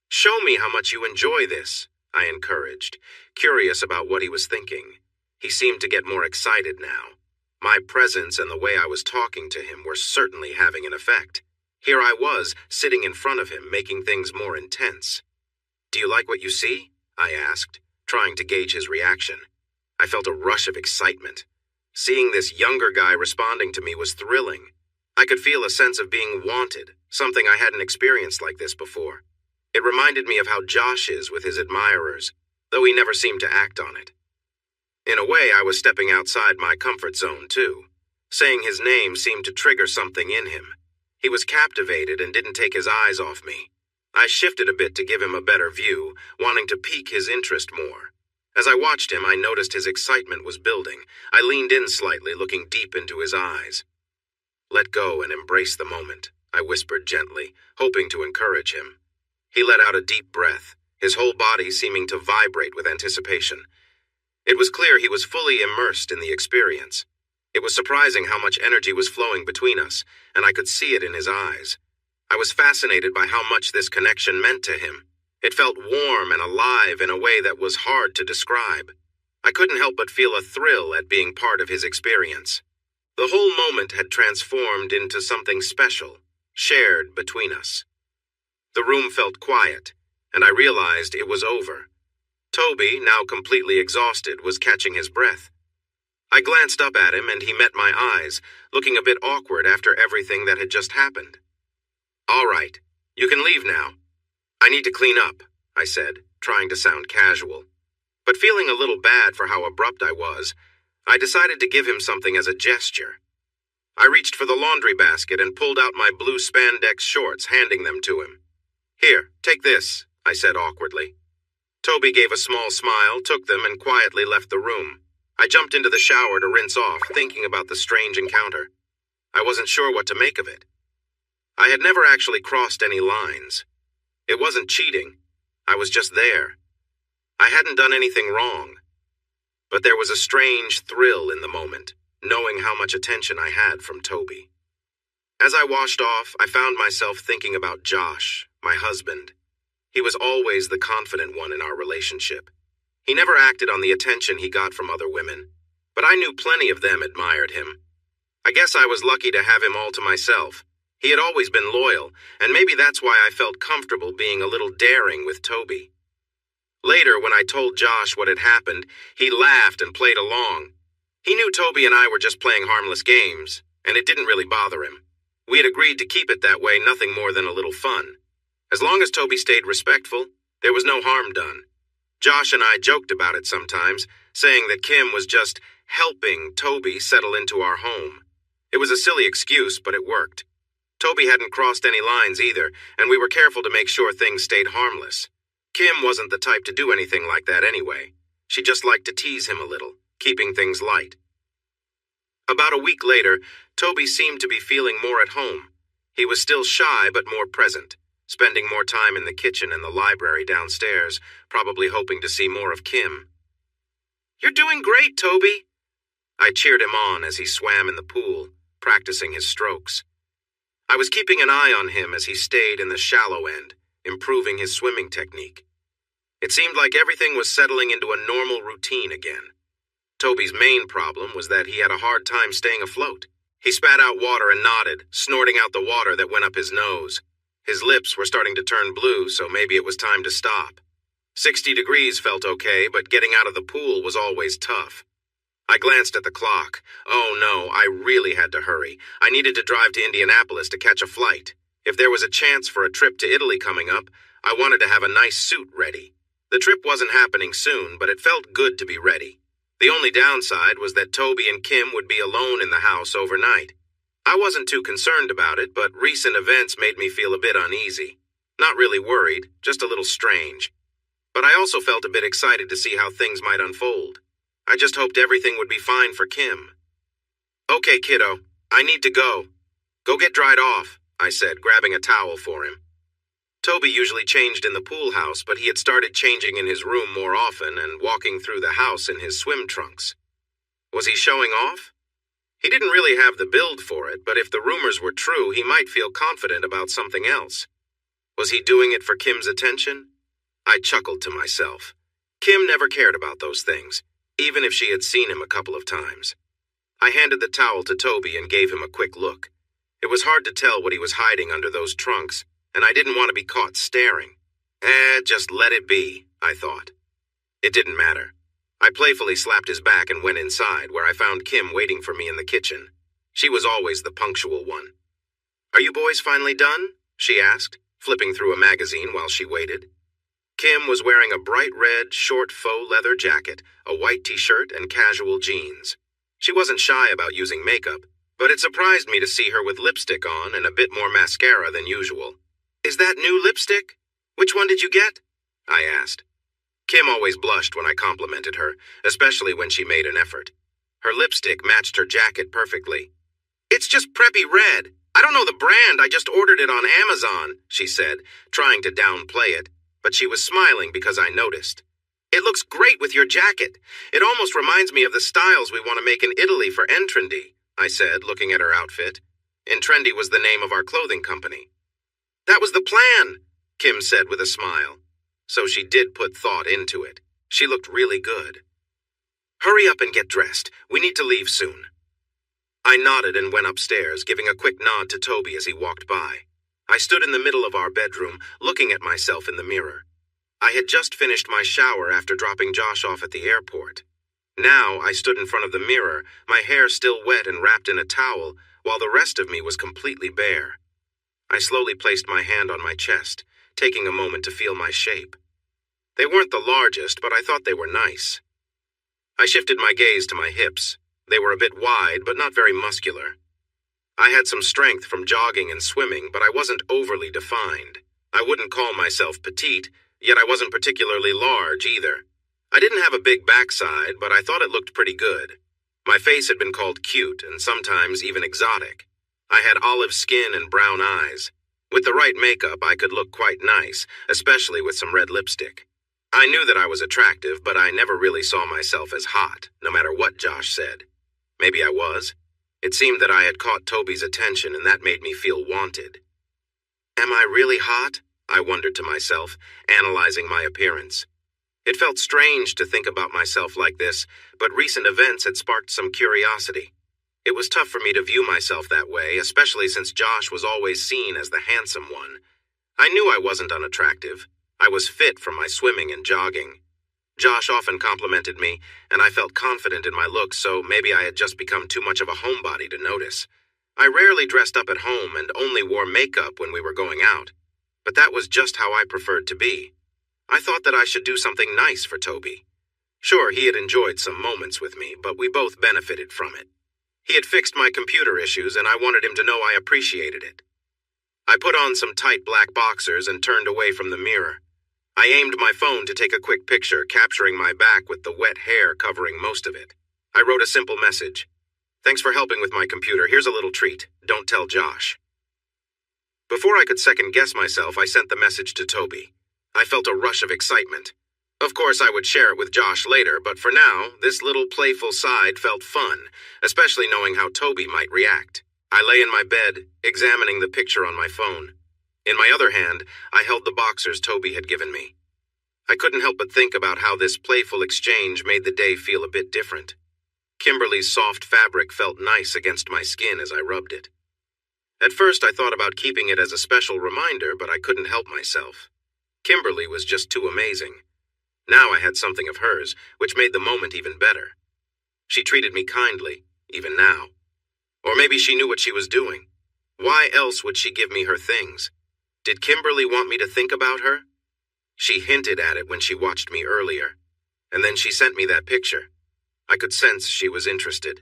Show me how much you enjoy this, I encouraged, curious about what he was thinking. He seemed to get more excited now. My presence and the way I was talking to him were certainly having an effect. Here I was, sitting in front of him, making things more intense. Do you like what you see? I asked, trying to gauge his reaction. I felt a rush of excitement. Seeing this younger guy responding to me was thrilling. I could feel a sense of being wanted, something I hadn't experienced like this before. It reminded me of how Josh is with his admirers, though he never seemed to act on it. In a way, I was stepping outside my comfort zone, too. Saying his name seemed to trigger something in him. He was captivated and didn't take his eyes off me. I shifted a bit to give him a better view, wanting to pique his interest more. As I watched him, I noticed his excitement was building. I leaned in slightly, looking deep into his eyes. Let go and embrace the moment, I whispered gently, hoping to encourage him. He let out a deep breath, his whole body seeming to vibrate with anticipation. It was clear he was fully immersed in the experience. It was surprising how much energy was flowing between us, and I could see it in his eyes. I was fascinated by how much this connection meant to him. It felt warm and alive in a way that was hard to describe. I couldn't help but feel a thrill at being part of his experience. The whole moment had transformed into something special, shared between us. The room felt quiet, and I realized it was over. Toby, now completely exhausted, was catching his breath. I glanced up at him and he met my eyes, looking a bit awkward after everything that had just happened. All right, you can leave now. I need to clean up, I said, trying to sound casual. But feeling a little bad for how abrupt I was, I decided to give him something as a gesture. I reached for the laundry basket and pulled out my blue spandex shorts, handing them to him. Here, take this, I said awkwardly. Toby gave a small smile, took them, and quietly left the room. I jumped into the shower to rinse off, thinking about the strange encounter. I wasn't sure what to make of it. I had never actually crossed any lines. It wasn't cheating. I was just there. I hadn't done anything wrong. But there was a strange thrill in the moment, knowing how much attention I had from Toby. As I washed off, I found myself thinking about Josh, my husband. He was always the confident one in our relationship. He never acted on the attention he got from other women, but I knew plenty of them admired him. I guess I was lucky to have him all to myself. He had always been loyal, and maybe that's why I felt comfortable being a little daring with Toby. Later, when I told Josh what had happened, he laughed and played along. He knew Toby and I were just playing harmless games, and it didn't really bother him. We had agreed to keep it that way, nothing more than a little fun. As long as Toby stayed respectful, there was no harm done. Josh and I joked about it sometimes, saying that Kim was just helping Toby settle into our home. It was a silly excuse, but it worked. Toby hadn't crossed any lines either, and we were careful to make sure things stayed harmless. Kim wasn't the type to do anything like that anyway. She just liked to tease him a little, keeping things light. About a week later, Toby seemed to be feeling more at home. He was still shy but more present, spending more time in the kitchen and the library downstairs, probably hoping to see more of Kim. "You're doing great, Toby." I cheered him on as he swam in the pool, practicing his strokes. I was keeping an eye on him as he stayed in the shallow end, improving his swimming technique. It seemed like everything was settling into a normal routine again. Toby's main problem was that he had a hard time staying afloat. He spat out water and nodded, snorting out the water that went up his nose. His lips were starting to turn blue, so maybe it was time to stop. 60 degrees felt okay, but getting out of the pool was always tough. I glanced at the clock. Oh no, I really had to hurry. I needed to drive to Indianapolis to catch a flight. If there was a chance for a trip to Italy coming up, I wanted to have a nice suit ready. The trip wasn't happening soon, but it felt good to be ready. The only downside was that Toby and Kim would be alone in the house overnight. I wasn't too concerned about it, but recent events made me feel a bit uneasy. Not really worried, just a little strange. But I also felt a bit excited to see how things might unfold. I just hoped everything would be fine for Kim. "Okay, kiddo, I need to go." "Go get dried off," I said, grabbing a towel for him. Toby usually changed in the pool house, but he had started changing in his room more often and walking through the house in his swim trunks. Was he showing off? He didn't really have the build for it, but if the rumors were true, he might feel confident about something else. Was he doing it for Kim's attention? I chuckled to myself. Kim never cared about those things, even if she had seen him a couple of times. I handed the towel to Toby and gave him a quick look. It was hard to tell what he was hiding under those trunks, and I didn't want to be caught staring. Just let it be, I thought. It didn't matter. I playfully slapped his back and went inside, where I found Kim waiting for me in the kitchen. She was always the punctual one. "Are you boys finally done?" she asked, flipping through a magazine while she waited. Kim was wearing a bright red, short faux leather jacket, a white t-shirt, and casual jeans. She wasn't shy about using makeup, but it surprised me to see her with lipstick on and a bit more mascara than usual. "Is that new lipstick? Which one did you get?" I asked. Kim always blushed when I complimented her, especially when she made an effort. Her lipstick matched her jacket perfectly. "It's just preppy red. I don't know the brand, I just ordered it on Amazon," she said, trying to downplay it, but she was smiling because I noticed. "It looks great with your jacket. It almost reminds me of the styles we want to make in Italy for Entrendy," I said, looking at her outfit. Entrendy was the name of our clothing company. "That was the plan," Kim said with a smile. So she did put thought into it. She looked really good. "Hurry up and get dressed. We need to leave soon." I nodded and went upstairs, giving a quick nod to Toby as he walked by. I stood in the middle of our bedroom, looking at myself in the mirror. I had just finished my shower after dropping Josh off at the airport. Now I stood in front of the mirror, my hair still wet and wrapped in a towel, while the rest of me was completely bare. I slowly placed my hand on my chest, taking a moment to feel my shape. They weren't the largest, but I thought they were nice. I shifted my gaze to my hips. They were a bit wide, but not very muscular. I had some strength from jogging and swimming, but I wasn't overly defined. I wouldn't call myself petite, yet I wasn't particularly large either. I didn't have a big backside, but I thought it looked pretty good. My face had been called cute and sometimes even exotic. I had olive skin and brown eyes. With the right makeup, I could look quite nice, especially with some red lipstick. I knew that I was attractive, but I never really saw myself as hot, no matter what Josh said. Maybe I was. It seemed that I had caught Toby's attention, and that made me feel wanted. Am I really hot? I wondered to myself, analyzing my appearance. It felt strange to think about myself like this, but recent events had sparked some curiosity. It was tough for me to view myself that way, especially since Josh was always seen as the handsome one. I knew I wasn't unattractive. I was fit from my swimming and jogging. Josh often complimented me, and I felt confident in my looks, so maybe I had just become too much of a homebody to notice. I rarely dressed up at home and only wore makeup when we were going out, but that was just how I preferred to be. I thought that I should do something nice for Toby. Sure, he had enjoyed some moments with me, but we both benefited from it. He had fixed my computer issues, and I wanted him to know I appreciated it. I put on some tight black boxers and turned away from the mirror. I aimed my phone to take a quick picture, capturing my back with the wet hair covering most of it. I wrote a simple message. Thanks for helping with my computer. Here's a little treat. Don't tell Josh. Before I could second-guess myself, I sent the message to Toby. I felt a rush of excitement. Of course, I would share it with Josh later, but for now, this little playful side felt fun, especially knowing how Toby might react. I lay in my bed, examining the picture on my phone. In my other hand, I held the boxers Toby had given me. I couldn't help but think about how this playful exchange made the day feel a bit different. Kimberly's soft fabric felt nice against my skin as I rubbed it. At first, I thought about keeping it as a special reminder, but I couldn't help myself. Kimberly was just too amazing. Now I had something of hers, which made the moment even better. She treated me kindly, even now. Or maybe she knew what she was doing. Why else would she give me her things? Did Kimberly want me to think about her? She hinted at it when she watched me earlier, and then she sent me that picture. I could sense she was interested.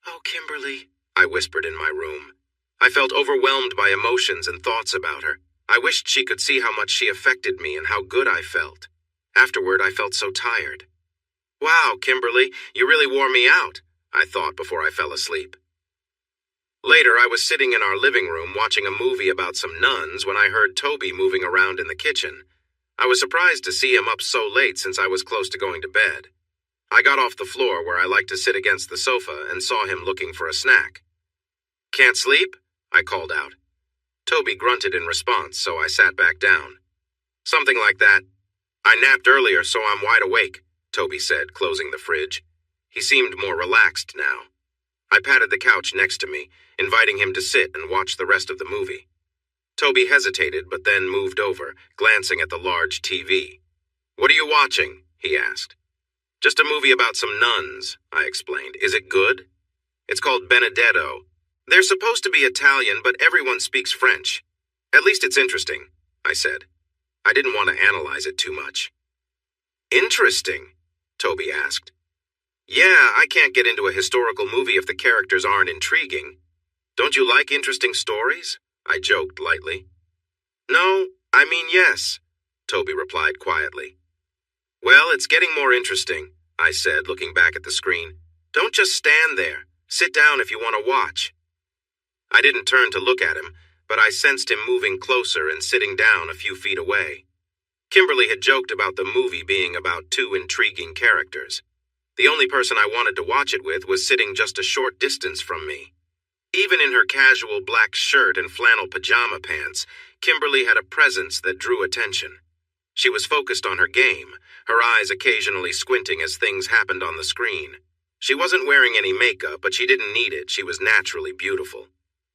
"Oh, Kimberly," I whispered in my room. I felt overwhelmed by emotions and thoughts about her. I wished she could see how much she affected me and how good I felt. Afterward, I felt so tired. Wow, Kimberly, you really wore me out, I thought before I fell asleep. Later, I was sitting in our living room watching a movie about some nuns when I heard Toby moving around in the kitchen. I was surprised to see him up so late since I was close to going to bed. I got off the floor where I like to sit against the sofa and saw him looking for a snack. "Can't sleep?" I called out. Toby grunted in response, so I sat back down. "Something like that. I napped earlier, so I'm wide awake," Toby said, closing the fridge. He seemed more relaxed now. I patted the couch next to me, inviting him to sit and watch the rest of the movie. Toby hesitated, but then moved over, glancing at the large TV. "What are you watching?" he asked. "Just a movie about some nuns," I explained. "Is it good?" "It's called Benedetto. They're supposed to be Italian, but everyone speaks French. At least it's interesting," I said. I didn't want to analyze it too much. "Interesting?" Toby asked. "Yeah, I can't get into a historical movie if the characters aren't intriguing. Don't you like interesting stories?" I joked lightly. "No, I mean yes," Toby replied quietly. "Well, it's getting more interesting," I said, looking back at the screen. "Don't just stand there. Sit down if you want to watch." I didn't turn to look at him, but I sensed him moving closer and sitting down a few feet away. Kimberly had joked about the movie being about two intriguing characters. The only person I wanted to watch it with was sitting just a short distance from me. Even in her casual black shirt and flannel pajama pants, Kimberly had a presence that drew attention. She was focused on her game, her eyes occasionally squinting as things happened on the screen. She wasn't wearing any makeup, but she didn't need it. She was naturally beautiful.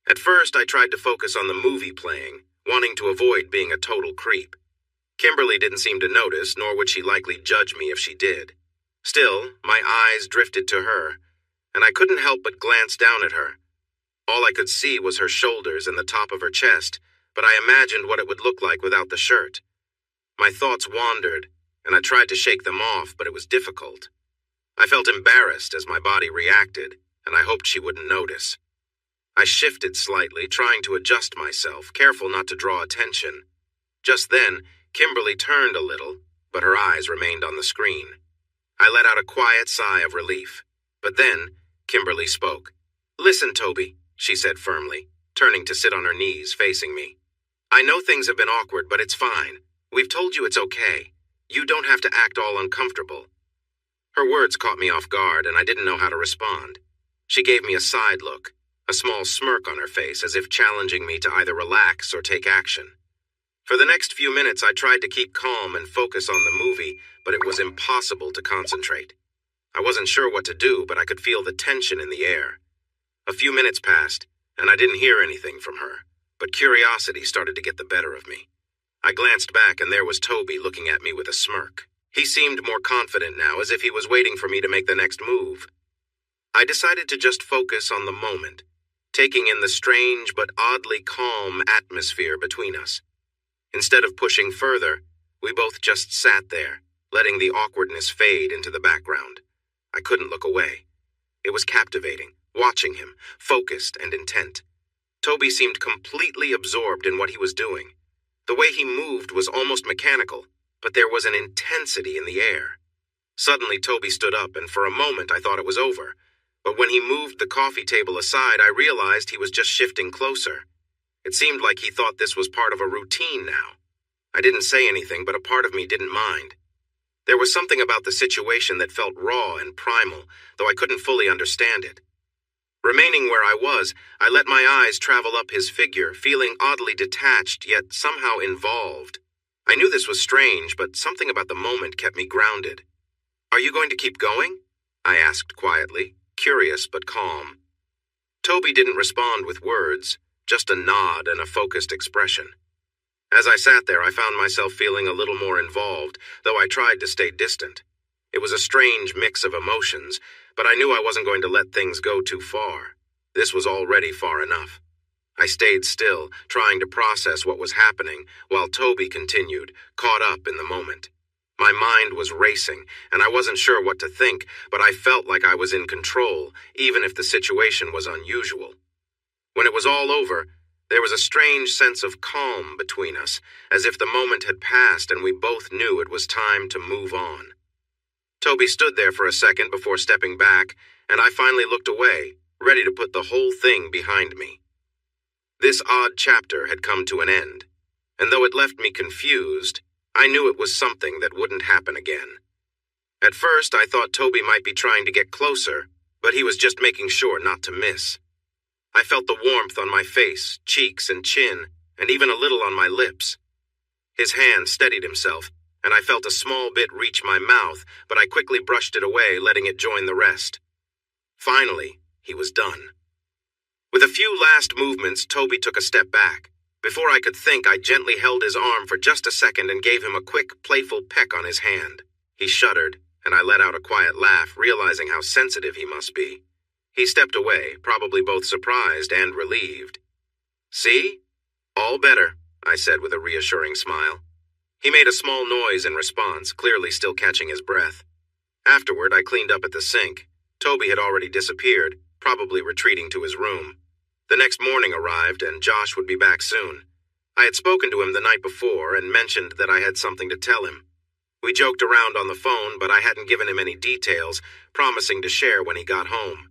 At first, I tried to focus on the movie playing, wanting to avoid being a total creep. Kimberly didn't seem to notice, nor would she likely judge me if she did. Still, my eyes drifted to her, and I couldn't help but glance down at her. All I could see was her shoulders and the top of her chest, but I imagined what it would look like without the shirt. My thoughts wandered, and I tried to shake them off, but it was difficult. I felt embarrassed as my body reacted, and I hoped she wouldn't notice. I shifted slightly, trying to adjust myself, careful not to draw attention. Just then, Kimberly turned a little, but her eyes remained on the screen. I let out a quiet sigh of relief. But then, Kimberly spoke. "Listen, Toby," she said firmly, turning to sit on her knees facing me. "I know things have been awkward, but it's fine. We've told you it's okay. You don't have to act all uncomfortable." Her words caught me off guard, and I didn't know how to respond. She gave me a side look, a small smirk on her face, as if challenging me to either relax or take action. For the next few minutes, I tried to keep calm and focus on the movie, but it was impossible to concentrate. I wasn't sure what to do, but I could feel the tension in the air. A few minutes passed, and I didn't hear anything from her, but curiosity started to get the better of me. I glanced back, and there was Toby looking at me with a smirk. He seemed more confident now, as if he was waiting for me to make the next move. I decided to just focus on the moment, taking in the strange but oddly calm atmosphere between us. Instead of pushing further, we both just sat there, letting the awkwardness fade into the background. I couldn't look away. It was captivating, watching him, focused and intent. Toby seemed completely absorbed in what he was doing. The way he moved was almost mechanical, but there was an intensity in the air. Suddenly, Toby stood up, and for a moment I thought it was over. But when he moved the coffee table aside, I realized he was just shifting closer. It seemed like he thought this was part of a routine now. I didn't say anything, but a part of me didn't mind. There was something about the situation that felt raw and primal, though I couldn't fully understand it. Remaining where I was, I let my eyes travel up his figure, feeling oddly detached, yet somehow involved. I knew this was strange, but something about the moment kept me grounded. "Are you going to keep going?" I asked quietly, curious but calm. Toby didn't respond with words, just a nod and a focused expression. As I sat there, I found myself feeling a little more involved, though I tried to stay distant. It was a strange mix of emotions, but I knew I wasn't going to let things go too far. This was already far enough. I stayed still, trying to process what was happening, while Toby continued, caught up in the moment. My mind was racing, and I wasn't sure what to think, but I felt like I was in control, even if the situation was unusual. When it was all over, there was a strange sense of calm between us, as if the moment had passed and we both knew it was time to move on. Toby stood there for a second before stepping back, and I finally looked away, ready to put the whole thing behind me. This odd chapter had come to an end, and though it left me confused, I knew it was something that wouldn't happen again. At first, I thought Toby might be trying to get closer, but he was just making sure not to miss. I felt the warmth on my face, cheeks, and chin, and even a little on my lips. His hand steadied himself, and I felt a small bit reach my mouth, but I quickly brushed it away, letting it join the rest. Finally, he was done. With a few last movements, Toby took a step back. Before I could think, I gently held his arm for just a second and gave him a quick, playful peck on his hand. He shuddered, and I let out a quiet laugh, realizing how sensitive he must be. He stepped away, probably both surprised and relieved. "See? All better," I said with a reassuring smile. He made a small noise in response, clearly still catching his breath. Afterward, I cleaned up at the sink. Toby had already disappeared, probably retreating to his room. The next morning arrived, and Josh would be back soon. I had spoken to him the night before and mentioned that I had something to tell him. We joked around on the phone, but I hadn't given him any details, promising to share when he got home.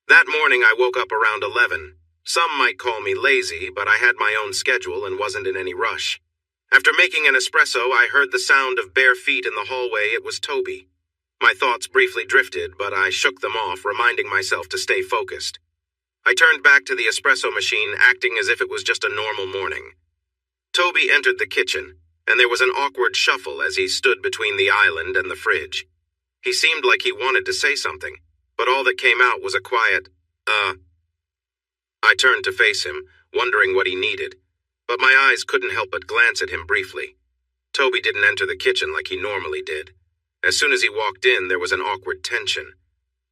That morning, I woke up around 11. Some might call me lazy, but I had my own schedule and wasn't in any rush. After making an espresso, I heard the sound of bare feet in the hallway. It was Toby. My thoughts briefly drifted, but I shook them off, reminding myself to stay focused. I turned back to the espresso machine, acting as if it was just a normal morning. Toby entered the kitchen, and there was an awkward shuffle as he stood between the island and the fridge. He seemed like he wanted to say something, but all that came out was a quiet, I turned to face him, wondering what he needed, but my eyes couldn't help but glance at him briefly. Toby didn't enter the kitchen like he normally did. As soon as he walked in, there was an awkward tension.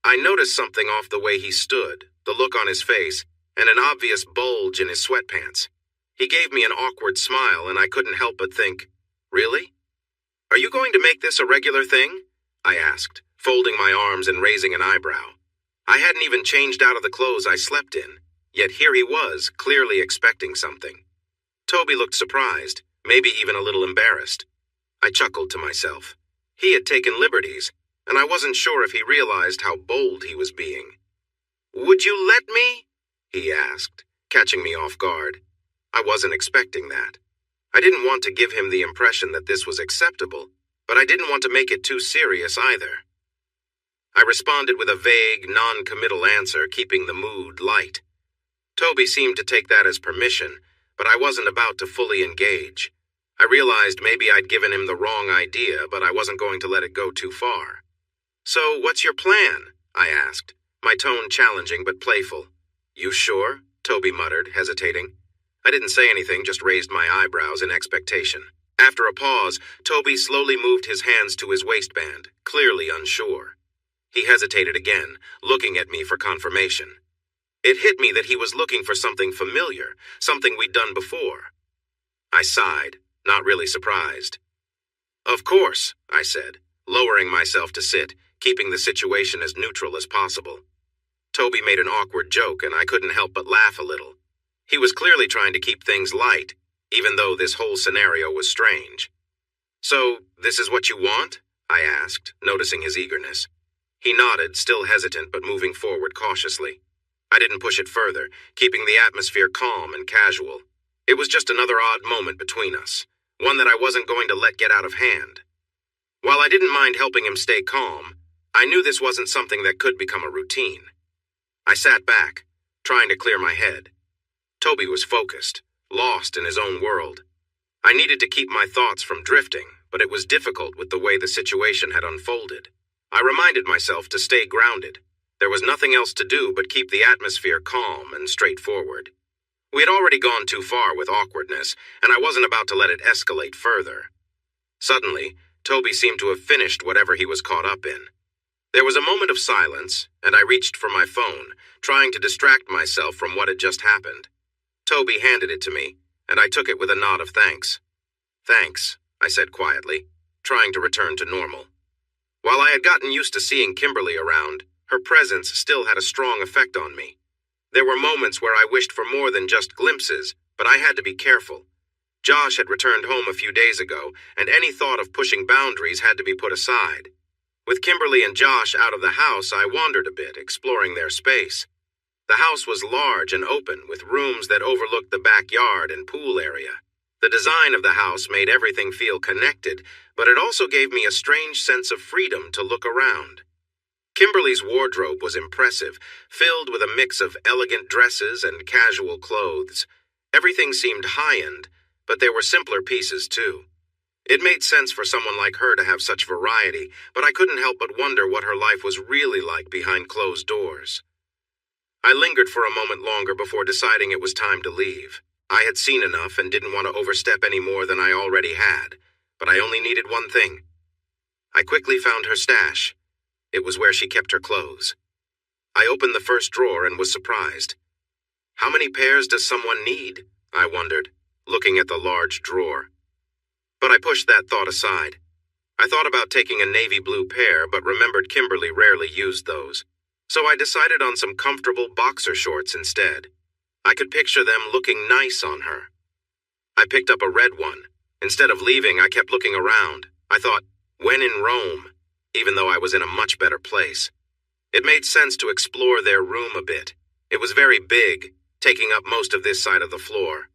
I noticed something off the way he stood, the look on his face, and an obvious bulge in his sweatpants. He gave me an awkward smile, and I couldn't help but think, "Really? Are you going to make this a regular thing?" I asked, folding my arms and raising an eyebrow. I hadn't even changed out of the clothes I slept in, yet here he was, clearly expecting something. Toby looked surprised, maybe even a little embarrassed. I chuckled to myself. He had taken liberties, and I wasn't sure if he realized how bold he was being. "Would you let me?" he asked, catching me off guard. I wasn't expecting that. I didn't want to give him the impression that this was acceptable, but I didn't want to make it too serious either. I responded with a vague, non-committal answer, keeping the mood light. Toby seemed to take that as permission, but I wasn't about to fully engage. I realized maybe I'd given him the wrong idea, but I wasn't going to let it go too far. "So, what's your plan?" I asked, my tone challenging but playful. "You sure?" Toby muttered, hesitating. I didn't say anything, just raised my eyebrows in expectation. After a pause, Toby slowly moved his hands to his waistband, clearly unsure. He hesitated again, looking at me for confirmation. It hit me that he was looking for something familiar, something we'd done before. I sighed, not really surprised. "Of course," I said, lowering myself to sit, keeping the situation as neutral as possible. Toby made an awkward joke, and I couldn't help but laugh a little. He was clearly trying to keep things light, even though this whole scenario was strange. "So, this is what you want?" I asked, noticing his eagerness. He nodded, still hesitant but moving forward cautiously. I didn't push it further, keeping the atmosphere calm and casual. It was just another odd moment between us, one that I wasn't going to let get out of hand. While I didn't mind helping him stay calm, I knew this wasn't something that could become a routine. I sat back, trying to clear my head. Toby was focused, lost in his own world. I needed to keep my thoughts from drifting, but it was difficult with the way the situation had unfolded. I reminded myself to stay grounded. There was nothing else to do but keep the atmosphere calm and straightforward. We had already gone too far with awkwardness, and I wasn't about to let it escalate further. Suddenly, Toby seemed to have finished whatever he was caught up in. There was a moment of silence, and I reached for my phone, trying to distract myself from what had just happened. Toby handed it to me, and I took it with a nod of thanks. "Thanks," I said quietly, trying to return to normal. While I had gotten used to seeing Kimberly around, her presence still had a strong effect on me. There were moments where I wished for more than just glimpses, but I had to be careful. Josh had returned home a few days ago, and any thought of pushing boundaries had to be put aside. With Kimberly and Josh out of the house, I wandered a bit, exploring their space. The house was large and open, with rooms that overlooked the backyard and pool area. The design of the house made everything feel connected, but it also gave me a strange sense of freedom to look around. Kimberly's wardrobe was impressive, filled with a mix of elegant dresses and casual clothes. Everything seemed high-end, but there were simpler pieces too. It made sense for someone like her to have such variety, but I couldn't help but wonder what her life was really like behind closed doors. I lingered for a moment longer before deciding it was time to leave. I had seen enough and didn't want to overstep any more than I already had, but I only needed one thing. I quickly found her stash. It was where she kept her clothes. I opened the first drawer and was surprised. How many pairs does someone need? I wondered, looking at the large drawer. But I pushed that thought aside. I thought about taking a navy blue pair, but remembered Kimberly rarely used those. So I decided on some comfortable boxer shorts instead. I could picture them looking nice on her. I picked up a red one. Instead of leaving, I kept looking around. I thought, when in Rome, even though I was in a much better place. It made sense to explore their room a bit. It was very big, taking up most of this side of the floor.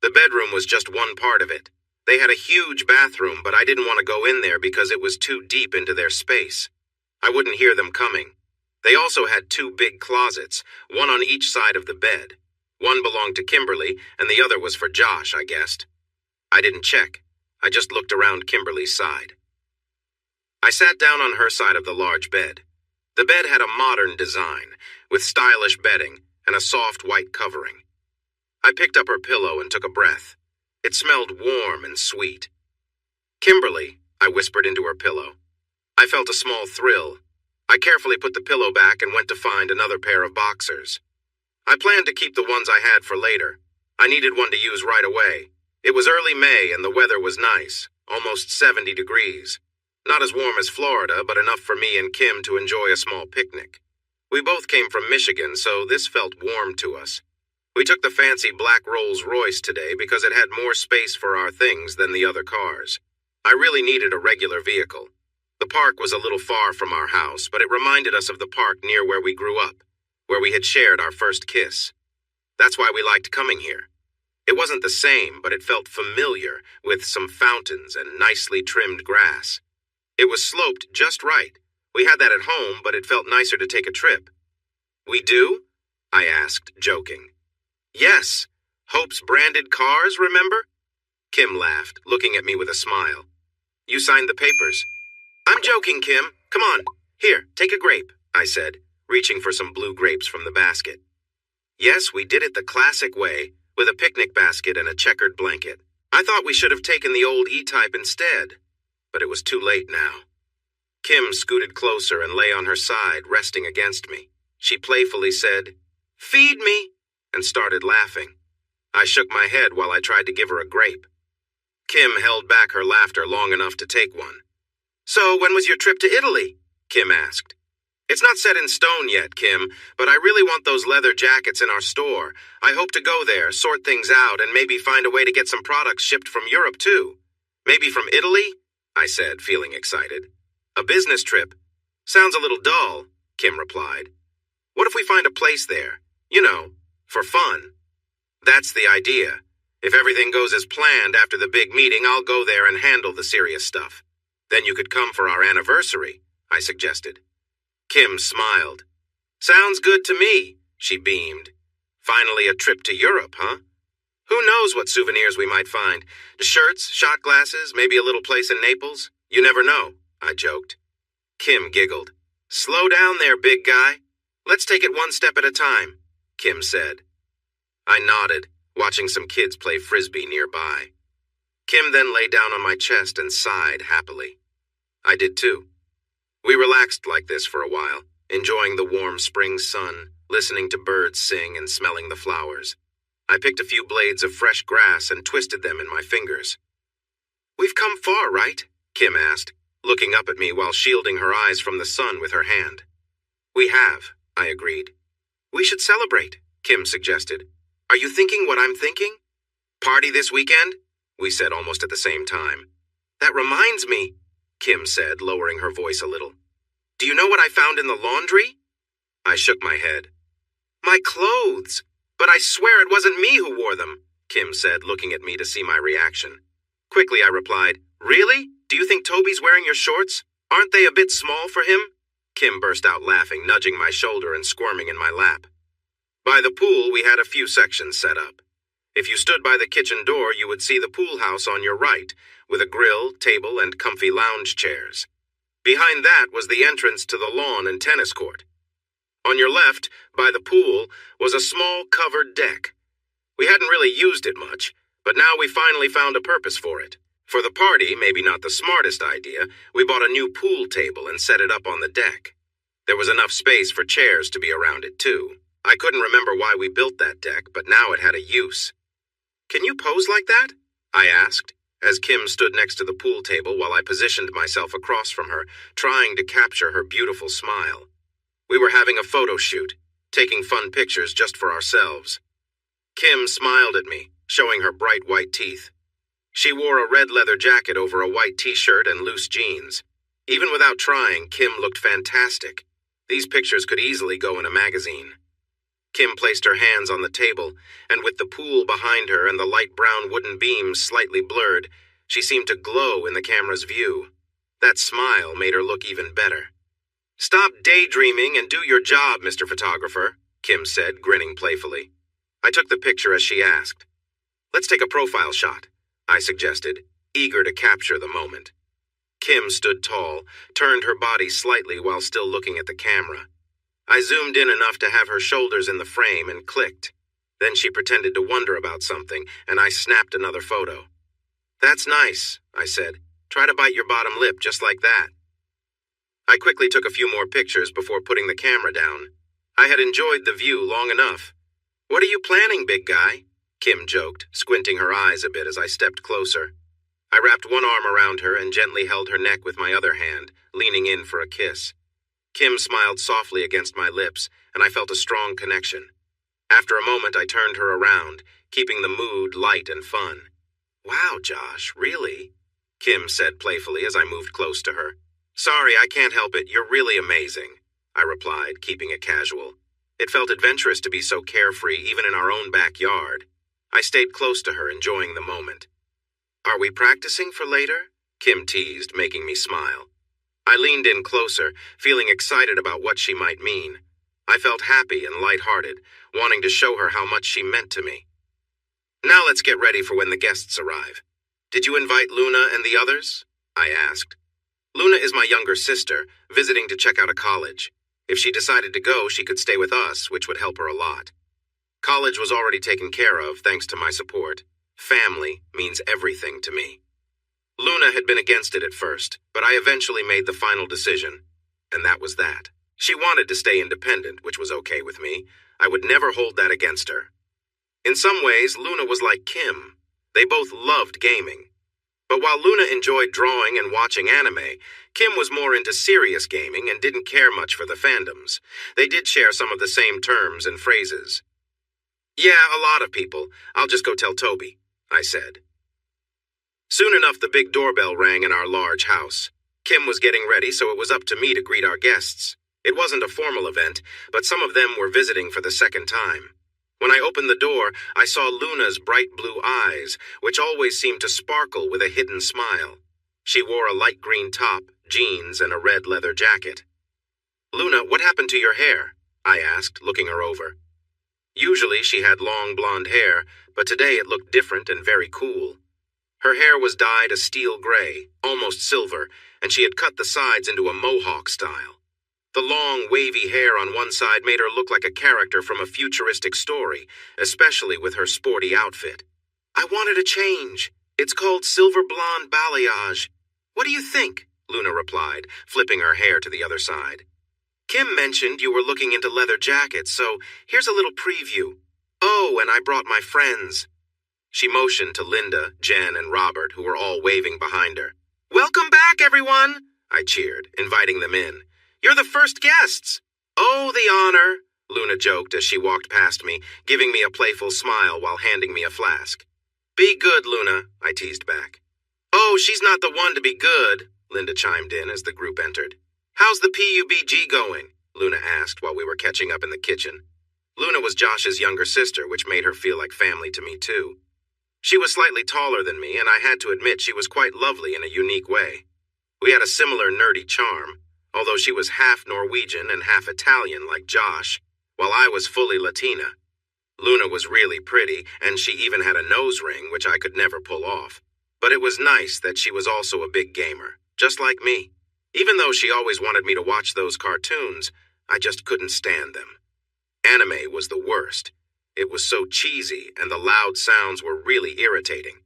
The bedroom was just one part of it. They had a huge bathroom, but I didn't want to go in there because it was too deep into their space. I wouldn't hear them coming. They also had two big closets, one on each side of the bed. One belonged to Kimberly, and the other was for Josh, I guessed. I didn't check. I just looked around Kimberly's side. I sat down on her side of the large bed. The bed had a modern design, with stylish bedding and a soft white covering. I picked up her pillow and took a breath. It smelled warm and sweet. "Kimberly," I whispered into her pillow. I felt a small thrill. I carefully put the pillow back and went to find another pair of boxers. I planned to keep the ones I had for later. I needed one to use right away. It was early May and the weather was nice, almost 70 degrees. Not as warm as Florida, but enough for me and Kim to enjoy a small picnic. We both came from Michigan, so this felt warm to us. We took the fancy black Rolls-Royce today because it had more space for our things than the other cars. I really needed a regular vehicle. The park was a little far from our house, but it reminded us of the park near where we grew up, where we had shared our first kiss. That's why we liked coming here. It wasn't the same, but it felt familiar, with some fountains and nicely trimmed grass. It was sloped just right. We had that at home, but it felt nicer to take a trip. We do? I asked, joking. Yes. Hope's branded cars, remember? Kim laughed, looking at me with a smile. You signed the papers. I'm joking, Kim. Come on. Here, take a grape, I said, reaching for some blue grapes from the basket. Yes, we did it the classic way, with a picnic basket and a checkered blanket. I thought we should have taken the old E-Type instead, but it was too late now. Kim scooted closer and lay on her side, resting against me. She playfully said, "Feed me," and started laughing. I shook my head while I tried to give her a grape. Kim held back her laughter long enough to take one. So when was your trip to Italy? Kim asked. It's not set in stone yet, Kim, but I really want those leather jackets in our store. I hope to go there, sort things out, and maybe find a way to get some products shipped from Europe, too. Maybe from Italy? I said, feeling excited. A business trip? Sounds a little dull, Kim replied. What if we find a place there? You know, for fun. That's the idea. If everything goes as planned after the big meeting, I'll go there and handle the serious stuff. Then you could come for our anniversary, I suggested. Kim smiled. Sounds good to me, she beamed. Finally a trip to Europe, huh? Who knows what souvenirs we might find? Shirts, shot glasses, maybe a little place in Naples? You never know, I joked. Kim giggled. Slow down there, big guy. Let's take it one step at a time, Kim said. I nodded, watching some kids play frisbee nearby. Kim then lay down on my chest and sighed happily. I did too. We relaxed like this for a while, enjoying the warm spring sun, listening to birds sing and smelling the flowers. I picked a few blades of fresh grass and twisted them in my fingers. We've come far, right? Kim asked, looking up at me while shielding her eyes from the sun with her hand. We have, I agreed. We should celebrate, Kim suggested. Are you thinking what I'm thinking? Party this weekend? We said almost at the same time. That reminds me, Kim said, lowering her voice a little. Do you know what I found in the laundry? I shook my head. My clothes! But I swear it wasn't me who wore them, Kim said, looking at me to see my reaction. Quickly I replied, Really? Do you think Toby's wearing your shorts? Aren't they a bit small for him? Kim burst out laughing, nudging my shoulder and squirming in my lap. By the pool, we had a few sections set up. If you stood by the kitchen door, you would see the pool house on your right, with a grill, table, and comfy lounge chairs. Behind that was the entrance to the lawn and tennis court. On your left, by the pool, was a small covered deck. We hadn't really used it much, but now we finally found a purpose for it. For the party, maybe not the smartest idea, we bought a new pool table and set it up on the deck. There was enough space for chairs to be around it, too. I couldn't remember why we built that deck, but now it had a use. Can you pose like that? I asked, as Kim stood next to the pool table while I positioned myself across from her, trying to capture her beautiful smile. We were having a photo shoot, taking fun pictures just for ourselves. Kim smiled at me, showing her bright white teeth. She wore a red leather jacket over a white t-shirt and loose jeans. Even without trying, Kim looked fantastic. These pictures could easily go in a magazine. Kim placed her hands on the table, and with the pool behind her and the light brown wooden beams slightly blurred, she seemed to glow in the camera's view. That smile made her look even better. Stop daydreaming and do your job, Mr. Photographer, Kim said, grinning playfully. I took the picture as she asked. Let's take a profile shot, I suggested, eager to capture the moment. Kim stood tall, turned her body slightly while still looking at the camera. I zoomed in enough to have her shoulders in the frame and clicked. Then she pretended to wonder about something, and I snapped another photo. That's nice, I said. Try to bite your bottom lip just like that. I quickly took a few more pictures before putting the camera down. I had enjoyed the view long enough. What are you planning, big guy? Kim joked, squinting her eyes a bit as I stepped closer. I wrapped one arm around her and gently held her neck with my other hand, leaning in for a kiss. Kim smiled softly against my lips, and I felt a strong connection. After a moment, I turned her around, keeping the mood light and fun. Wow, Josh, really? Kim said playfully as I moved close to her. Sorry, I can't help it. You're really amazing, I replied, keeping it casual. It felt adventurous to be so carefree, even in our own backyard. I stayed close to her, enjoying the moment. Are we practicing for later? Kim teased, making me smile. I leaned in closer, feeling excited about what she might mean. I felt happy and lighthearted, wanting to show her how much she meant to me. Now let's get ready for when the guests arrive. Did you invite Luna and the others? I asked. Luna is my younger sister, visiting to check out a college. If she decided to go, she could stay with us, which would help her a lot. College was already taken care of, thanks to my support. Family means everything to me. Luna had been against it at first, but I eventually made the final decision. And that was that. She wanted to stay independent, which was okay with me. I would never hold that against her. In some ways, Luna was like Kim. They both loved gaming. But while Luna enjoyed drawing and watching anime, Kim was more into serious gaming and didn't care much for the fandoms. They did share some of the same terms and phrases. Yeah, a lot of people. I'll just go tell Toby, I said. Soon enough, the big doorbell rang in our large house. Kim was getting ready, so it was up to me to greet our guests. It wasn't a formal event, but some of them were visiting for the second time. When I opened the door, I saw Luna's bright blue eyes, which always seemed to sparkle with a hidden smile. She wore a light green top, jeans, and a red leather jacket. Luna, what happened to your hair? I asked, looking her over. Usually she had long blonde hair, but today it looked different and very cool. Her hair was dyed a steel gray, almost silver, and she had cut the sides into a mohawk style. The long, wavy hair on one side made her look like a character from a futuristic story, especially with her sporty outfit. I wanted a change. It's called silver blonde balayage. What do you think? Luna replied, flipping her hair to the other side. Kim mentioned you were looking into leather jackets, so here's a little preview. Oh, and I brought my friends. She motioned to Linda, Jen, and Robert, who were all waving behind her. Welcome back, everyone! I cheered, inviting them in. You're the first guests. Oh, the honor, Luna joked as she walked past me, giving me a playful smile while handing me a flask. Be good, Luna, I teased back. Oh, she's not the one to be good, Linda chimed in as the group entered. How's the PUBG going? Luna asked while we were catching up in the kitchen. Luna was Josh's younger sister, which made her feel like family to me, too. She was slightly taller than me, and I had to admit she was quite lovely in a unique way. We had a similar nerdy charm, although she was half Norwegian and half Italian like Josh, while I was fully Latina. Luna was really pretty, and she even had a nose ring, which I could never pull off. But it was nice that she was also a big gamer, just like me. Even though she always wanted me to watch those cartoons, I just couldn't stand them. Anime was the worst. It was so cheesy, and the loud sounds were really irritating.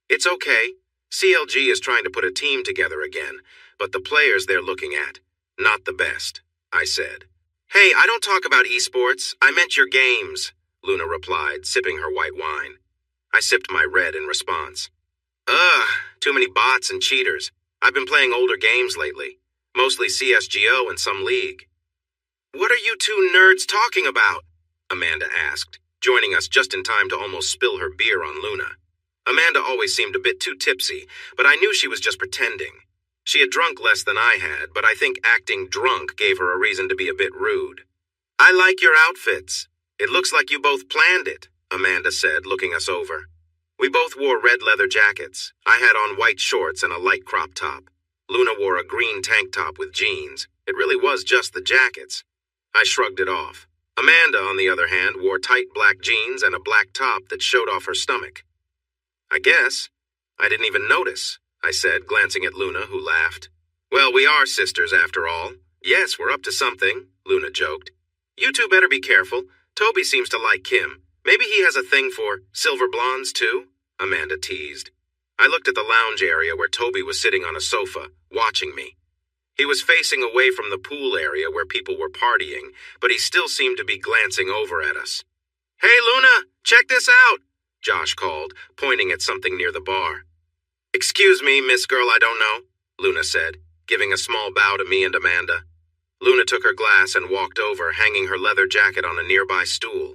It's okay. CLG is trying to put a team together again, but the players they're looking at, not the best, I said. Hey, I don't talk about esports. I meant your games, Luna replied, sipping her white wine. I sipped my red in response. Ugh, too many bots and cheaters. I've been playing older games lately, mostly CSGO and some League. What are you two nerds talking about? Amanda asked, joining us just in time to almost spill her beer on Luna. Amanda always seemed a bit too tipsy, but I knew she was just pretending. She had drunk less than I had, but I think acting drunk gave her a reason to be a bit rude. I like your outfits. It looks like you both planned it, Amanda said, looking us over. We both wore red leather jackets. I had on white shorts and a light crop top. Luna wore a green tank top with jeans. It really was just the jackets. I shrugged it off. Amanda, on the other hand, wore tight black jeans and a black top that showed off her stomach. I guess. I didn't even notice, I said, glancing at Luna, who laughed. Well, we are sisters after all. Yes, we're up to something, Luna joked. You two better be careful. Toby seems to like Kim. Maybe he has a thing for silver blondes, too, Amanda teased. I looked at the lounge area where Toby was sitting on a sofa, watching me. He was facing away from the pool area where people were partying, but he still seemed to be glancing over at us. Hey, Luna, check this out, Josh called, pointing at something near the bar. Excuse me, Miss Girl I don't know, Luna said, giving a small bow to me and Amanda. Luna took her glass and walked over, hanging her leather jacket on a nearby stool.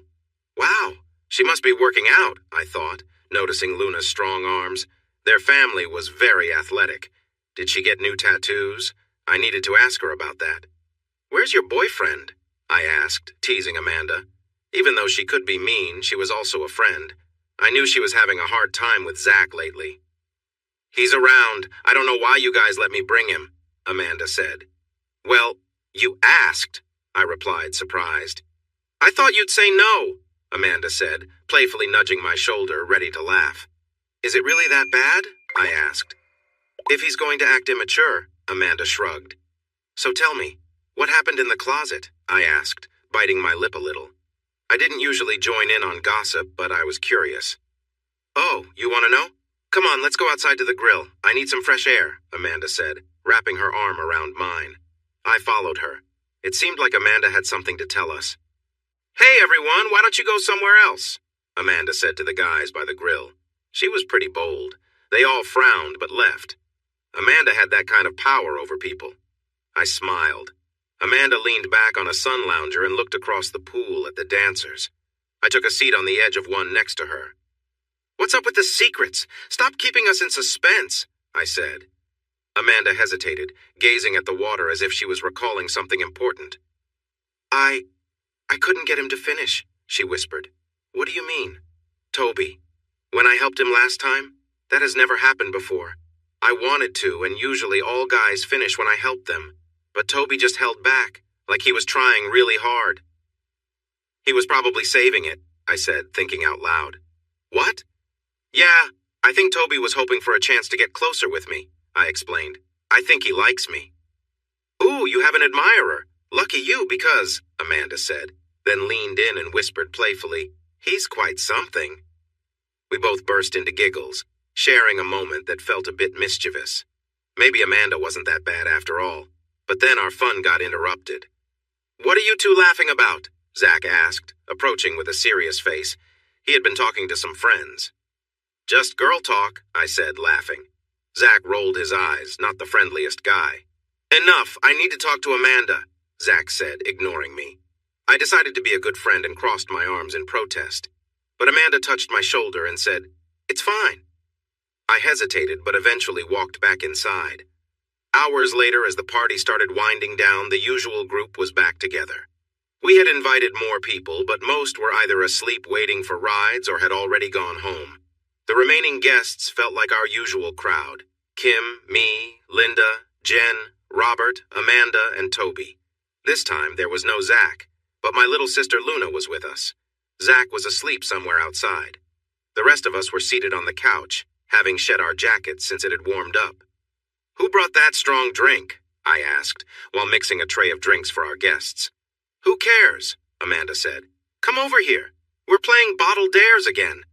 Wow, she must be working out, I thought, noticing Luna's strong arms. Their family was very athletic. Did she get new tattoos? I needed to ask her about that. Where's your boyfriend? I asked, teasing Amanda. Even though she could be mean, she was also a friend. I knew she was having a hard time with Zach lately. He's around. I don't know why you guys let me bring him, Amanda said. Well, you asked, I replied, surprised. I thought you'd say no, Amanda said, playfully nudging my shoulder, ready to laugh. Is it really that bad? I asked. If he's going to act immature, Amanda shrugged. So tell me, what happened in the closet? I asked, biting my lip a little. I didn't usually join in on gossip, but I was curious. Oh, you want to know? Come on, let's go outside to the grill. I need some fresh air, Amanda said, wrapping her arm around mine. I followed her. It seemed like Amanda had something to tell us. Hey, everyone, why don't you go somewhere else? Amanda said to the guys by the grill. She was pretty bold. They all frowned but left. Amanda had that kind of power over people. I smiled. Amanda leaned back on a sun lounger and looked across the pool at the dancers. I took a seat on the edge of one next to her. What's up with the secrets? Stop keeping us in suspense, I said. Amanda hesitated, gazing at the water as if she was recalling something important. I couldn't get him to finish, she whispered. What do you mean? Toby. When I helped him last time, that has never happened before. I wanted to, and usually all guys finish when I help them. But Toby just held back, like he was trying really hard. He was probably saving it, I said, thinking out loud. What? Yeah, I think Toby was hoping for a chance to get closer with me, I explained. I think he likes me. Ooh, you have an admirer. Lucky you, because, Amanda said, then leaned in and whispered playfully, he's quite something. We both burst into giggles, sharing a moment that felt a bit mischievous. Maybe Amanda wasn't that bad after all. But then our fun got interrupted. What are you two laughing about? Zach asked, approaching with a serious face. He had been talking to some friends. Just girl talk, I said, laughing. Zach rolled his eyes, not the friendliest guy. Enough, I need to talk to Amanda, Zach said, ignoring me. I decided to be a good friend and crossed my arms in protest. But Amanda touched my shoulder and said, It's fine. I hesitated, but eventually walked back inside. Hours later, as the party started winding down, the usual group was back together. We had invited more people, but most were either asleep waiting for rides or had already gone home. The remaining guests felt like our usual crowd. Kim, me, Linda, Jen, Robert, Amanda, and Toby. This time, there was no Zach, but my little sister Luna was with us. Zach was asleep somewhere outside. The rest of us were seated on the couch, having shed our jackets since it had warmed up. Who brought that strong drink? I asked, while mixing a tray of drinks for our guests. Who cares? Amanda said. Come over here. We're playing Bottle Dares again.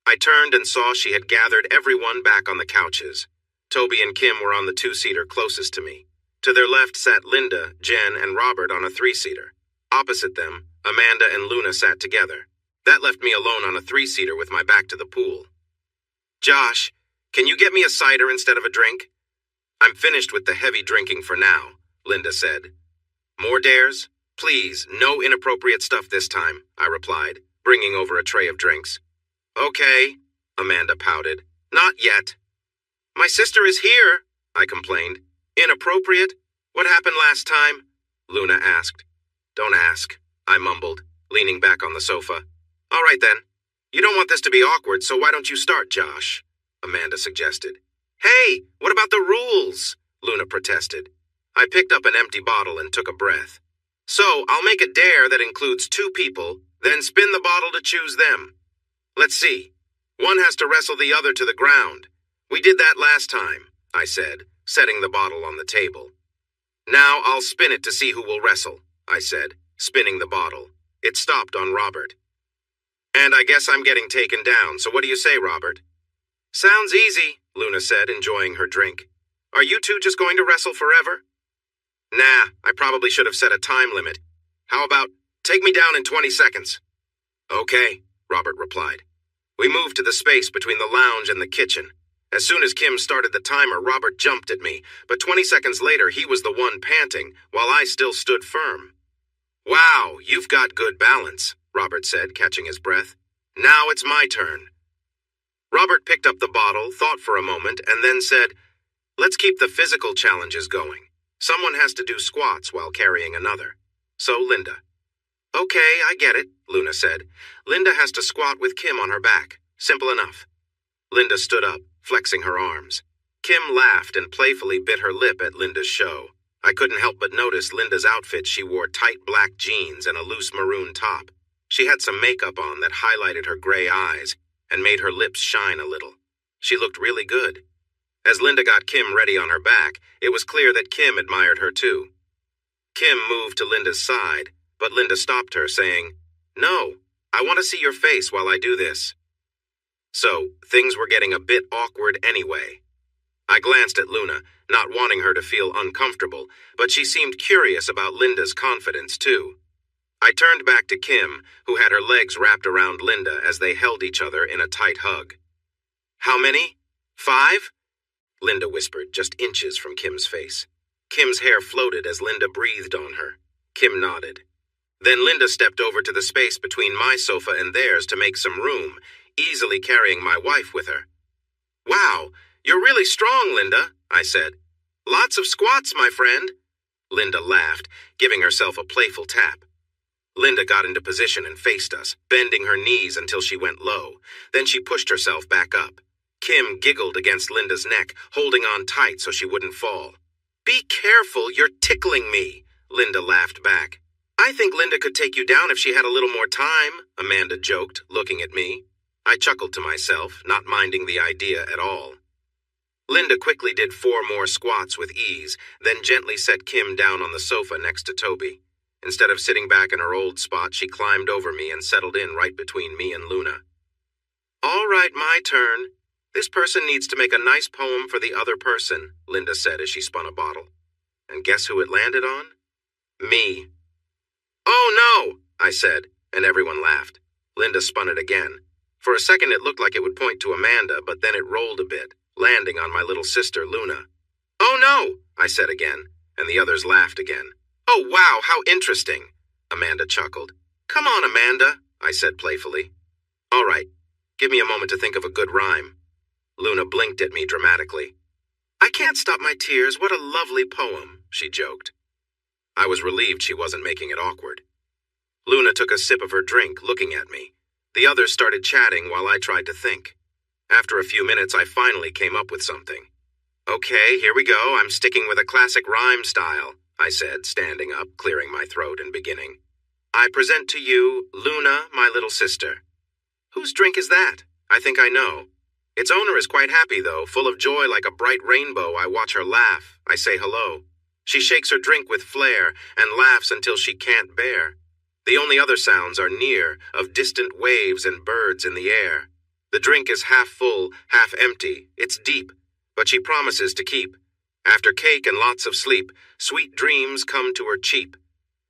I turned and saw she had gathered everyone back on the couches. Toby and Kim were on the two-seater closest to me. To their left sat Linda, Jen, and Robert on a three-seater. Opposite them, Amanda and Luna sat together. That left me alone on a three-seater with my back to the pool. Josh, can you get me a cider instead of a drink? I'm finished with the heavy drinking for now, Linda said. More dares? Please, no inappropriate stuff this time, I replied, bringing over a tray of drinks. Okay, Amanda pouted. Not yet. My sister is here, I complained. Inappropriate? What happened last time? Luna asked. Don't ask, I mumbled, leaning back on the sofa. All right then. You don't want this to be awkward, so why don't you start, Josh? Amanda suggested. Hey, what about the rules? Luna protested. I picked up an empty bottle and took a breath. So, I'll make a dare that includes 2 people, then spin the bottle to choose them. Let's see. One has to wrestle the other to the ground. We did that last time, I said, setting the bottle on the table. Now I'll spin it to see who will wrestle, I said, spinning the bottle. It stopped on Robert. And I guess I'm getting taken down, so what do you say, Robert? Sounds easy, Luna said, enjoying her drink. Are you two just going to wrestle forever? Nah, I probably should have set a time limit. How about, take me down in 20 seconds? Okay, Robert replied. We moved to the space between the lounge and the kitchen. As soon as Kim started the timer, Robert jumped at me, but 20 seconds later he was the one panting, while I still stood firm. Wow, you've got good balance, Robert said, catching his breath. Now it's my turn. Robert picked up the bottle, thought for a moment, and then said, Let's keep the physical challenges going. Someone has to do squats while carrying another. So Linda. Okay, I get it, Luna said. Linda has to squat with Kim on her back. Simple enough. Linda stood up, flexing her arms. Kim laughed and playfully bit her lip at Linda's show. I couldn't help but notice Linda's outfit. She wore tight black jeans and a loose maroon top. She had some makeup on that highlighted her gray eyes and made her lips shine a little. She looked really good. As Linda got Kim ready on her back, it was clear that Kim admired her too. Kim moved to Linda's side, but Linda stopped her, saying, "No, I want to see your face while I do this." So, things were getting a bit awkward anyway. I glanced at Luna, not wanting her to feel uncomfortable, but she seemed curious about Linda's confidence too. I turned back to Kim, who had her legs wrapped around Linda as they held each other in a tight hug. "How many? 5?" Linda whispered, just inches from Kim's face. Kim's hair floated as Linda breathed on her. Kim nodded. Then Linda stepped over to the space between my sofa and theirs to make some room, easily carrying my wife with her. "Wow, you're really strong, Linda," I said. "Lots of squats, my friend." Linda laughed, giving herself a playful tap. Linda got into position and faced us, bending her knees until she went low. Then she pushed herself back up. Kim giggled against Linda's neck, holding on tight so she wouldn't fall. "Be careful, you're tickling me," Linda laughed back. "I think Linda could take you down if she had a little more time," Amanda joked, looking at me. I chuckled to myself, not minding the idea at all. Linda quickly did 4 more squats with ease, then gently set Kim down on the sofa next to Toby. Instead of sitting back in her old spot, she climbed over me and settled in right between me and Luna. "All right, my turn. This person needs to make a nice poem for the other person," Linda said as she spun a bottle. And guess who it landed on? Me. "Oh no," I said, and everyone laughed. Linda spun it again. For a second it looked like it would point to Amanda, but then it rolled a bit, landing on my little sister, Luna. "Oh no," I said again, and the others laughed again. "Oh wow, how interesting," Amanda chuckled. "Come on, Amanda," I said playfully. "All right, give me a moment to think of a good rhyme." Luna blinked at me dramatically. "I can't stop my tears, what a lovely poem," she joked. I was relieved she wasn't making it awkward. Luna took a sip of her drink, looking at me. The others started chatting while I tried to think. After a few minutes, I finally came up with something. "Okay, here we go. I'm sticking with a classic rhyme style," I said, standing up, clearing my throat and beginning. "I present to you, Luna, my little sister." "Whose drink is that? I think I know." Its owner is quite happy, though, full of joy like a bright rainbow. I watch her laugh. I say hello. She shakes her drink with flair and laughs until she can't bear. The only other sounds are near, of distant waves and birds in the air. The drink is half full, half empty. It's deep, but she promises to keep. After cake and lots of sleep, sweet dreams come to her cheap.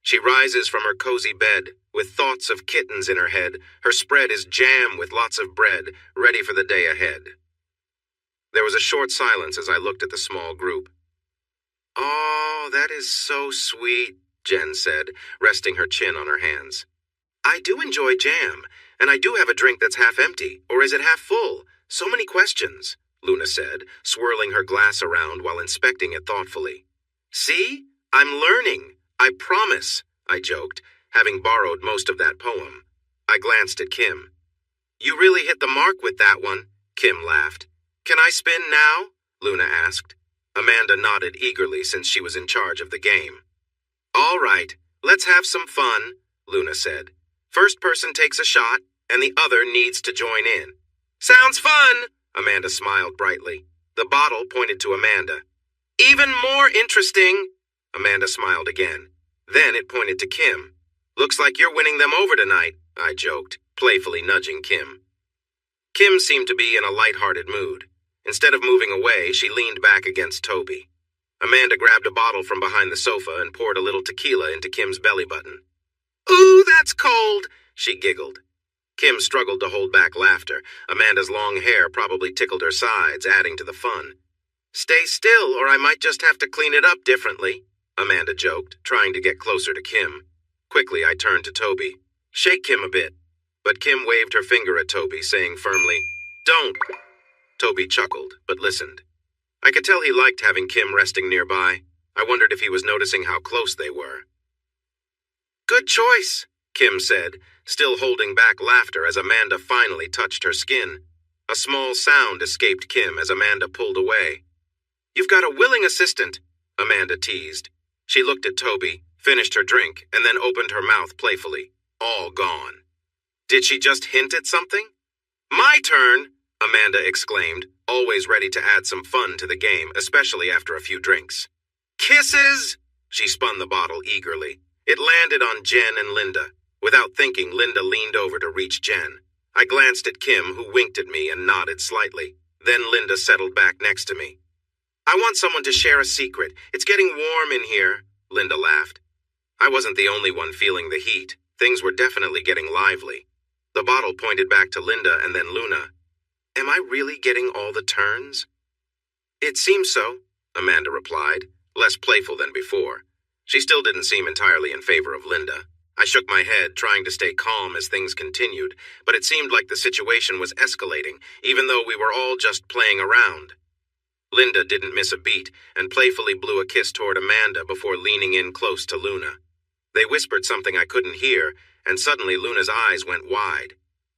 She rises from her cozy bed, with thoughts of kittens in her head. Her spread is jam with lots of bread, ready for the day ahead. There was a short silence as I looked at the small group. "Oh, that is so sweet," Jen said, resting her chin on her hands. "I do enjoy jam, and I do have a drink that's half empty, or is it half full? So many questions," Luna said, swirling her glass around while inspecting it thoughtfully. "See? I'm learning. I promise," I joked, having borrowed most of that poem. I glanced at Kim. "You really hit the mark with that one," Kim laughed. "Can I spin now?" Luna asked. Amanda nodded eagerly since she was in charge of the game. "All right, let's have some fun," Luna said. "First person takes a shot, and the other needs to join in." "Sounds fun," Amanda smiled brightly. The bottle pointed to Amanda. "Even more interesting," Amanda smiled again. Then it pointed to Kim. "Looks like you're winning them over tonight," I joked, playfully nudging Kim. Kim seemed to be in a light-hearted mood. Instead of moving away, she leaned back against Toby. Amanda grabbed a bottle from behind the sofa and poured a little tequila into Kim's belly button. "Ooh, that's cold," she giggled. Kim struggled to hold back laughter. Amanda's long hair probably tickled her sides, adding to the fun. "Stay still, or I might just have to clean it up differently," Amanda joked, trying to get closer to Kim. Quickly, I turned to Toby. "Shake Kim a bit." But Kim waved her finger at Toby, saying firmly, "Don't." Toby chuckled, but listened. I could tell he liked having Kim resting nearby. I wondered if he was noticing how close they were. "Good choice," Kim said, still holding back laughter as Amanda finally touched her skin. A small sound escaped Kim as Amanda pulled away. You've got a willing assistant, Amanda teased. She looked at Toby, finished her drink, and then opened her mouth playfully. All gone. Did she just hint at something? My turn, Amanda exclaimed, always ready to add some fun to the game, especially after a few drinks. Kisses! She spun the bottle eagerly. It landed on Jen and Linda. Without thinking, Linda leaned over to reach Jen. I glanced at Kim, who winked at me and nodded slightly. Then Linda settled back next to me. I want someone to share a secret. It's getting warm in here, Linda laughed. I wasn't the only one feeling the heat. Things were definitely getting lively. The bottle pointed back to Linda and then Luna. Am I really getting all the turns? It seems so, Amanda replied, less playful than before. She still didn't seem entirely in favor of Linda. I shook my head, trying to stay calm as things continued, but it seemed like the situation was escalating, even though we were all just playing around. Linda didn't miss a beat and playfully blew a kiss toward Amanda before leaning in close to Luna. They whispered something I couldn't hear, and suddenly Luna's eyes went wide.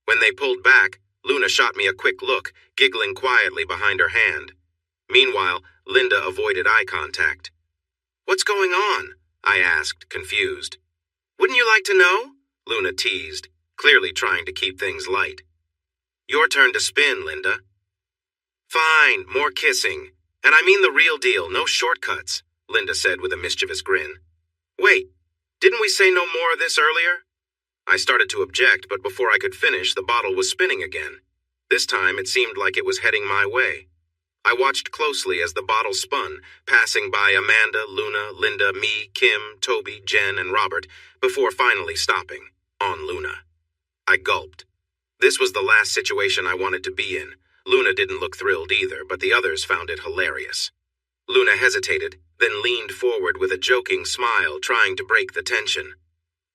When they pulled back, Luna shot me a quick look, giggling quietly behind her hand. Meanwhile, Linda avoided eye contact. What's going on? I asked, confused. Wouldn't you like to know? Luna teased, clearly trying to keep things light. Your turn to spin, Linda. Fine, more kissing. And I mean the real deal, no shortcuts, Linda said with a mischievous grin. Wait, didn't we say no more of this earlier? I started to object, but before I could finish, the bottle was spinning again. This time, it seemed like it was heading my way. I watched closely as the bottle spun, passing by Amanda, Luna, Linda, me, Kim, Toby, Jen, and Robert, before finally stopping, on Luna. I gulped. This was the last situation I wanted to be in. Luna didn't look thrilled either, but the others found it hilarious. Luna hesitated, then leaned forward with a joking smile, trying to break the tension.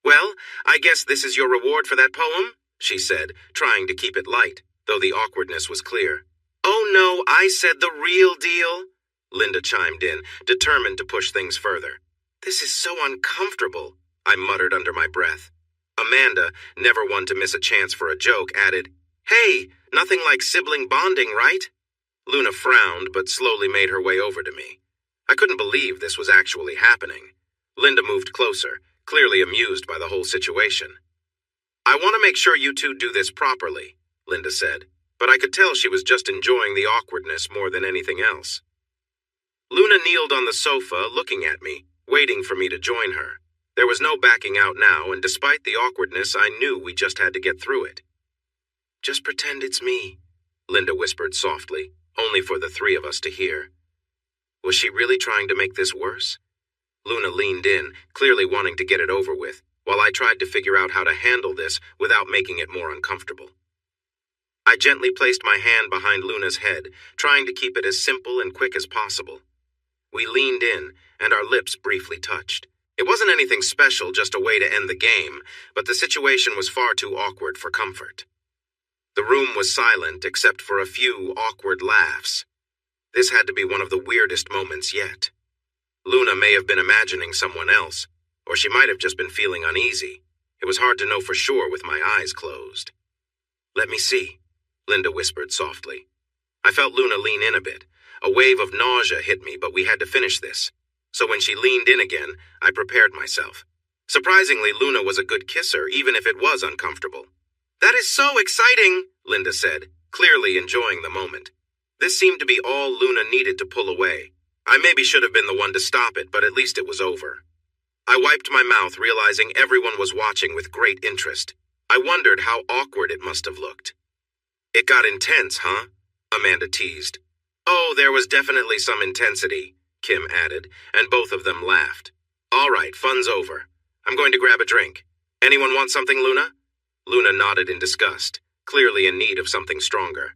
Well, I guess this is your reward for that poem, she said, trying to keep it light, though the awkwardness was clear. Oh no, I said the real deal, Linda chimed in, determined to push things further. This is so uncomfortable, I muttered under my breath. Amanda, never one to miss a chance for a joke, added, Hey, nothing like sibling bonding, right? Luna frowned, but slowly made her way over to me. I couldn't believe this was actually happening. Linda moved closer, clearly amused by the whole situation. I want to make sure you two do this properly, Linda said, but I could tell she was just enjoying the awkwardness more than anything else. Luna kneeled on the sofa, looking at me, waiting for me to join her. There was no backing out now, and despite the awkwardness, I knew we just had to get through it. Just pretend it's me, Linda whispered softly, only for the three of us to hear. Was she really trying to make this worse? Luna leaned in, clearly wanting to get it over with, while I tried to figure out how to handle this without making it more uncomfortable. I gently placed my hand behind Luna's head, trying to keep it as simple and quick as possible. We leaned in, and our lips briefly touched. It wasn't anything special, just a way to end the game, but the situation was far too awkward for comfort. The room was silent except for a few awkward laughs. This had to be one of the weirdest moments yet. Luna may have been imagining someone else, or she might have just been feeling uneasy. It was hard to know for sure with my eyes closed. Let me see, Linda whispered softly. I felt Luna lean in a bit. A wave of nausea hit me, but we had to finish this. So when she leaned in again, I prepared myself. Surprisingly, Luna was a good kisser, even if it was uncomfortable. That is so exciting, Linda said, clearly enjoying the moment. This seemed to be all Luna needed to pull away. I maybe should have been the one to stop it, but at least it was over. I wiped my mouth, realizing everyone was watching with great interest. I wondered how awkward it must have looked. It got intense, huh? Amanda teased. Oh, there was definitely some intensity, Kim added, and both of them laughed. All right, fun's over. I'm going to grab a drink. Anyone want something, Luna? Luna nodded in disgust, clearly in need of something stronger.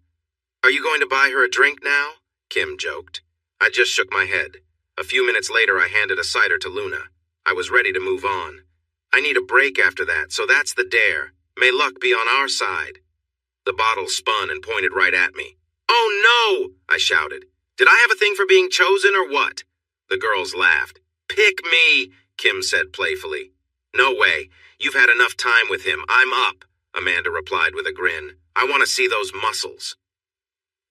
Are you going to buy her a drink now? Kim joked. I just shook my head. A few minutes later, I handed a cider to Luna. I was ready to move on. I need a break after that, so that's the dare. May luck be on our side. The bottle spun and pointed right at me. Oh no! I shouted. Did I have a thing for being chosen or what? The girls laughed. Pick me, Kim said playfully. No way. You've had enough time with him. I'm up, Amanda replied with a grin. I want to see those muscles.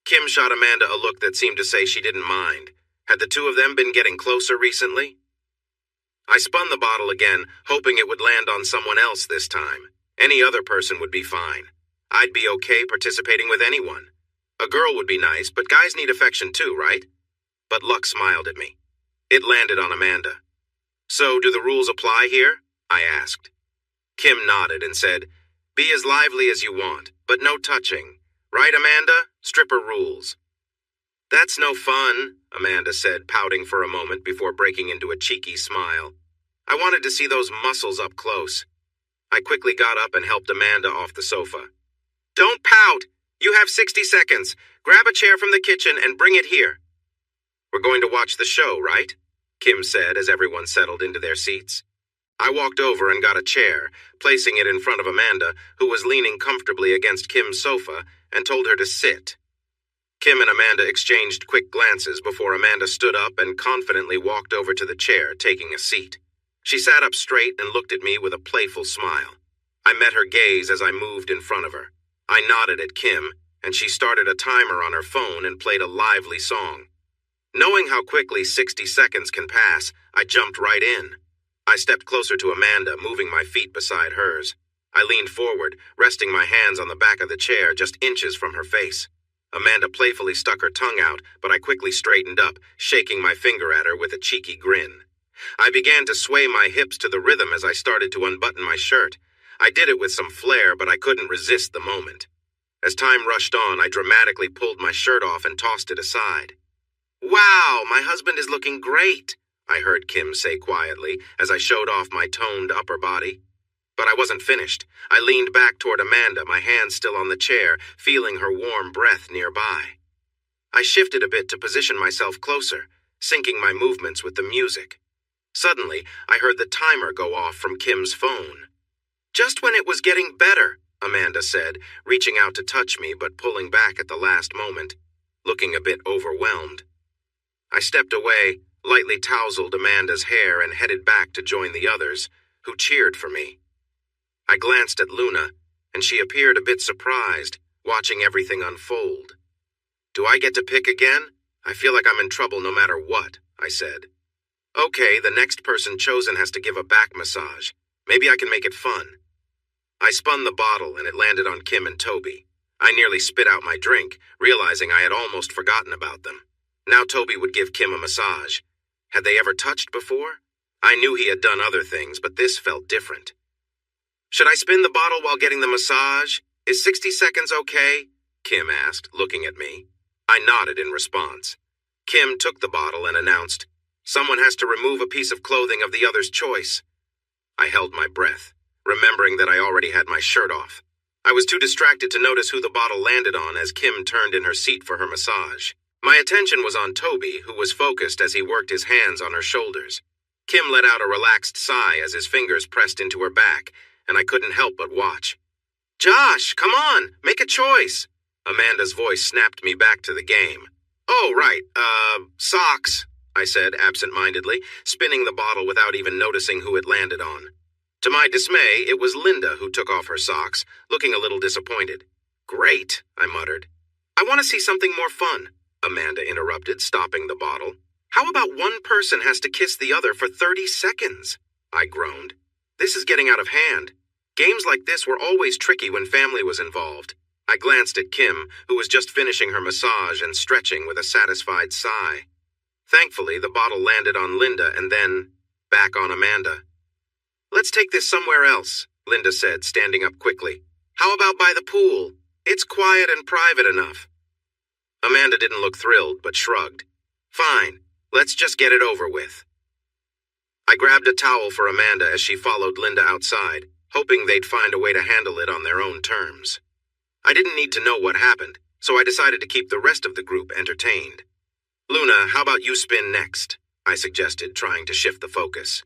Kim shot Amanda a look that seemed to say she didn't mind. Had the two of them been getting closer recently? I spun the bottle again, hoping it would land on someone else this time. Any other person would be fine. I'd be okay participating with anyone. A girl would be nice, but guys need affection too, right? But luck smiled at me. It landed on Amanda. So, do the rules apply here? I asked. Kim nodded and said, "Be as lively as you want, but no touching. Right, Amanda? Stripper rules." "That's no fun," Amanda said, pouting for a moment before breaking into a cheeky smile. I wanted to see those muscles up close. I quickly got up and helped Amanda off the sofa. "Don't pout! You have 60 seconds. Grab a chair from the kitchen and bring it here." "We're going to watch the show, right?" Kim said as everyone settled into their seats. I walked over and got a chair, placing it in front of Amanda, who was leaning comfortably against Kim's sofa, and told her to sit. Kim and Amanda exchanged quick glances before Amanda stood up and confidently walked over to the chair, taking a seat. She sat up straight and looked at me with a playful smile. I met her gaze as I moved in front of her. I nodded at Kim, and she started a timer on her phone and played a lively song. Knowing how quickly 60 seconds can pass, I jumped right in. I stepped closer to Amanda, moving my feet beside hers. I leaned forward, resting my hands on the back of the chair just inches from her face. Amanda playfully stuck her tongue out, but I quickly straightened up, shaking my finger at her with a cheeky grin. I began to sway my hips to the rhythm as I started to unbutton my shirt. I did it with some flair, but I couldn't resist the moment. As time rushed on, I dramatically pulled my shirt off and tossed it aside. "Wow, my husband is looking great," I heard Kim say quietly as I showed off my toned upper body. But I wasn't finished. I leaned back toward Amanda, my hands still on the chair, feeling her warm breath nearby. I shifted a bit to position myself closer, syncing my movements with the music. Suddenly, I heard the timer go off from Kim's phone. "Just when it was getting better," Amanda said, reaching out to touch me but pulling back at the last moment, looking a bit overwhelmed. I stepped away, lightly tousled Amanda's hair and headed back to join the others, who cheered for me. I glanced at Luna, and she appeared a bit surprised, watching everything unfold. "Do I get to pick again? I feel like I'm in trouble no matter what," I said. "Okay, the next person chosen has to give a back massage. Maybe I can make it fun." I spun the bottle and it landed on Kim and Toby. I nearly spit out my drink, realizing I had almost forgotten about them. Now Toby would give Kim a massage. Had they ever touched before? I knew he had done other things, but this felt different. "Should I spin the bottle while getting the massage? Is 60 seconds okay?" Kim asked, looking at me. I nodded in response. Kim took the bottle and announced, "Someone has to remove a piece of clothing of the other's choice." I held my breath, remembering that I already had my shirt off. I was too distracted to notice who the bottle landed on as Kim turned in her seat for her massage. My attention was on Toby, who was focused as he worked his hands on her shoulders. Kim let out a relaxed sigh as his fingers pressed into her back, and I couldn't help but watch. "Josh, come on, make a choice." Amanda's voice snapped me back to the game. "Oh, right, socks," I said absent-mindedly, spinning the bottle without even noticing who it landed on. To my dismay, it was Linda who took off her socks, looking a little disappointed. "Great," I muttered. "I want to see something more fun," Amanda interrupted, stopping the bottle. "How about one person has to kiss the other for 30 seconds? I groaned. "This is getting out of hand. Games like this were always tricky when family was involved." I glanced at Kim, who was just finishing her massage and stretching with a satisfied sigh. Thankfully, the bottle landed on Linda and then back on Amanda. "Let's take this somewhere else," Linda said, standing up quickly. "How about by the pool? It's quiet and private enough." Amanda didn't look thrilled, but shrugged. "Fine, let's just get it over with." I grabbed a towel for Amanda as she followed Linda outside, hoping they'd find a way to handle it on their own terms. I didn't need to know what happened, so I decided to keep the rest of the group entertained. "Luna, how about you spin next?" I suggested, trying to shift the focus.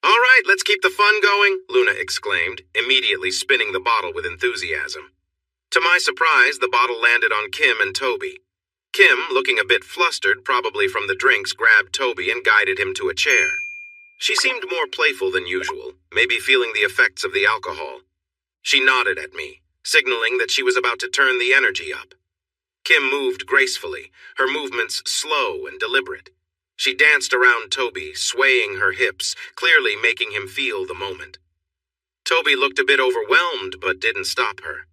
"All right, let's keep the fun going," Luna exclaimed, immediately spinning the bottle with enthusiasm. To my surprise, the bottle landed on Kim and Toby. Kim, looking a bit flustered, probably from the drinks, grabbed Toby and guided him to a chair. She seemed more playful than usual, maybe feeling the effects of the alcohol. She nodded at me, signaling that she was about to turn the energy up. Kim moved gracefully, her movements slow and deliberate. She danced around Toby, swaying her hips, clearly making him feel the moment. Toby looked a bit overwhelmed, but didn't stop her.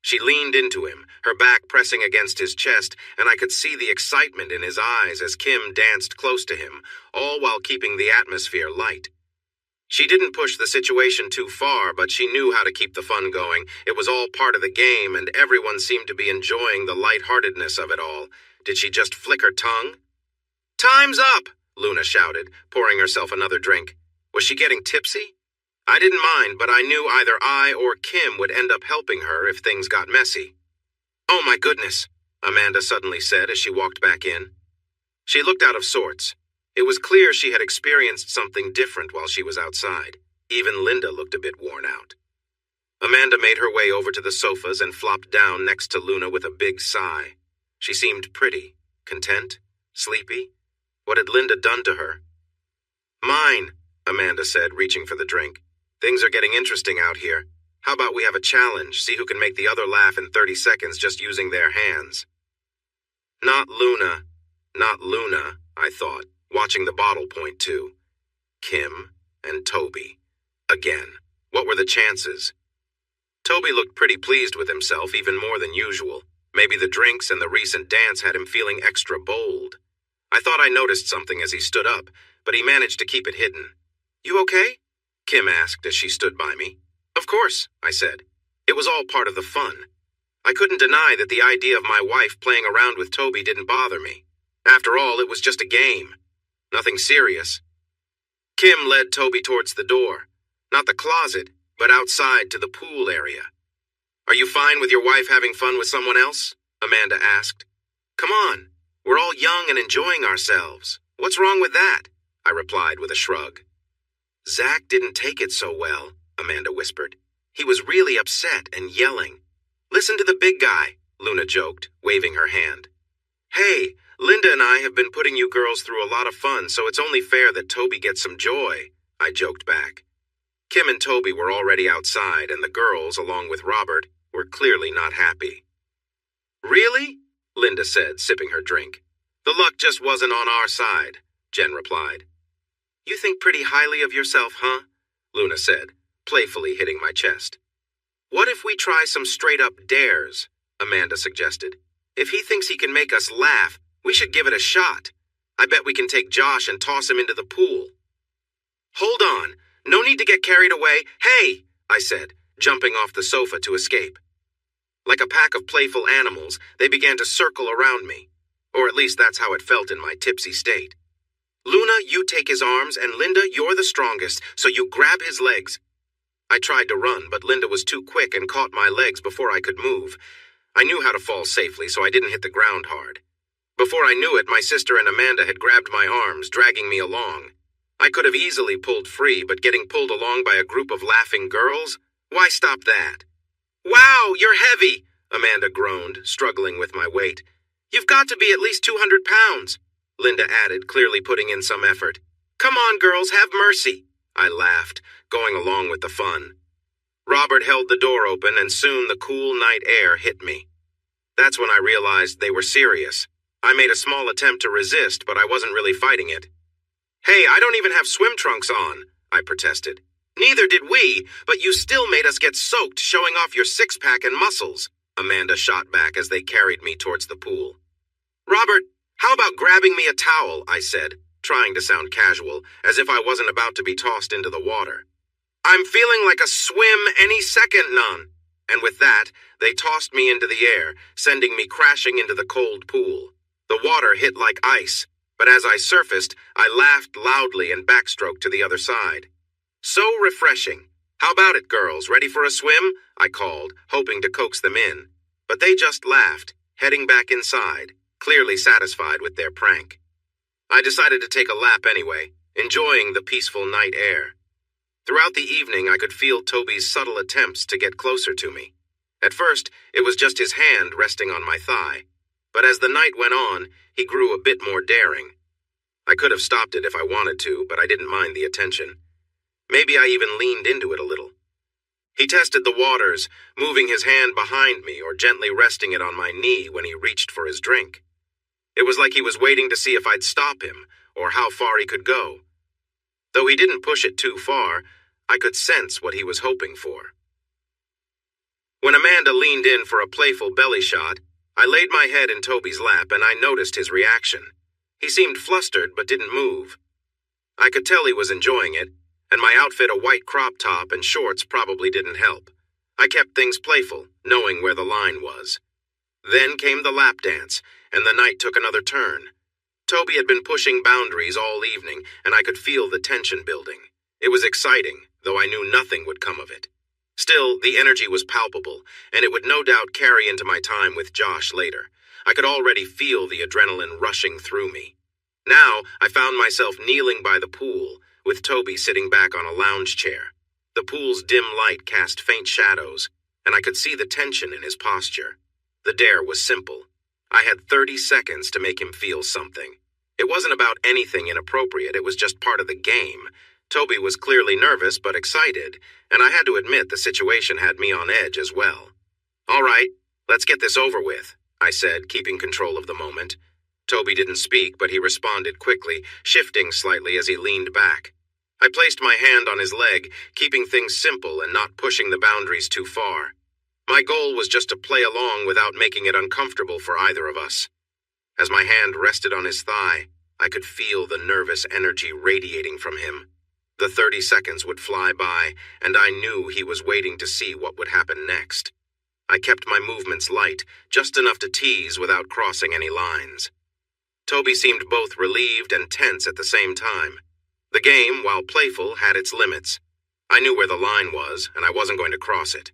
She leaned into him, her back pressing against his chest, and I could see the excitement in his eyes as Kim danced close to him, all while keeping the atmosphere light. She didn't push the situation too far, but she knew how to keep the fun going. It was all part of the game, and everyone seemed to be enjoying the lightheartedness of it all. Did she just flick her tongue? "Time's up!" Luna shouted, pouring herself another drink. Was she getting tipsy? I didn't mind, but I knew either I or Kim would end up helping her if things got messy. "Oh my goodness," Amanda suddenly said as she walked back in. She looked out of sorts. It was clear she had experienced something different while she was outside. Even Linda looked a bit worn out. Amanda made her way over to the sofas and flopped down next to Luna with a big sigh. She seemed pretty, content, sleepy. What had Linda done to her? "Mine," Amanda said, reaching for the drink. "Things are getting interesting out here. How about we have a challenge, see who can make the other laugh in 30 seconds just using their hands?" Not Luna, I thought, watching the bottle point too. Kim and Toby. Again. What were the chances? Toby looked pretty pleased with himself, even more than usual. Maybe the drinks and the recent dance had him feeling extra bold. I thought I noticed something as he stood up, but he managed to keep it hidden. "You okay?" Kim asked as she stood by me. "Of course," I said. It was all part of the fun. I couldn't deny that the idea of my wife playing around with Toby didn't bother me. After all, it was just a game. Nothing serious. Kim led Toby towards the door. Not the closet, but outside to the pool area. "Are you fine with your wife having fun with someone else?" Amanda asked. "Come on, we're all young and enjoying ourselves. What's wrong with that?" I replied with a shrug. "Zach didn't take it so well," Amanda whispered. "He was really upset and yelling." "Listen to the big guy," Luna joked, waving her hand. "Hey, Linda and I have been putting you girls through a lot of fun, so it's only fair that Toby gets some joy," I joked back. Kim and Toby were already outside, and the girls, along with Robert, were clearly not happy. "Really?" Linda said, sipping her drink. "The luck just wasn't on our side," Jen replied. "You think pretty highly of yourself, huh?" Luna said, playfully hitting my chest. "What if we try some straight-up dares?" Amanda suggested. "If he thinks he can make us laugh, we should give it a shot. I bet we can take Josh and toss him into the pool." "Hold on. No need to get carried away. Hey," I said, jumping off the sofa to escape. Like a pack of playful animals, they began to circle around me. Or at least that's how it felt in my tipsy state. "Luna, you take his arms, and Linda, you're the strongest, so you grab his legs." I tried to run, but Linda was too quick and caught my legs before I could move. I knew how to fall safely, so I didn't hit the ground hard. Before I knew it, my sister and Amanda had grabbed my arms, dragging me along. I could have easily pulled free, but getting pulled along by a group of laughing girls? Why stop that? "Wow, you're heavy," Amanda groaned, struggling with my weight. "You've got to be at least 200 pounds, Linda added, clearly putting in some effort. "Come on, girls, have mercy," I laughed, going along with the fun. Robert held the door open, and soon the cool night air hit me. That's when I realized they were serious. I made a small attempt to resist, but I wasn't really fighting it. "Hey, I don't even have swim trunks on," I protested. "Neither did we, but you still made us get soaked, showing off your six-pack and muscles," Amanda shot back as they carried me towards the pool. "Robert, how about grabbing me a towel?" I said, trying to sound casual, as if I wasn't about to be tossed into the water. "I'm feeling like a swim any second, Nun." And with that, they tossed me into the air, sending me crashing into the cold pool. The water hit like ice, but as I surfaced, I laughed loudly and backstroked to the other side. "So refreshing. How about it, girls? Ready for a swim?" I called, hoping to coax them in. But they just laughed, heading back inside, clearly satisfied with their prank. I decided to take a lap anyway, enjoying the peaceful night air. Throughout the evening, I could feel Toby's subtle attempts to get closer to me. At first, it was just his hand resting on my thigh. But as the night went on, he grew a bit more daring. I could have stopped it if I wanted to, but I didn't mind the attention. Maybe I even leaned into it a little. He tested the waters, moving his hand behind me or gently resting it on my knee when he reached for his drink. It was like he was waiting to see if I'd stop him, or how far he could go. Though he didn't push it too far, I could sense what he was hoping for. When Amanda leaned in for a playful belly shot, I laid my head in Toby's lap and I noticed his reaction. He seemed flustered but didn't move. I could tell he was enjoying it, and my outfit, a white crop top and shorts, probably didn't help. I kept things playful, knowing where the line was. Then came the lap dance, and the night took another turn. Toby had been pushing boundaries all evening, and I could feel the tension building. It was exciting, though I knew nothing would come of it. Still, the energy was palpable, and it would no doubt carry into my time with Josh later. I could already feel the adrenaline rushing through me. Now, I found myself kneeling by the pool, with Toby sitting back on a lounge chair. The pool's dim light cast faint shadows, and I could see the tension in his posture. The dare was simple. I had 30 seconds to make him feel something. It wasn't about anything inappropriate, it was just part of the game. Toby was clearly nervous but excited, and I had to admit the situation had me on edge as well. "All right, let's get this over with," I said, keeping control of the moment. Toby didn't speak, but he responded quickly, shifting slightly as he leaned back. I placed my hand on his leg, keeping things simple and not pushing the boundaries too far. My goal was just to play along without making it uncomfortable for either of us. As my hand rested on his thigh, I could feel the nervous energy radiating from him. The 30 seconds would fly by, and I knew he was waiting to see what would happen next. I kept my movements light, just enough to tease without crossing any lines. Toby seemed both relieved and tense at the same time. The game, while playful, had its limits. I knew where the line was, and I wasn't going to cross it.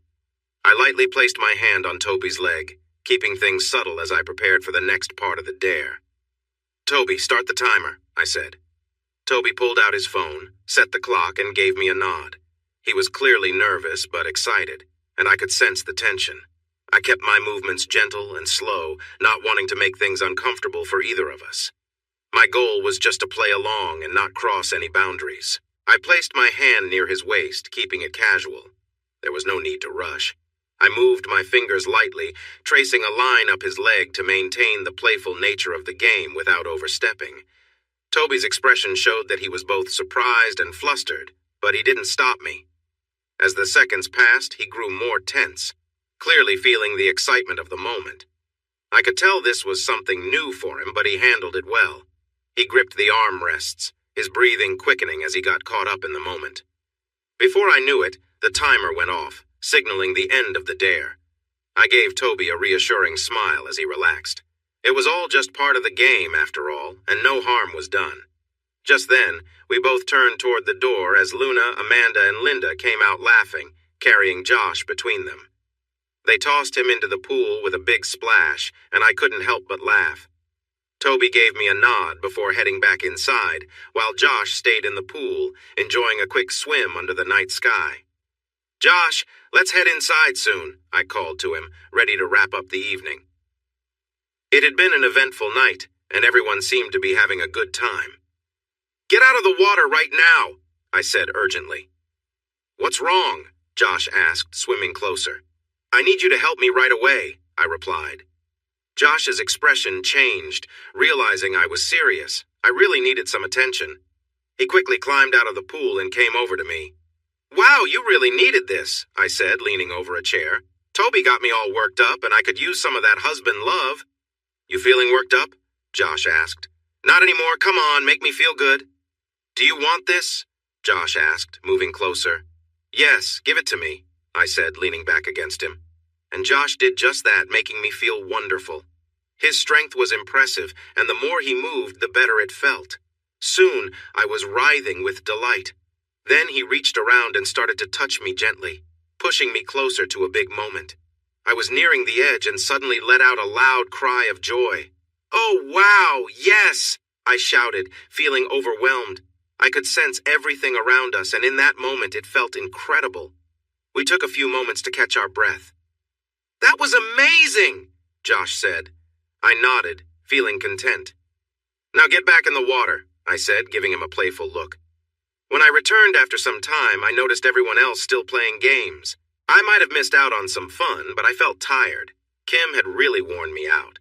I lightly placed my hand on Toby's leg, keeping things subtle as I prepared for the next part of the dare. "Toby, start the timer," I said. Toby pulled out his phone, set the clock, and gave me a nod. He was clearly nervous but excited, and I could sense the tension. I kept my movements gentle and slow, not wanting to make things uncomfortable for either of us. My goal was just to play along and not cross any boundaries. I placed my hand near his waist, keeping it casual. There was no need to rush. I moved my fingers lightly, tracing a line up his leg to maintain the playful nature of the game without overstepping. Toby's expression showed that he was both surprised and flustered, but he didn't stop me. As the seconds passed, he grew more tense, clearly feeling the excitement of the moment. I could tell this was something new for him, but he handled it well. He gripped the armrests, his breathing quickening as he got caught up in the moment. Before I knew it, the timer went off, signaling the end of the dare. I gave Toby a reassuring smile as he relaxed. It was all just part of the game, after all, and no harm was done. Just then, we both turned toward the door as Luna, Amanda, and Linda came out laughing, carrying Josh between them. They tossed him into the pool with a big splash, and I couldn't help but laugh. Toby gave me a nod before heading back inside, while Josh stayed in the pool, enjoying a quick swim under the night sky. "Josh, let's head inside soon," I called to him, ready to wrap up the evening. It had been an eventful night, and everyone seemed to be having a good time. "Get out of the water right now," I said urgently. "What's wrong?" Josh asked, swimming closer. "I need you to help me right away," I replied. Josh's expression changed, realizing I was serious. I really needed some attention. He quickly climbed out of the pool and came over to me. "Wow, you really needed this," I said, leaning over a chair. "Toby got me all worked up, and I could use some of that husband love." "You feeling worked up?" Josh asked. "Not anymore. Come on, make me feel good." "Do you want this?" Josh asked, moving closer. "Yes, give it to me," I said, leaning back against him. And Josh did just that, making me feel wonderful. His strength was impressive, and the more he moved, the better it felt. Soon, I was writhing with delight. Then he reached around and started to touch me gently, pushing me closer to a big moment. I was nearing the edge and suddenly let out a loud cry of joy. "Oh, wow, yes!" I shouted, feeling overwhelmed. I could sense everything around us, and in that moment it felt incredible. We took a few moments to catch our breath. "That was amazing," Josh said. I nodded, feeling content. "Now get back in the water," I said, giving him a playful look. When I returned after some time, I noticed everyone else still playing games. I might have missed out on some fun, but I felt tired. Kim had really worn me out.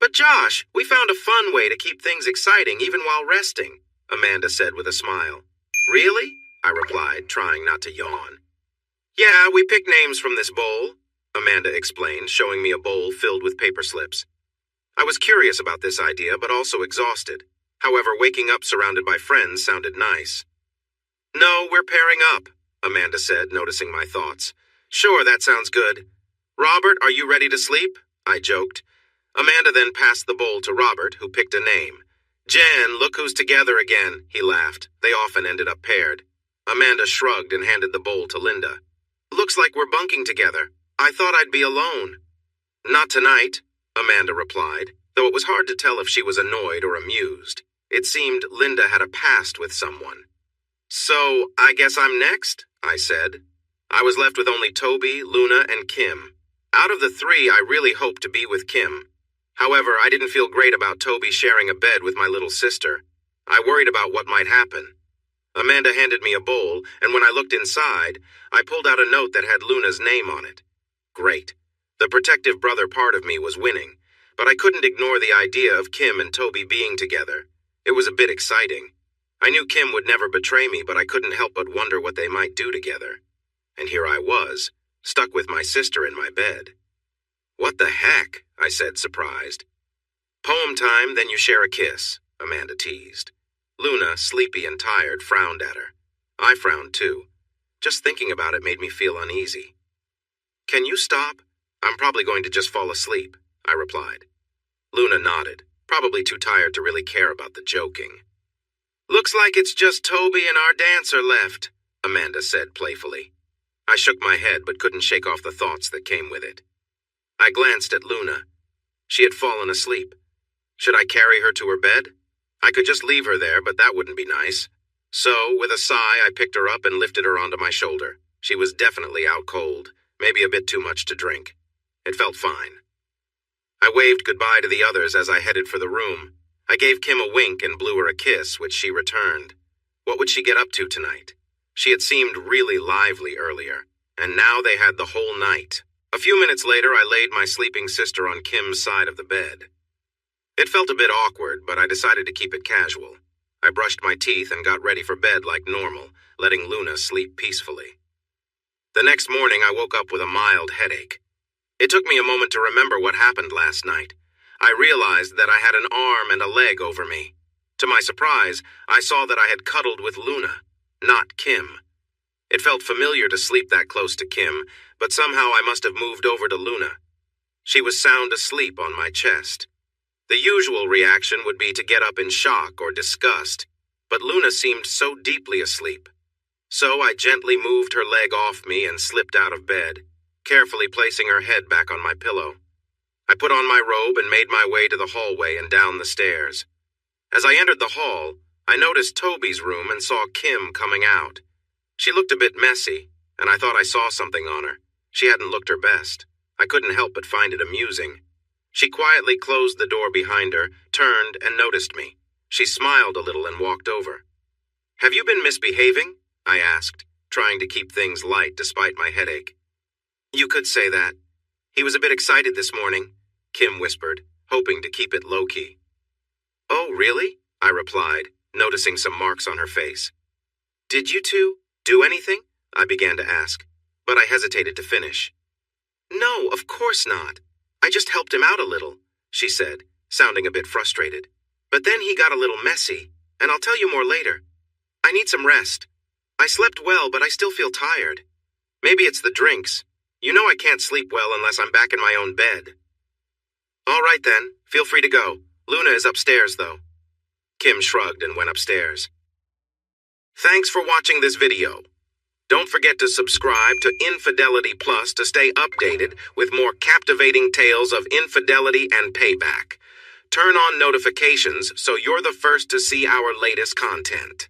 But Josh, we found a fun way to keep things exciting even while resting, Amanda said with a smile. Really? I replied, trying not to yawn. Yeah, we picked names from this bowl, Amanda explained, showing me a bowl filled with paper slips. I was curious about this idea, but also exhausted. However, waking up surrounded by friends sounded nice. No, we're pairing up, Amanda said, noticing my thoughts. Sure, that sounds good. Robert, are you ready to sleep? I joked. Amanda then passed the bowl to Robert, who picked a name. Jen, look who's together again, he laughed. They often ended up paired. Amanda shrugged and handed the bowl to Linda. Looks like we're bunking together. I thought I'd be alone. Not tonight, Amanda replied, though it was hard to tell if she was annoyed or amused. It seemed Linda had a past with someone. So, I guess I'm next, I said. I was left with only Toby, Luna, and Kim. Out of the three, I really hoped to be with Kim. However, I didn't feel great about Toby sharing a bed with my little sister. I worried about what might happen. Amanda handed me a bowl, and when I looked inside, I pulled out a note that had Luna's name on it. Great. The protective brother part of me was winning, but I couldn't ignore the idea of Kim and Toby being together. It was a bit exciting. I knew Kim would never betray me, but I couldn't help but wonder what they might do together. And here I was, stuck with my sister in my bed. What the heck? I said, surprised. Poem time, then you share a kiss, Amanda teased. Luna, sleepy and tired, frowned at her. I frowned too. Just thinking about it made me feel uneasy. Can you stop? I'm probably going to just fall asleep, I replied. Luna nodded, probably too tired to really care about the joking. Looks like it's just Toby and our dancer left, Amanda said playfully. I shook my head but couldn't shake off the thoughts that came with it. I glanced at Luna. She had fallen asleep. Should I carry her to her bed? I could just leave her there, but that wouldn't be nice. So, with a sigh, I picked her up and lifted her onto my shoulder. She was definitely out cold, maybe a bit too much to drink. It felt fine. I waved goodbye to the others as I headed for the room. I gave Kim a wink and blew her a kiss, which she returned. What would she get up to tonight? She had seemed really lively earlier, and now they had the whole night. A few minutes later, I laid my sleeping sister on Kim's side of the bed. It felt a bit awkward, but I decided to keep it casual. I brushed my teeth and got ready for bed like normal, letting Luna sleep peacefully. The next morning, I woke up with a mild headache. It took me a moment to remember what happened last night. I realized that I had an arm and a leg over me. To my surprise, I saw that I had cuddled with Luna, not Kim. It felt familiar to sleep that close to Kim, but somehow I must have moved over to Luna. She was sound asleep on my chest. The usual reaction would be to get up in shock or disgust, but Luna seemed so deeply asleep. So I gently moved her leg off me and slipped out of bed, carefully placing her head back on my pillow. I put on my robe and made my way to the hallway and down the stairs. As I entered the hall, I noticed Toby's room and saw Kim coming out. She looked a bit messy, and I thought I saw something on her. She hadn't looked her best. I couldn't help but find it amusing. She quietly closed the door behind her, turned, and noticed me. She smiled a little and walked over. Have you been misbehaving? I asked, trying to keep things light despite my headache. You could say that. He was a bit excited this morning, Kim whispered, hoping to keep it low-key. Oh, really? I replied, noticing some marks on her face. Did you two do anything? I began to ask, but I hesitated to finish. No, of course not. I just helped him out a little, she said, sounding a bit frustrated. But then he got a little messy, and I'll tell you more later. I need some rest. I slept well, but I still feel tired. Maybe it's the drinks. You know I can't sleep well unless I'm back in my own bed. All right then, feel free to go. Luna is upstairs, though. Kim shrugged and went upstairs. Thanks for watching this video. Don't forget to subscribe to Infidelity Plus to stay updated with more captivating tales of infidelity and payback. Turn on notifications so you're the first to see our latest content.